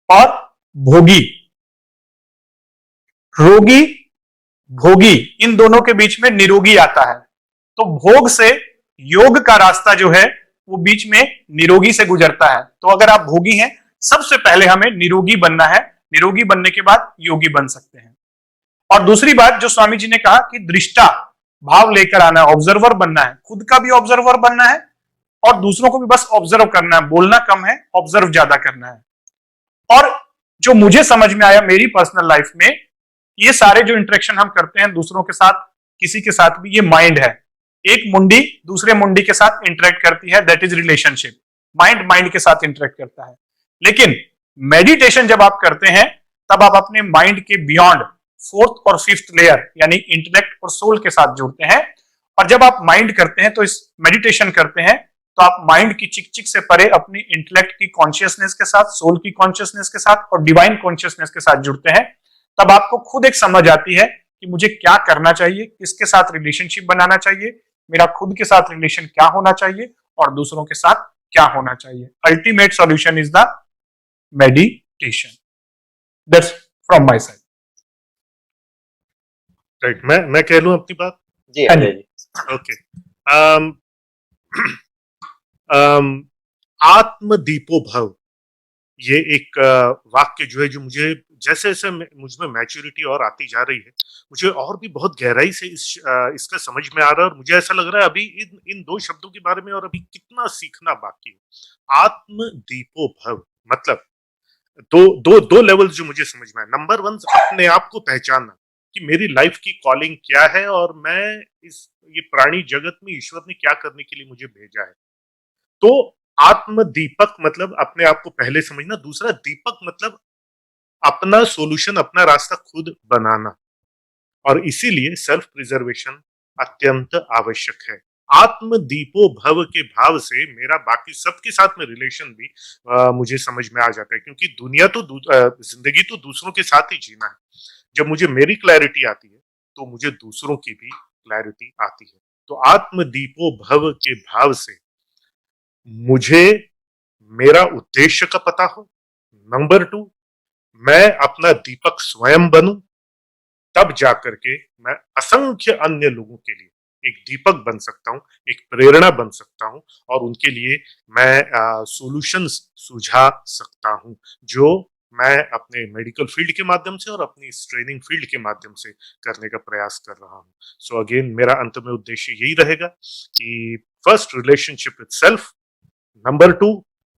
S1: और भोगी, रोगी भोगी, इन दोनों के बीच में निरोगी आता है। तो भोग से योग का रास्ता जो है वो बीच में निरोगी से गुजरता है। तो अगर आप भोगी हैं, सबसे पहले हमें निरोगी बनना है, निरोगी बनने के बाद योगी बन सकते हैं। और दूसरी बात जो स्वामी जी ने कहा कि दृष्टा भाव लेकर आना है, ऑब्जर्वर बनना है, खुद का भी ऑब्जर्वर बनना है और दूसरों को भी बस ऑब्जर्व करना है, बोलना कम है, ऑब्जर्व ज्यादा करना है। और जो मुझे समझ में आया मेरी पर्सनल लाइफ में, ये सारे जो इंटरेक्शन हम करते हैं दूसरों के साथ, किसी के साथ भी, ये माइंड है। एक मुंडी दूसरे मुंडी के साथ इंटरेक्ट करती है, that is relationship. Mind mind के साथ इंटरेक्ट करता है। लेकिन मेडिटेशन जब आप करते हैं तब आप अपने माइंड के बियॉन्ड फोर्थ और फिफ्थ लेयर यानी इंटेलेक्ट और सोल के साथ जुड़ते हैं। और जब आप माइंड करते हैं, तो इस मेडिटेशन करते हैं, तो आप माइंड की चिक चिक से परे अपनी इंटेलेक्ट की कॉन्शियसनेस के साथ, सोल की कॉन्शियसनेस के साथ और डिवाइन कॉन्शियसनेस के साथ जुड़ते हैं। तब आपको खुद एक समझ आती है कि मुझे क्या करना चाहिए, किसके साथ रिलेशनशिप बनाना चाहिए, मेरा खुद के साथ रिलेशन क्या होना चाहिए और दूसरों के साथ क्या होना चाहिए। Ultimate solution is the meditation. That's from my side.
S3: Right, मैं कह लूं अपनी बात?
S4: जी
S1: हाँ
S4: अजय
S1: जी।
S4: जी।
S3: ओके। आत्म दीपो भव, ये एक वाक्य जो है, जो मुझे जैसे जैसे मुझ में मैच्योरिटी और आती जा रही है, मुझे और भी बहुत गहराई से इसका समझ में आ रहा है। और मुझे ऐसा लग रहा है अभी इन दो शब्दों के बारे में और अभी कितना सीखना बाकी है। आत्म दीपो भव मतलब दो लेवल्स जो मुझे समझ में आए। नंबर 1, अपने आप को पहचानना कि मेरी लाइफ की कॉलिंग क्या है और मैं ये प्राणी जगत में ईश्वर ने क्या करने के लिए मुझे भेजा है। तो आत्म दीपक मतलब अपने आप को पहले समझना। दूसरा, दीपक मतलब अपना सोल्यूशन, अपना रास्ता खुद बनाना। और इसीलिए सेल्फ प्रिजर्वेशन अत्यंत आवश्यक है। आत्म दीपो भव के भाव से मेरा बाकी सबके साथ में रिलेशन भी मुझे समझ में आ जाता है, क्योंकि दुनिया तो जिंदगी तो दूसरों के साथ ही जीना है। जब मुझे मेरी क्लैरिटी आती है तो मुझे दूसरों की भी क्लैरिटी आती है। तो आत्म दीपो भव के भाव से मुझे मेरा उद्देश्य का पता हो। नंबर 2, मैं अपना दीपक स्वयं बनूं, तब जाकर के मैं असंख्य अन्य लोगों के लिए एक दीपक बन सकता हूं, एक प्रेरणा बन सकता हूं और उनके लिए मैं सॉल्यूशंस सुझा सकता हूं, जो मैं अपने मेडिकल फील्ड के माध्यम से और अपनी ट्रेनिंग फील्ड के माध्यम से करने का प्रयास कर रहा हूं। सो अगेन, मेरा अंत में उद्देश्य यही रहेगा कि first, relationship with self. Number 2,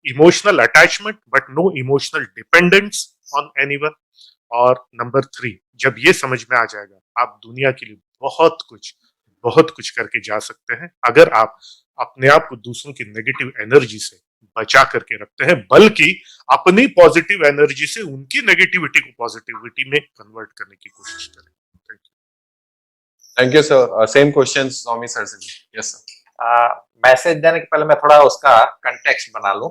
S3: emotional attachment but no emotional dependence on anyone. और नंबर 3, जब ये समझ में आ जाएगा, आप दुनिया के लिए बहुत कुछ करके जा सकते हैं, अगर आप अपने आप को दूसरों की नेगेटिव एनर्जी से बचा करके रखते हैं, बल्कि अपनी पॉजिटिव एनर्जी से उनकी नेगेटिविटी को पॉजिटिविटी में कन्वर्ट करने की कोशिश करें।
S2: Thank you sir. Same question Swami sir से। Yes sir.
S4: मैसेज देने के पहले मैं थोड़ा उसका कंटेक्स्ट बना लूं।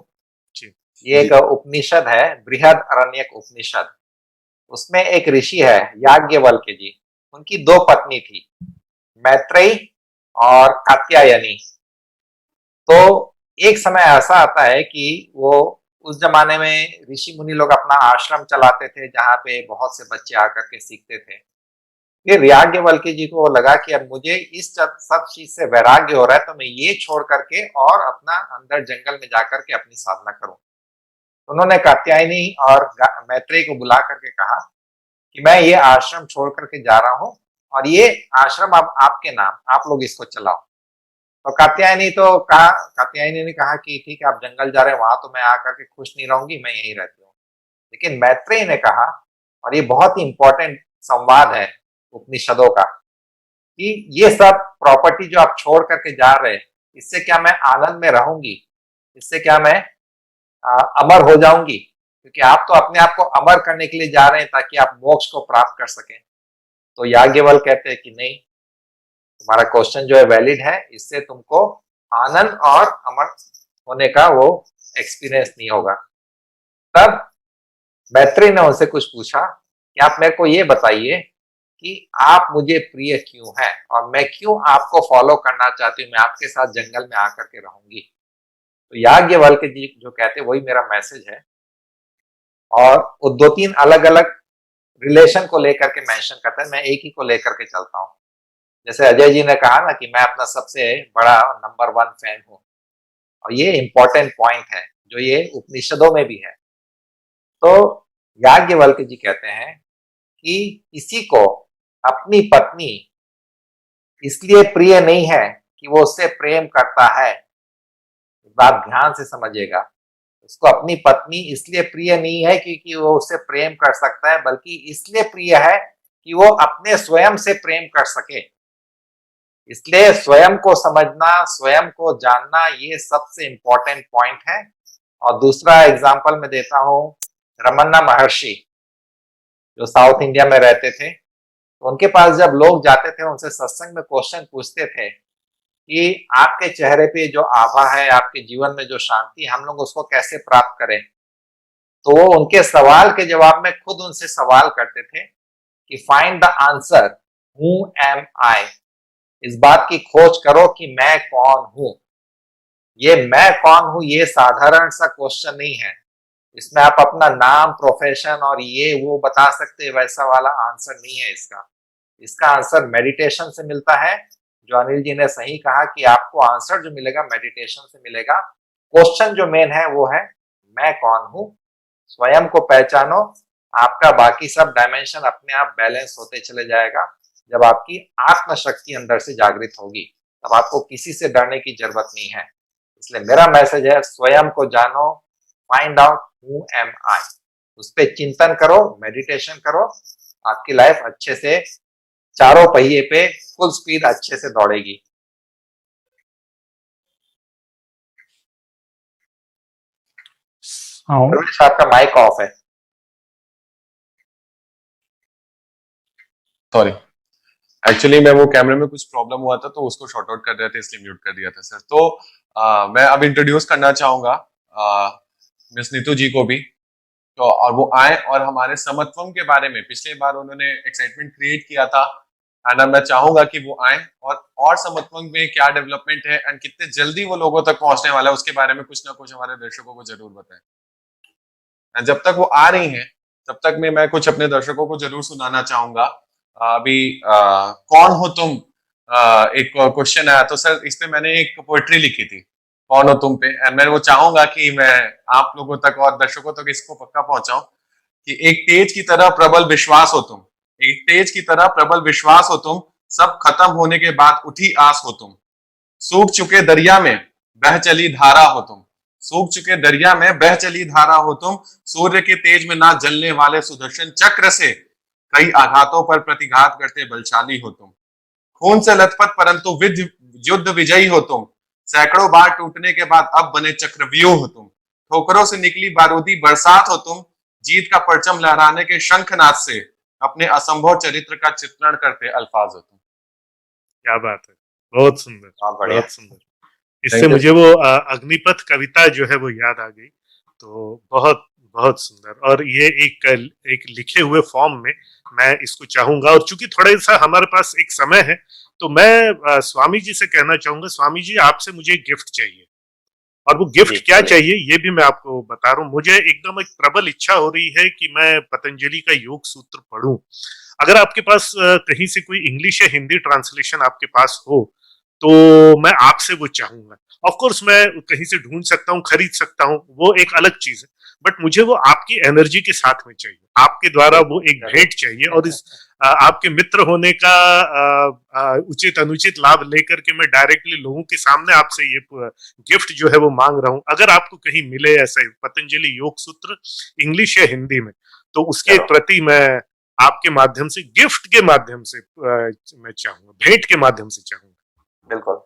S4: ये एक उपनिषद है, बृहद अरण्यक उपनिषद। उसमें एक ऋषि है याज्ञवल्क्य जी, उनकी 2 पत्नी थी, मैत्रेयी और कात्यायनी। तो एक समय ऐसा आता है कि वो उस जमाने में ऋषि मुनि लोग अपना आश्रम चलाते थे, जहाँ पे बहुत से बच्चे आकर के सीखते थे। फिर याज्ञवल्क्य जी को लगा कि अब मुझे इस सब चीज से वैराग्य हो रहा है, तो मैं ये छोड़ करके और अपना अंदर जंगल में जाकर के अपनी साधना करूं। उन्होंने कात्यायनी और मैत्रेयी को बुला करके कहा कि मैं ये आश्रम छोड़ करके जा रहा हूं और ये आश्रम अब आपके नाम, आप लोग इसको चलाओ। तो कात्यायनी ने कहा कि ठीक है, आप जंगल जा रहे हैं, वहां तो मैं आकर के खुश नहीं रहूंगी, मैं यहीं रहती हूँ। लेकिन मैत्रेयी ने कहा, और ये बहुत ही इंपॉर्टेंट संवाद है उपनिषदों का, कि ये सब प्रॉपर्टी जो आप छोड़ करके जा रहे हैं, इससे क्या मैं आनंद में रहूंगी, इससे क्या मैं अमर हो जाऊंगी, क्योंकि आप तो अपने आप को अमर करने के लिए जा रहे हैं ताकि आप मोक्ष को प्राप्त कर सकें। तो याज्ञवल्क्य कहते हैं कि नहीं, तुम्हारा क्वेश्चन जो है वैलिड है, इससे तुमको आनंद और अमर होने का वो एक्सपीरियंस नहीं होगा। तब मैत्री ने उनसे कुछ पूछा कि आप मेरे को ये बताइए कि आप मुझे प्रिय क्यों हैं और मैं क्यों आपको फॉलो करना चाहती हूँ, मैं आपके साथ जंगल में आकर के रहूंगी। तो याज्ञवल्क्य जी जो कहते वही मेरा मैसेज है। और वो 2-3 अलग अलग रिलेशन को लेकर के मेंशन करते हैं, मैं एक ही को लेकर के चलता हूँ। जैसे अजय जी ने कहा ना कि मैं अपना सबसे बड़ा नंबर 1 फैन हूँ, और ये इंपॉर्टेंट पॉइंट है जो ये उपनिषदों में भी है। तो याज्ञवल्क्य जी कहते हैं कि किसी को अपनी पत्नी इसलिए प्रिय नहीं है कि वो उससे प्रेम करता है, बात ध्यान से समझिएगा, उसको अपनी पत्नी इसलिए प्रिय नहीं है क्योंकि वो उससे प्रेम कर सकता है, बल्कि इसलिए प्रिय है कि वो अपने स्वयं से प्रेम कर सके। इसलिए स्वयं को समझना, स्वयं को जानना, ये सबसे इंपॉर्टेंट पॉइंट है। और दूसरा एग्जांपल मैं देता हूं, रमन्ना महर्षि जो साउथ इंडिया में रहते थे, तो उनके पास जब लोग जाते थे उनसे सत्संग में क्वेश्चन पूछते थे कि आपके चेहरे पे जो आभा है, आपके जीवन में जो शांति, हम लोग उसको कैसे प्राप्त करें। तो वो उनके सवाल के जवाब में खुद उनसे सवाल करते थे कि find the answer, who am I, इस बात की खोज करो कि मैं कौन हूं। ये मैं कौन हूं ये साधारण सा क्वेश्चन नहीं है, इसमें आप अपना नाम, प्रोफेशन और ये वो बता सकते हैं, वैसा वाला आंसर नहीं है इसका। इसका आंसर मेडिटेशन से मिलता है। जो अनिल जी ने सही कहा कि आपको आंसर जो मिलेगा मेडिटेशन से मिलेगा। क्वेश्चन जो मेन है वो है मैं कौन हूं। स्वयं को पहचानो, आपका बाकी सब डायमेंशन अपने आप बैलेंस होते चले जाएगा। जब आपकी आत्मशक्ति अंदर से जागृत होगी तब आपको किसी से डरने की जरूरत नहीं है। इसलिए मेरा मैसेज है, स्वयं को जानो, फाइंड आउट हु एम आई, उस पर चिंतन करो, मेडिटेशन करो, आपकी लाइफ अच्छे से चारों पहिए पे फुल स्पीड अच्छे से दौड़ेगी। प्रवेश आपका माइक ऑफ है।
S2: सॉरी, एक्चुअली मैं वो कैमरे में कुछ प्रॉब्लम हुआ था तो उसको शॉर्ट आउट कर रहे थे, इसलिए म्यूट कर दिया था सर। तो मैं अब इंट्रोड्यूस करना चाहूंगा मिस नीतू जी को भी, तो और वो आए और हमारे समत्वम के बारे में, पिछले बार उन्होंने एक्साइटमेंट क्रिएट किया था, एंड मैं चाहूंगा कि वो आए और समत्वम में क्या डेवलपमेंट है एंड कितने जल्दी वो लोगों तक पहुंचने वाला है उसके बारे में कुछ ना कुछ हमारे दर्शकों को जरूर बताएं। एंड जब तक वो आ रही हैं तब तक मैं कुछ अपने दर्शकों को जरूर सुनाना चाहूंगा। अभी कौन हो तुम, एक क्वेश्चन आया तो सर इस पे मैंने एक पोएट्री लिखी थी, कौन हो तुम पे, एंड मैं वो चाहूंगा कि मैं आप लोगों तक और दर्शकों तक इसको पक्का पहुंचाऊं कि एक तेज की तरह प्रबल विश्वास हो तुम, एक तेज की तरह प्रबल विश्वास हो तुम, सब खत्म होने के बाद उठी आस हो तुम, सूख चुके दरिया में बह चली धारा हो तुम, सूख चुके दरिया में बह चली धारा हो तुम, सूर्य के तेज में ना जलने वाले सुदर्शन चक्र से कई आघातों पर प्रतिघात करते बलशाली हो तुम, खून से लथपथ परंतु युद्ध विजयी हो तुम, सैकड़ों बार टूटने के बाद अब बने चक्रव्यूह हो तुम, ठोकरों से निकली बारूदी बरसात हो तुम, जीत का परचम लहराने के शंखनाद से अपने असंभव चरित्र का चित्रण करते अल्फाज हो तुम।
S3: क्या बात है, बहुत सुंदर, बहुत सुंदर। इससे मुझे वो अग्निपथ कविता जो है वो याद आ गई। तो बहुत बहुत सुंदर, और ये एक लिखे हुए फॉर्म में मैं इसको चाहूंगा। और चूंकि थोड़ा सा हमारे पास एक समय है तो मैं स्वामी जी से कहना चाहूंगा, स्वामी जी आपसे मुझे गिफ्ट चाहिए, और वो गिफ्ट क्या चाहिए ये भी मैं आपको बता रहा हूँ। मुझे एकदम एक प्रबल इच्छा हो रही है कि मैं पतंजलि का योग सूत्र पढूं। अगर आपके पास कहीं से कोई इंग्लिश या हिंदी ट्रांसलेशन आपके पास हो तो मैं आपसे वो चाहूंगा। ऑफ कोर्स मैं कहीं से ढूंढ सकता हूँ, खरीद सकता हूँ, वो एक अलग चीज है, बट मुझे वो आपकी एनर्जी के साथ में चाहिए, आपके द्वारा वो एक भेंट चाहिए। और इस आपके मित्र होने का उचित अनुचित लाभ लेकर के मैं डायरेक्टली लोगों के सामने आपसे ये गिफ्ट जो है वो मांग रहा हूँ। अगर आपको कहीं मिले ऐसा पतंजलि योग सूत्र इंग्लिश या हिंदी में, तो उसके प्रति मैं आपके माध्यम से, गिफ्ट के माध्यम से मैं चाहूंगा, भेंट के माध्यम से चाहूंगा।
S4: बिल्कुल।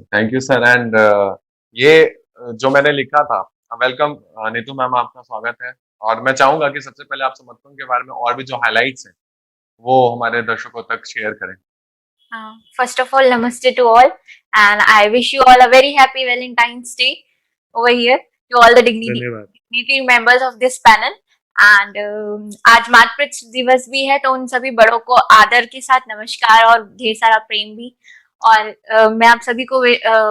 S2: Thank you sir. एंड ये जो मैंने लिखा था, वेलकम नीतू मैम, आपका स्वागत है। और मैं चाहूंगा कि सबसे पहले आप समर्थन के बारे में और भी जो हाइलाइट्स हैं वो हमारे दर्शकों तक शेयर करें।
S5: First of all, namaste to all, and I wish you all a very happy Valentine's Day over here to all the
S3: धन्यवाद।
S5: dignity members of this panel. And आज मातृत्व दिवस भी है, तो उन सभी बड़ों को आदर के साथ नमस्कार और ढेर सारा प्रेम भी। और मैं आप सभी को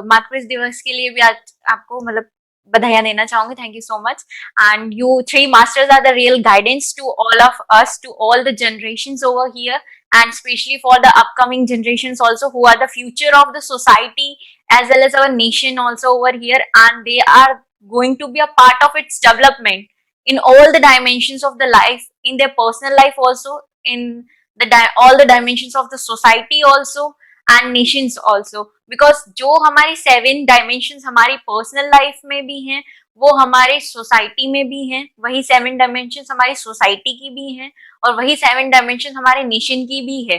S5: मातृत्व दिवस के लिए भी आज आपको मतलब बधाइयाँ देना चाहूंगी। Thank you so much. And you three masters are the real guidance to all of us, to all the generations over here, and especially for the upcoming generations also, who are the future of the society as well as our nation also over here, and they are going to be a part of its development in all the dimensions of the life, in their personal life also, in all the dimensions of the society also and nations also, because जो हमारी 7 dimensions हमारी personal life में भी हैं, वो हमारे society में भी हैं, वही 7 dimensions हमारी सोसाइटी की भी हैं, और वही 7 dimensions हमारे नेशन की भी है,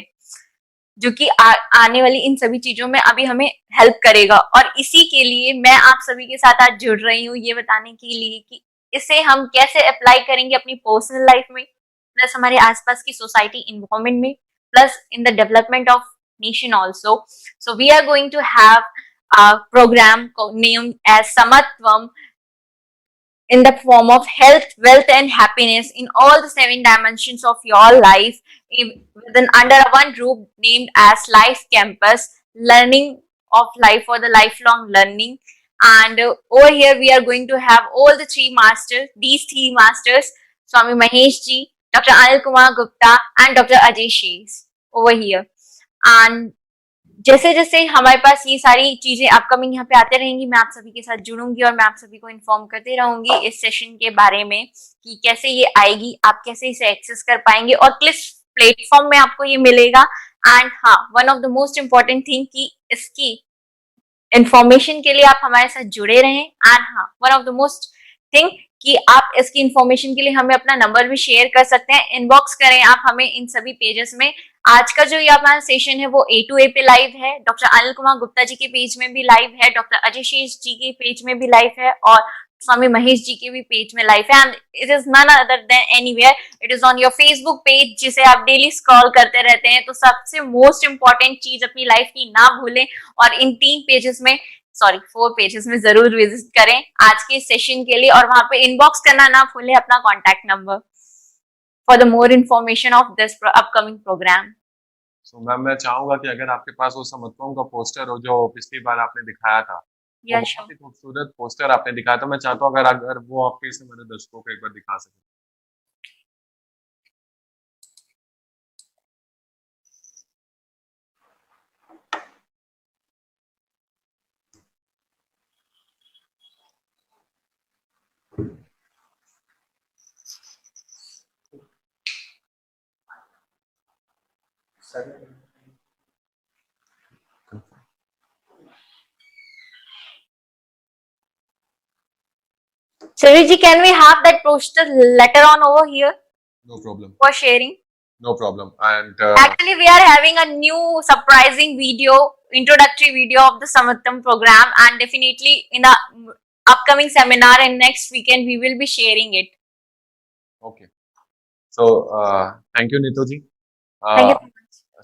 S5: जो कि आने वाली इन सभी चीजों में अभी हमें हेल्प करेगा। और इसी के लिए मैं आप सभी के साथ आज जुड़ रही हूँ, ये बताने के लिए कि इसे हम कैसे अप्लाई करेंगे अपनी पर्सनल लाइफ में, प्लस हमारे आसपास की सोसाइटी इन्वायरमेंट में, plus in the development of nation also. So we are going to have a program named as Samatvam in the form of health, wealth and happiness in all the 7 dimensions of your life, within under one roof named as Life Campus, learning of life for the lifelong learning. And over here we are going to have all the 3 masters, these 3 masters, Swami Mahesh ji, Dr. Anil Kumar Gupta and Dr. Ajay Shees over here. And जैसे जैसे हमारे पास ये सारी चीजें upcoming यहाँ पे आते रहेंगी, मैं आप सभी के साथ जुड़ूंगी और मैं आप सभी को इन्फॉर्म करते रहूंगी इस सेशन के बारे में कि कैसे ये आएगी, आप कैसे इसे एक्सेस कर पाएंगे और किस प्लेटफॉर्म में आपको ये मिलेगा। एंड हाँ, one of the most important thing कि इसकी इंफॉर्मेशन के लिए आप हमारे साथ जुड़े रहें। एंड हाँ, one of the most thing कि आप इसकी इंफॉर्मेशन के लिए हमें अपना नंबर भी शेयर कर सकते हैं, इनबॉक्स करें आप हमें इन सभी पेजेस में। आज का जो ये हमारा सेशन है वो A2A पे लाइव है, डॉक्टर अनिल कुमार गुप्ता जी के पेज में भी लाइव है, डॉक्टर अजय शेष जी के पेज में भी लाइव है और स्वामी महेश जी के भी पेज में लाइव है। And it is none other than anywhere, it is on your Facebook page जिसे आप डेली स्क्रॉल करते रहते हैं। तो सबसे मोस्ट इंपॉर्टेंट चीज अपनी लाइफ की ना भूलें और इन 4 पेजेस में जरूर विजिट करें आज के सेशन के लिए, और वहां पे इनबॉक्स करना ना भूलें अपना contact number for the more information of this upcoming programme.
S2: So ma'am, मैं चाहूंगा कि अगर आपके पास वो समत्वम का पोस्टर हो जो पिछली बार आपने दिखाया था, वो बहुत ही खूबसूरत पोस्टर आपने दिखाया था, मैं चाहता हूँ अगर वो आप फिर से मेरे दर्शकों को एक बार दिखा सकें।
S5: Sariji, can we have that poster later on over here?
S2: No problem.
S5: For sharing.
S2: No problem. And
S5: actually we are having a new surprising video, introductory video of the Samatvam program, and definitely in the upcoming seminar and next weekend we will be sharing it.
S2: Okay. So thank you Neetu ji.
S5: Thank you.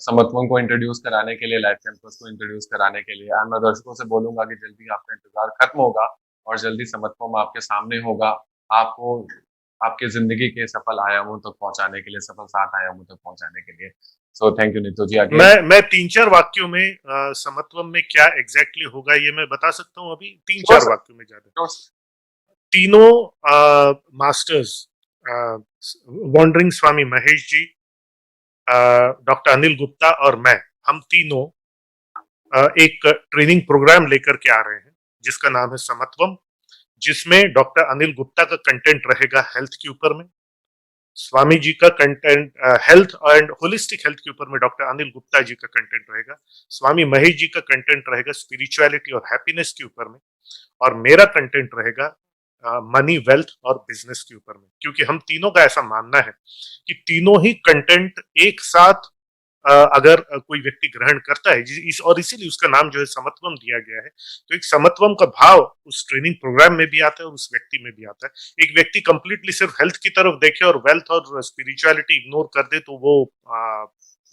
S2: समत्वम को introduce कराने के लिए, life campus को introduce कराने के लिए, मैं दर्शकों से बोलूंगा कि जल्दी आपका इंतजार खत्म होगा और जल्दी समत्वम आपके सामने होगा, आपको आपके जिंदगी के सफल आयामों तक पहुंचाने के लिए, सफल 7 आयामों तक पहुंचाने के लिए। सो थैंक यू नीतू जी।
S3: मैं 3-4 वाक्यों में समत्वम में क्या एग्जैक्टली होगा ये मैं बता सकता हूँ अभी 3-4 वाक्यों में। ज्यादा तीनों मास्टर्स वॉन्डरिंग स्वामी महेश जी, डॉक्टर अनिल गुप्ता और मैं, हम तीनों एक ट्रेनिंग प्रोग्राम लेकर के आ रहे हैं जिसका नाम है समत्वम, जिसमें डॉक्टर अनिल गुप्ता का कंटेंट रहेगा हेल्थ के ऊपर में, स्वामी जी का content health and holistic health के ऊपर में डॉक्टर अनिल गुप्ता जी का कंटेंट रहेगा, स्वामी महेश जी का कंटेंट रहेगा स्पिरिचुअलिटी और हैप्पीनेस के ऊपर में, और मेरा कंटेंट रहेगा मनी, वेल्थ और बिजनेस के ऊपर में। क्योंकि हम तीनों का ऐसा मानना है कि तीनों ही कंटेंट एक साथ अगर कोई व्यक्ति ग्रहण करता है, और इसीलिए उसका नाम जो है समत्वम दिया गया है। तो एक समत्वम का भाव उस ट्रेनिंग प्रोग्राम में भी आता है और उस व्यक्ति में भी आता है। एक व्यक्ति कंप्लीटली सिर्फ हेल्थ की तरफ देखे और वेल्थ और स्पिरिचुअलिटी इग्नोर कर दे तो वो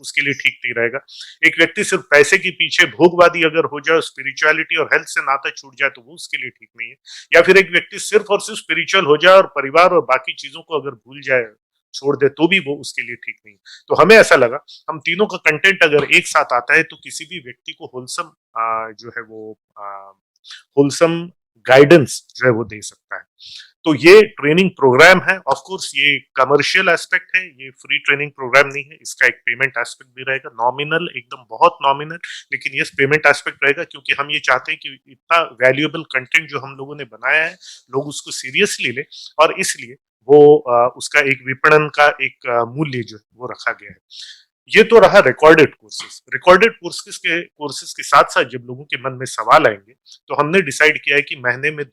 S3: उसके लिए ठीक नहीं रहेगा। एक व्यक्ति सिर्फ पैसे के पीछे भोगवादी अगर हो जाए, स्पिरिचुअलिटी और हेल्थ से नाता छूट जाए तो वो उसके लिए ठीक नहीं है। या फिर एक व्यक्ति सिर्फ और सिर्फ स्पिरिचुअल हो जाए और परिवार और बाकी चीजों को अगर भूल जाए, छोड़ दे, तो भी वो उसके लिए ठीक नहीं। तो हमें ऐसा लगा हम तीनों का कंटेंट अगर एक साथ आता है तो किसी भी व्यक्ति को होलसम जो है वो होलसम गाइडेंस जो है वो दे सकता है। तो ये ट्रेनिंग प्रोग्राम है। ऑफ कोर्स ये कमर्शियल एस्पेक्ट है, ये फ्री ट्रेनिंग प्रोग्राम नहीं है। इसका एक पेमेंट एस्पेक्ट भी रहेगा, नॉमिनल, एकदम बहुत नॉमिनल, लेकिन ये पेमेंट एस्पेक्ट रहेगा क्योंकि हम ये चाहते हैं कि इतना वैल्यूएबल कंटेंट जो हम लोगों ने बनाया है लोग उसको सीरियसली ले, और इसलिए वो उसका एक विपणन का एक मूल्य जो है वो रखा गया है। ये तो रहा रिकॉर्डेड कोर्सेज। रिकॉर्डेड कोर्सेज के साथ साथ जब लोगों के मन में सवाल आएंगे तो हमने डिसाइड किया है कि महीने में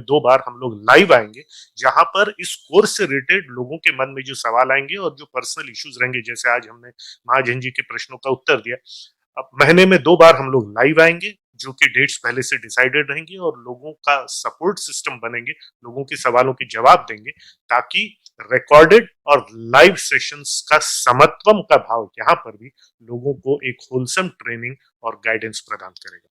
S3: दो बार हम लोग लाइव आएंगे, जहां पर इस कोर्स से रिलेटेड लोगों के मन में जो सवाल आएंगे और जो पर्सनल इश्यूज रहेंगे, जैसे आज हमने महाजन जी के प्रश्नों का उत्तर दिया। अब महीने में 2 बार हम लोग लाइव आएंगे, जो कि डेट्स पहले से डिसाइडेड रहेंगी, और लोगों का सपोर्ट सिस्टम बनेंगे, लोगों के सवालों के जवाब देंगे, ताकि रिकॉर्डेड और लाइव सेशंस का समत्वम का भाव यहाँ पर भी लोगों को एक होलसम ट्रेनिंग और गाइडेंस प्रदान करेगा।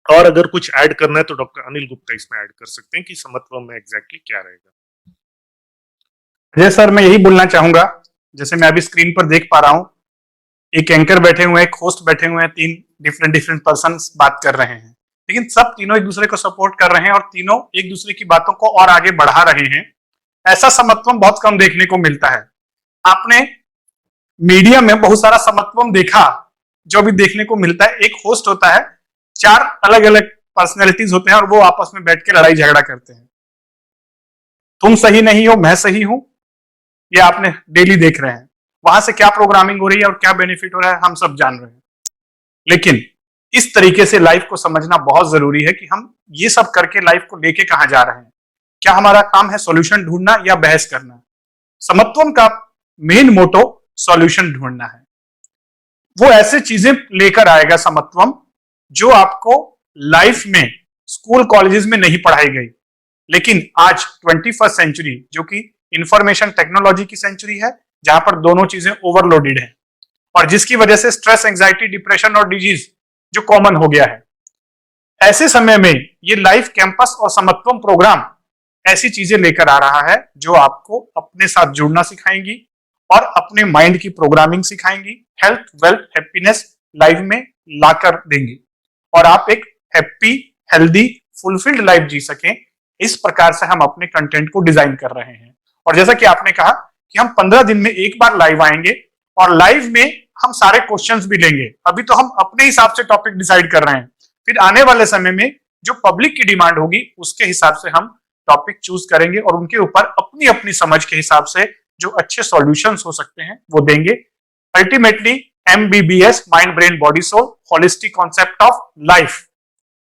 S3: और अगर कुछ ऐड करना है तो डॉक्टर अनिल गुप्ता इसमें ऐड कर सकते हैं कि समत्वम में एग्जैक्टली क्या रहेगा।
S1: अजय सर, मैं यही बोलना चाहूंगा, जैसे मैं अभी स्क्रीन पर देख पा रहा हूं, एक एंकर बैठे हुए हैं, एक होस्ट बैठे हुए हैं, 3 डिफरेंट पर्सन बात कर रहे हैं, लेकिन सब तीनों एक दूसरे को सपोर्ट कर रहे हैं और तीनों एक दूसरे की बातों को और आगे बढ़ा रहे हैं। ऐसा समत्वम बहुत कम देखने को मिलता है। आपने मीडिया में बहुत सारा समत्वम देखा, जो भी देखने को मिलता है, एक होस्ट होता है, 4 अलग अलग पर्सनैलिटीज होते हैं और वो आपस में बैठ के लड़ाई झगड़ा करते हैं। तुम सही नहीं हो, मैं सही हूं, ये आपने डेली देख रहे हैं। वहां से क्या प्रोग्रामिंग हो रही है और क्या बेनिफिट हो रहा है हम सब जान रहे हैं। लेकिन इस तरीके से लाइफ को समझना बहुत जरूरी है कि हम ये सब करके लाइफ को लेके कहां जा रहे हैं। क्या हमारा काम है सॉल्यूशन ढूंढना या बहस करना? समत्वम का मेन मोटो सॉल्यूशन ढूंढना है। वो ऐसे चीजें लेकर आएगा समत्वम जो आपको लाइफ में स्कूल कॉलेजेस में नहीं पढ़ाई गई, लेकिन आज 21st सेंचुरी, जो कि इंफॉर्मेशन टेक्नोलॉजी की सेंचुरी है, जहां पर दोनों चीजें ओवरलोडेड है और जिसकी वजह से स्ट्रेस, एंजाइटी, डिप्रेशन और डिजीज जो कॉमन हो गया है, ऐसे समय में ये लाइफ कैंपस और समत्वम प्रोग्राम ऐसी चीजें लेकर आ रहा है जो आपको अपने साथ जुड़ना सिखाएंगी और अपने माइंड की प्रोग्रामिंग सिखाएंगी, हेल्थ, वेल्थ, हैप्पीनेस लाइफ में लाकर देंगी और आप एक हैप्पी, हेल्दी, फुलफिल्ड लाइफ जी सकें। इस प्रकार से हम अपने कंटेंट को डिजाइन कर रहे हैं। और जैसा कि आपने कहा कि हम 15 दिन में एक बार लाइव आएंगे और लाइव में हम सारे क्वेश्चंस भी लेंगे। अभी तो हम अपने हिसाब से टॉपिक डिसाइड कर रहे हैं, फिर आने वाले समय में जो पब्लिक की डिमांड होगी उसके हिसाब से हम टॉपिक चूज करेंगे और उनके ऊपर अपनी अपनी समझ के हिसाब से जो अच्छे सॉल्यूशंस हो सकते हैं वो देंगे। Ultimately MBBS, mind, brain, body, soul, holistic concept of life,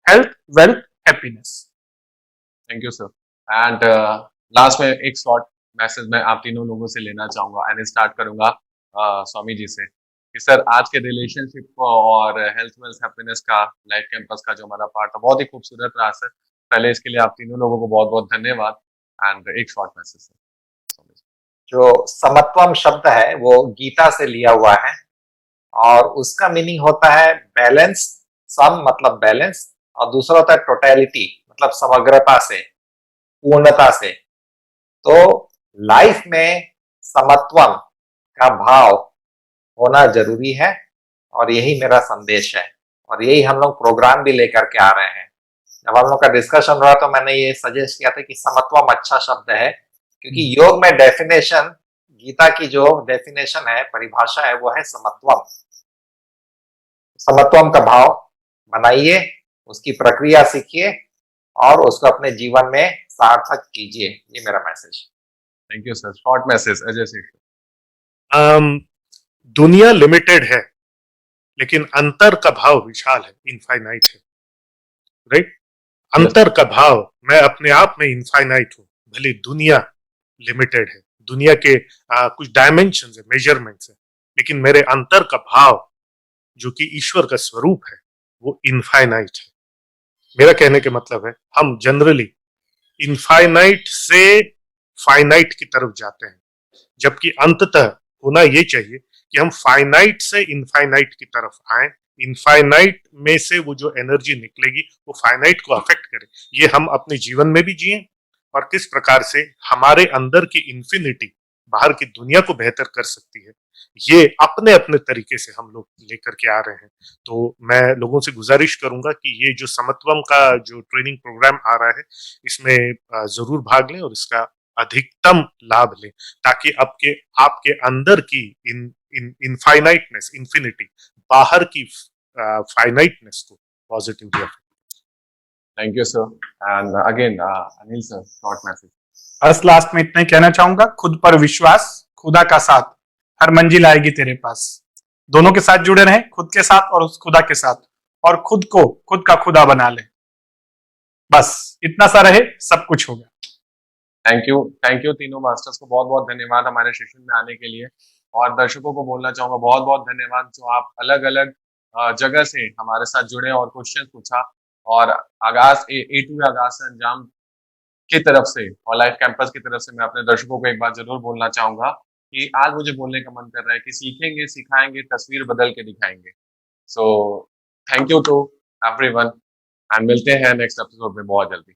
S1: health, wealth, happiness.
S2: Thank you sir. And last में एक शॉर्ट मैसेज मैं आप तीनों लोगों से लेना चाहूंगा एंड स्टार्ट करूंगा स्वामी जी से कि सर आज के रिलेशनशिप और हेल्थ, वेल्थ, हैप्पीनेस का लाइफ कैंपस का जो हमारा पार्ट है बहुत ही खूबसूरत रहा सर। पहले इसके लिए आप तीनों लोगों को बहुत बहुत धन्यवाद। एंड एक शॉर्ट मैसेज सर।
S4: जो समत्वम शब्द है वो गीता से लिया हुआ है और उसका मीनिंग होता है बैलेंस। सम मतलब बैलेंस और दूसरा होता है टोटलिटी, मतलब समग्रता से, पूर्णता से। तो लाइफ में समत्वम का भाव होना जरूरी है और यही मेरा संदेश है और यही हम लोग प्रोग्राम भी लेकर के आ रहे हैं। जब हम लोग का डिस्कशन रहा तो मैंने ये सजेस्ट किया था कि समत्वम अच्छा शब्द है, क्योंकि योग में डेफिनेशन, गीता की जो डेफिनेशन है, परिभाषा है, वो है समत्वम। समत्वम का भाव बनाइए, उसकी प्रक्रिया सीखिए और उसको अपने जीवन में सार्थक कीजिए। ये मेरा message.
S2: Thank you sir. Short message Ajay Singh.
S3: दुनिया लिमिटेड है लेकिन अंतर का भाव विशाल है, इनफाइनाइट है, राइट? अंतर का भाव, मैं अपने आप में इनफाइनाइट हूं, भले दुनिया लिमिटेड है। दुनिया के कुछ डायमेंशन है, मेजरमेंट्स है, लेकिन मेरे अंतर का भाव जो कि ईश्वर का स्वरूप है वो इनफाइनाइट है। मेरा कहने के मतलब है हम जनरली इनफाइनाइट से फाइनाइट की तरफ जाते हैं, जबकि अंततः होना ये चाहिए कि हम फाइनाइट से इनफाइनाइट की तरफ आए। इनफाइनाइट में से वो जो एनर्जी निकलेगी वो फाइनाइट को अफेक्ट करे। ये हम अपने जीवन में भी जिए और किस प्रकार से हमारे अंदर की इन्फिनिटी बाहर की दुनिया को बेहतर कर सकती है, ये अपने अपने तरीके से हम लोग लेकर के आ रहे हैं। तो मैं लोगों से गुजारिश करूंगा कि ये जो समत्वम का जो ट्रेनिंग प्रोग्राम आ रहा है इसमें जरूर भाग लें और इसका अधिकतम लाभ लें, ताकि आपके अंदर की इनफाइनाइटनेस, इन्फिनिटी, बाहर की फाइनाइटनेस को positively affect.
S2: Thank you, sir. And again, Anil sir, short message.
S1: बस लास्ट में इतना ही कहना चाहूंगा, खुद पर विश्वास, खुदा का साथ, हर मंजिल आएगी तेरे पास। दोनों के साथ जुड़े रहें, खुद के साथ और उस खुदा के साथ, और खुद को खुद का खुदा बना ले। बस इतना सा रहे, सब कुछ होगा।
S2: थैंक यू तीनों मास्टर्स को बहुत बहुत धन्यवाद हमारे सेशन में आने के लिए। और दर्शकों को बोलना चाहूंगा बहुत बहुत धन्यवाद जो आप अलग अलग जगह से हमारे साथ जुड़े और क्वेश्चन पूछा। और आगाज ए टू आगाज से अंजाम की तरफ से और लाइफ कैंपस की तरफ से मैं अपने दर्शकों को एक बात जरूर बोलना चाहूंगा कि आज मुझे बोलने का मन कर रहा है कि सीखेंगे, सिखाएंगे, तस्वीर बदल के दिखाएंगे। So thank you to everyone and मिलते हैं नेक्स्ट एपिसोड में बहुत जल्दी।